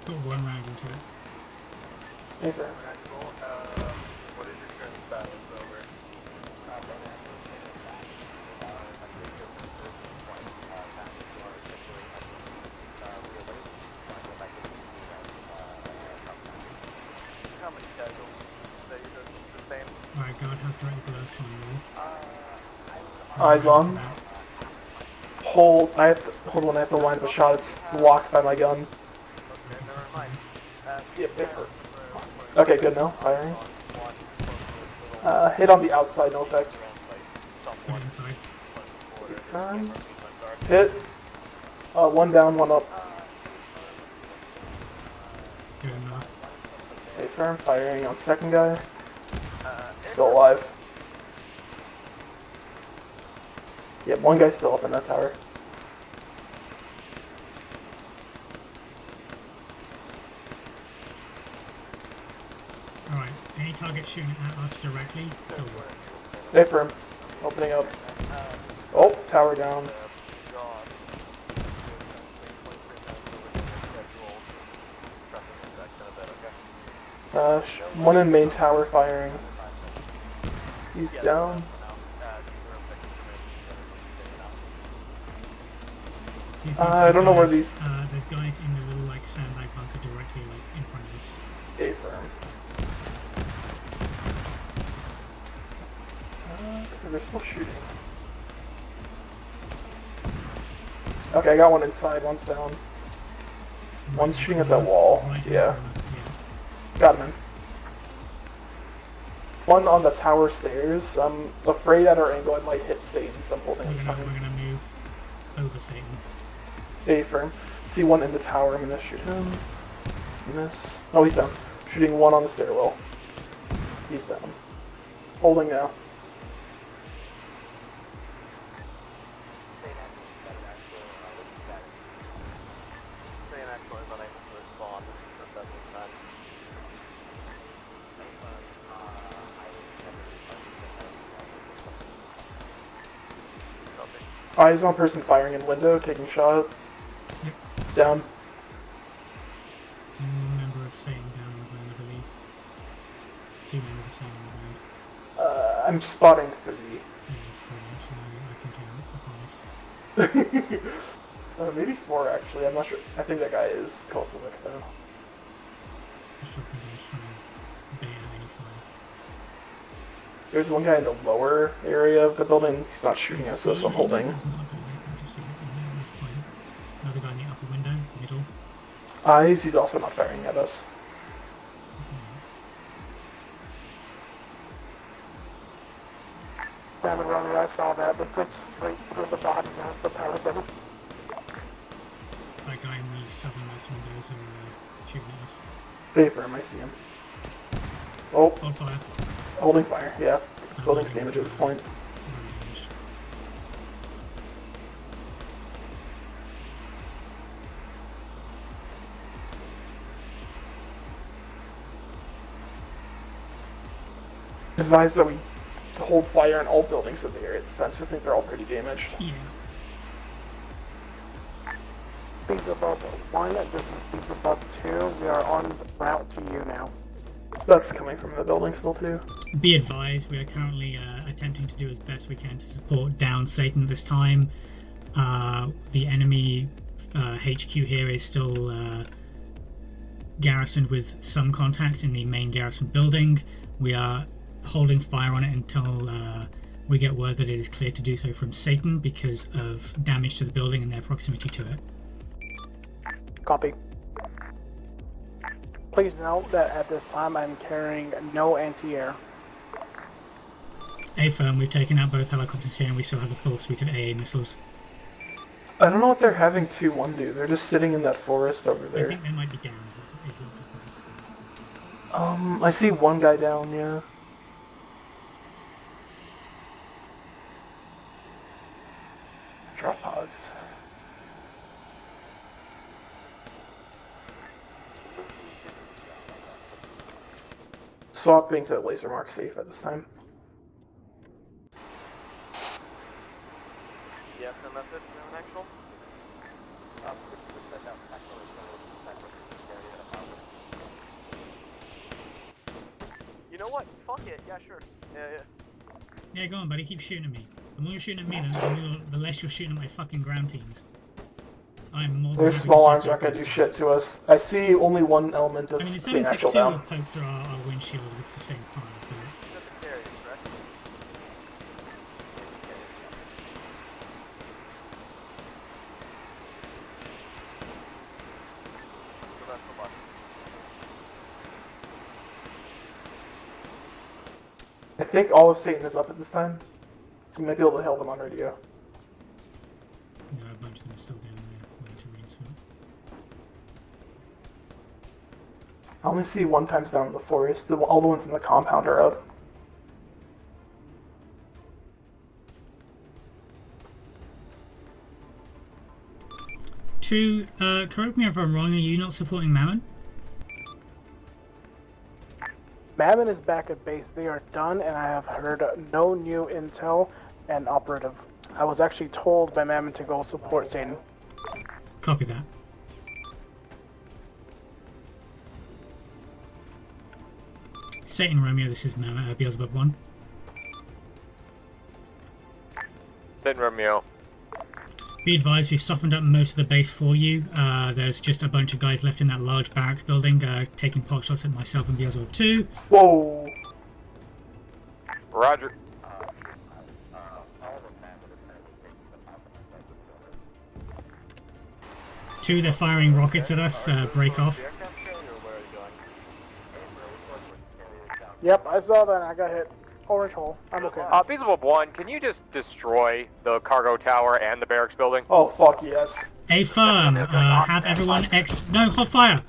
Put one round into it. Paper. What is your current status over? How many casuals that you're sustained? Alright, guardhouse directly below us, 20 north. Eyes on. Hold. Hold on. I have to line up a shot. It's blocked by my gun. Yep, it hurt. Okay, good now. Firing. Hit on the outside. No effect. Put it inside. Confirm. Hit. One down, one up. Good enough. Okay, firm. Firing on second guy. Still alive. Yep, one guy's still up in that tower. Alright, any target shooting at us directly, kill them. Stay firm. Opening up. Oh, tower down. One in main tower firing. He's down. I don't know where these. There's guys in the little like sandbag bunker directly like in front of us. Stay firm. They're still shooting. Okay, I got one inside, one's down. One's shooting at that wall. Yeah. Got him in. One on the tower stairs. I'm afraid at our angle I might hit Satan, so I'm holding his time. We're gonna move over Satan. Stay firm. See one in the tower, I'm gonna shoot him. Miss. Oh, he's down. Shooting one on the stairwell. He's down. Holding now. Eyes on person firing in window, taking shot. Yep. Down. So one member of Satan down on the ground, I believe. 2 members of Satan on the ground. I'm spotting 3. Yeah, it's 3 actually, I can count, I promise. Maybe 4 actually, I'm not sure. I think that guy is Koslovic though. Just dropping damage from Bay at any fire. There's one guy in the lower area of the building. He's not shooting at us, so I'm holding. Another guy in the upper window, middle. Eyes, he's also not firing at us. Mammon running, I saw that, but that's straight through the body of the power down. That guy in the southernmost windows are shooting at us. Stay firm, I see him. Oh. On fire. Holding fire, yeah. Building's damaged at this point. Advise that we hold fire in all buildings in the area this time, so I think they're all pretty damaged. Yeah. Speeds above 1, this is speeds above 2. We are en route to you now. That's coming from the building still too. Be advised, we are currently attempting to do as best we can to support down Satan this time. The enemy HQ here is still garrisoned with some contacts in the main garrison building. We are holding fire on it until we get word that it is clear to do so from Satan because of damage to the building and their proximity to it. Copy. Please note that at this time I'm carrying no anti-air. A-firm, we've taken out both helicopters here and we still have a full suite of AA missiles. I don't know what they're having 2-1 do. They're just sitting in that forest over there. I think they might be down as well. I see one guy down, yeah. Drop pods. swapping to laser mark safe at this time. Yes, the method, actual. You know what? Fuck it. Yeah, sure. Yeah. Yeah, go on, buddy. Keep shooting at me. The more you're shooting at me, the less you're shooting at my fucking ground teams. I'm more. Their small arms aren't gonna do shit to us. I see only one element of I mean, the seeing actual 762 down. will poke through our windshield with sustained fire, but... I think all of Satan is up at this time. We might be able to hail them on radio. No, a bunch of them are still down there, waiting to reinsert. I only see one times down in the forest. All the ones in the compound are up. Correct me if I'm wrong, are you not supporting Mammon? Mammon is back at base. They are done, and I have heard no new intel and operative. I was actually told by Mammon to go support Satan. Copy that. Satan Romeo, this is Mammon, Beelzebub 1. Satan Romeo. Be advised, we've softened up most of the base for you. There's just a bunch of guys left in that large barracks building, taking pot shots at myself and Beelzebub 2. Whoa! Roger. Two, they're firing rockets at us, break off. Yep, I saw that and I got hit. Orange hole. I'm okay. Beelzebub 1, can you just destroy the cargo tower and the barracks building? Oh, fuck yes. A firm, have everyone no, hot fire!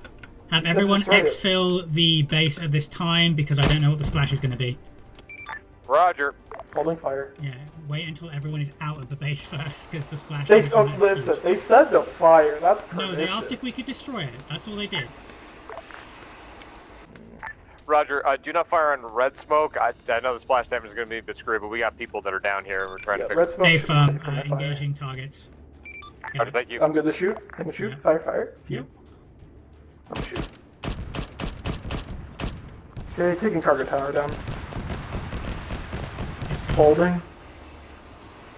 Have everyone exfil the base at this time, because I don't know what the splash is going to be. Roger. Holding fire. Yeah, wait until everyone is out of the base first, because the splash Listen, they said the fire, that's permission. No, they asked if we could destroy it, that's all they did. Roger, do not fire on red smoke. I know the splash damage is going to be a bit screwed, but we got people that are down here and we're trying to fix it. A firm, engaging targets. Roger, thank you. I'm good to shoot. I'm gonna shoot. Yeah. Fire. Yep. I'm gonna shoot. Okay, taking cargo tower down. Holding.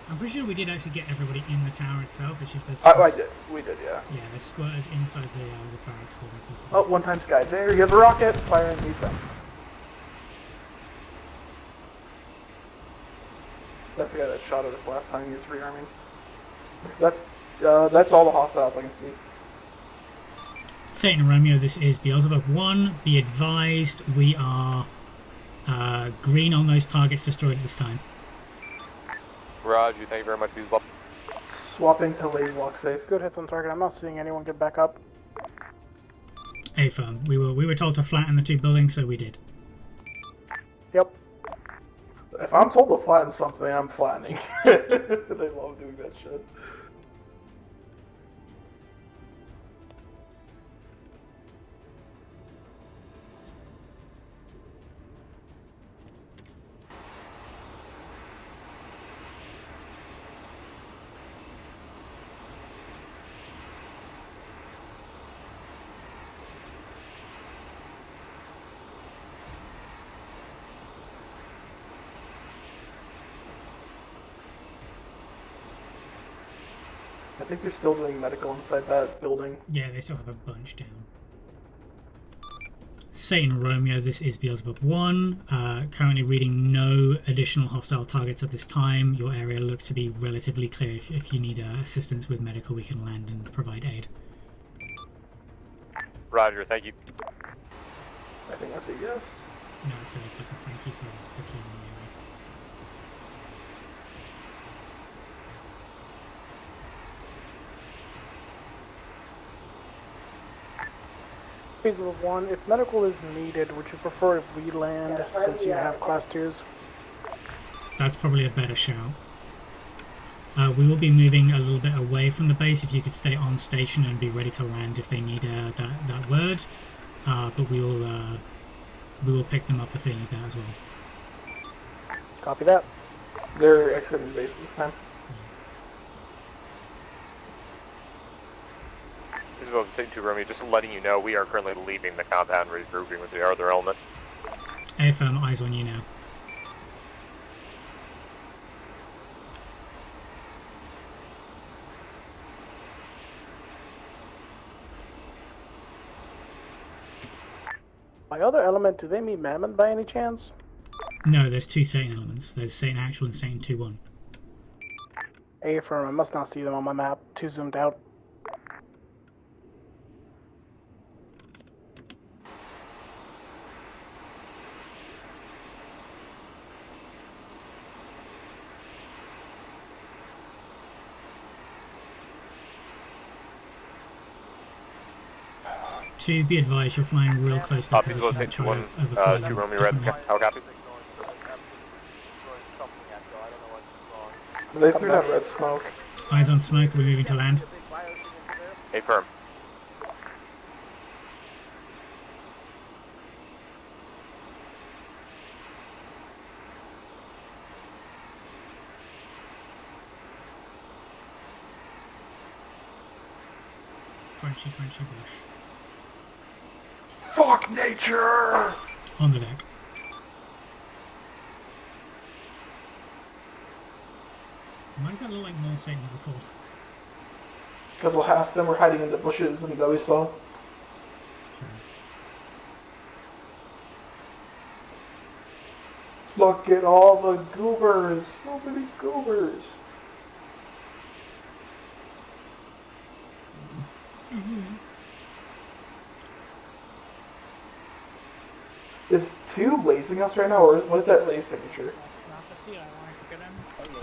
I'm pretty sure we did actually get everybody in the tower itself. It's just there's. I did. We did, yeah. Yeah, there's squatters inside the barracks building. Oh, one time guy. There, he has a rocket. Firing these them. That's the guy that shot at us last time. He was rearming. That's all the hostiles I can see. Satan Romeo, this is Beelzebub 1. Be advised, we are green on those targets destroyed at this time. Roger, thank you very much, Beelzebub. Swapping to laser lock safe. Good hits on target. I'm not seeing anyone get back up. A firm. We were told to flatten the two buildings, so we did. Yep. If I'm told to flatten something, I'm flattening. They love doing that shit. I think they're still doing medical inside that building. Yeah, they still have a bunch down. Satan Romeo, this is Beelzebub 1. Currently reading no additional hostile targets at this time. Your area looks to be relatively clear. If you need assistance with medical, we can land and provide aid. Roger, thank you. I think that's a yes. No, it's a thank you for clearing the area. Beelzebub 1, if medical is needed, would you prefer if we land since you have class 2s? That's probably a better shout. We will be moving a little bit away from the base. If you could stay on station and be ready to land if they need that word. But we will we will pick them up if they need that as well. Copy that. They're exiting the base this time. Isabel, St. 2 Romeo, just letting you know we are currently leaving the compound, regrouping with the other element. AFM, eyes on you now. My other element, do they meet Mammon by any chance? No, there's two Satan elements. There's Satan Actual and Satan 2-1. Affirm, I must not see them on my map. Too zoomed out. To be advised, you're flying real close to the position. St. 2 Try to overfly 2 Romeo them. Red, how copy? They threw that red smoke. Eyes on smoke, we're moving to land. Affirm. Crunchy, crunchy bush. Fuck nature! On the deck. Why does that look like more Satan than before? Because half of them were hiding in the bushes and that we saw. Sure. Look at all the goobers. So many goobers. Is 2 lasing us right now, or what is that lace signature?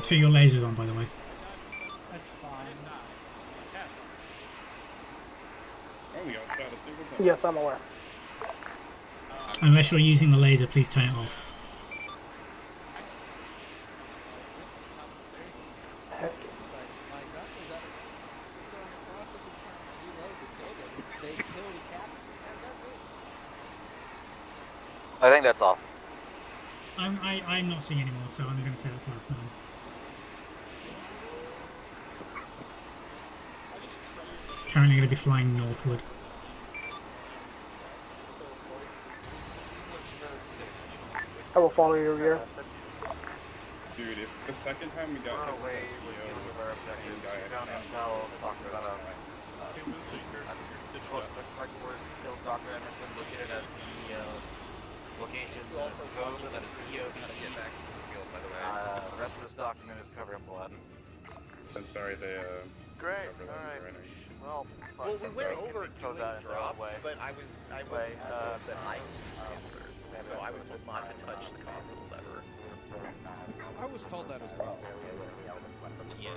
Two your lasers on, by the way. Yes, I'm aware. Unless you're using the laser, please turn it off. Heck. I think that's all. I'm not seeing any more, so I'm going to say that's last man. Currently going to be flying northward. I will follow your rear. Dude, if the second time we got Run away with our objectives. We found intel talking about a Koslovic Field Dr. Emerson located at the location that is code, that is PO. How to get back to the field, by the way. The rest of this document is covered in blood. I'm sorry, they Great. All right. Well, we went over to that drop, way. but I was so I was told not to touch the console lever. I was told that as well. Yeah.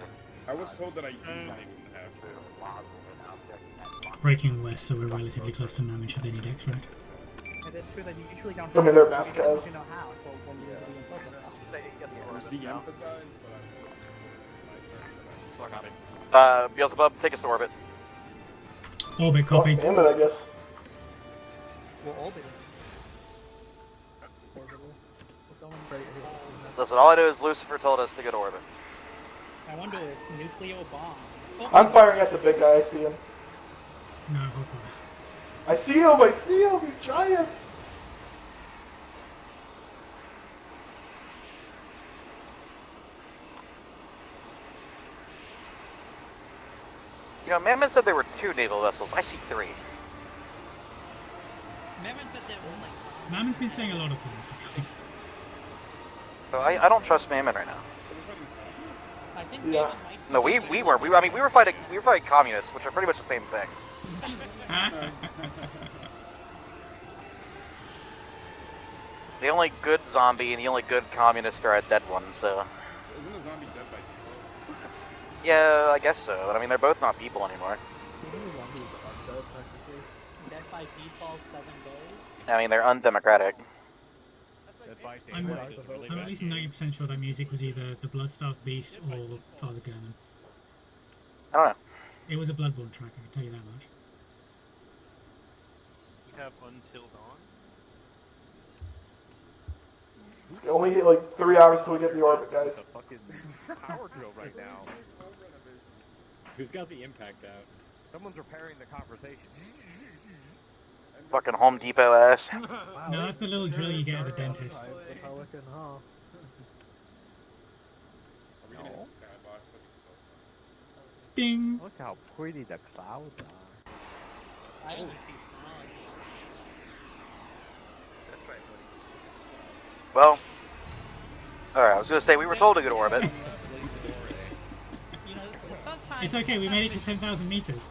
I was told that I usually wouldn't have to. Breaking west, so we're relatively close to Mammon should they need extract. It is true that you usually don't I mean, they're best because guys. you know how when you do the insult stuff. It was de-emphasized, but I was... Beelzebub, take us to orbit. Orbit copy. Oh, damn it, I guess. We're orbiting. We're going right here. Listen, all I know is Lucifer told us to go to orbit. I wonder if nuclear bomb. I'm firing at the big guy, I see him. No, hold on. I see him, he's giant! You know, Mammon said there were 2 naval vessels. I see 3. Mammon said there were like. Mammon's been saying a lot of things, guys. So I don't trust Mammon right now. I think Yeah. Mammon might. No, we weren't. We were fighting communists, which are pretty much the same thing. The only good zombie and the only good communist are a dead one, so. Isn't a zombie dead by default? Yeah, I guess so. But I mean, they're both not people anymore. Dead by default 7 days. I mean, they're undemocratic. I'm at least 90% sure that music was either the Bloodstarved Beast or Father German. I don't know. It was a Bloodborne track, I can tell you that much. You have Until Dawn? only like 3 hours till we get the orbit, guys. It's a fucking power drill right now. Who's got the impact out? Someone's repairing the conversation. Fucking Home Depot ass. No, that's the little drill you get at the dentist. Pelican, huh? No. Ding! Look how pretty the clouds are. I only see clouds. That's right, buddy. Well, alright, I was gonna say we were told to go to orbit. You know, sometimes It's okay, we made it to 10,000 meters.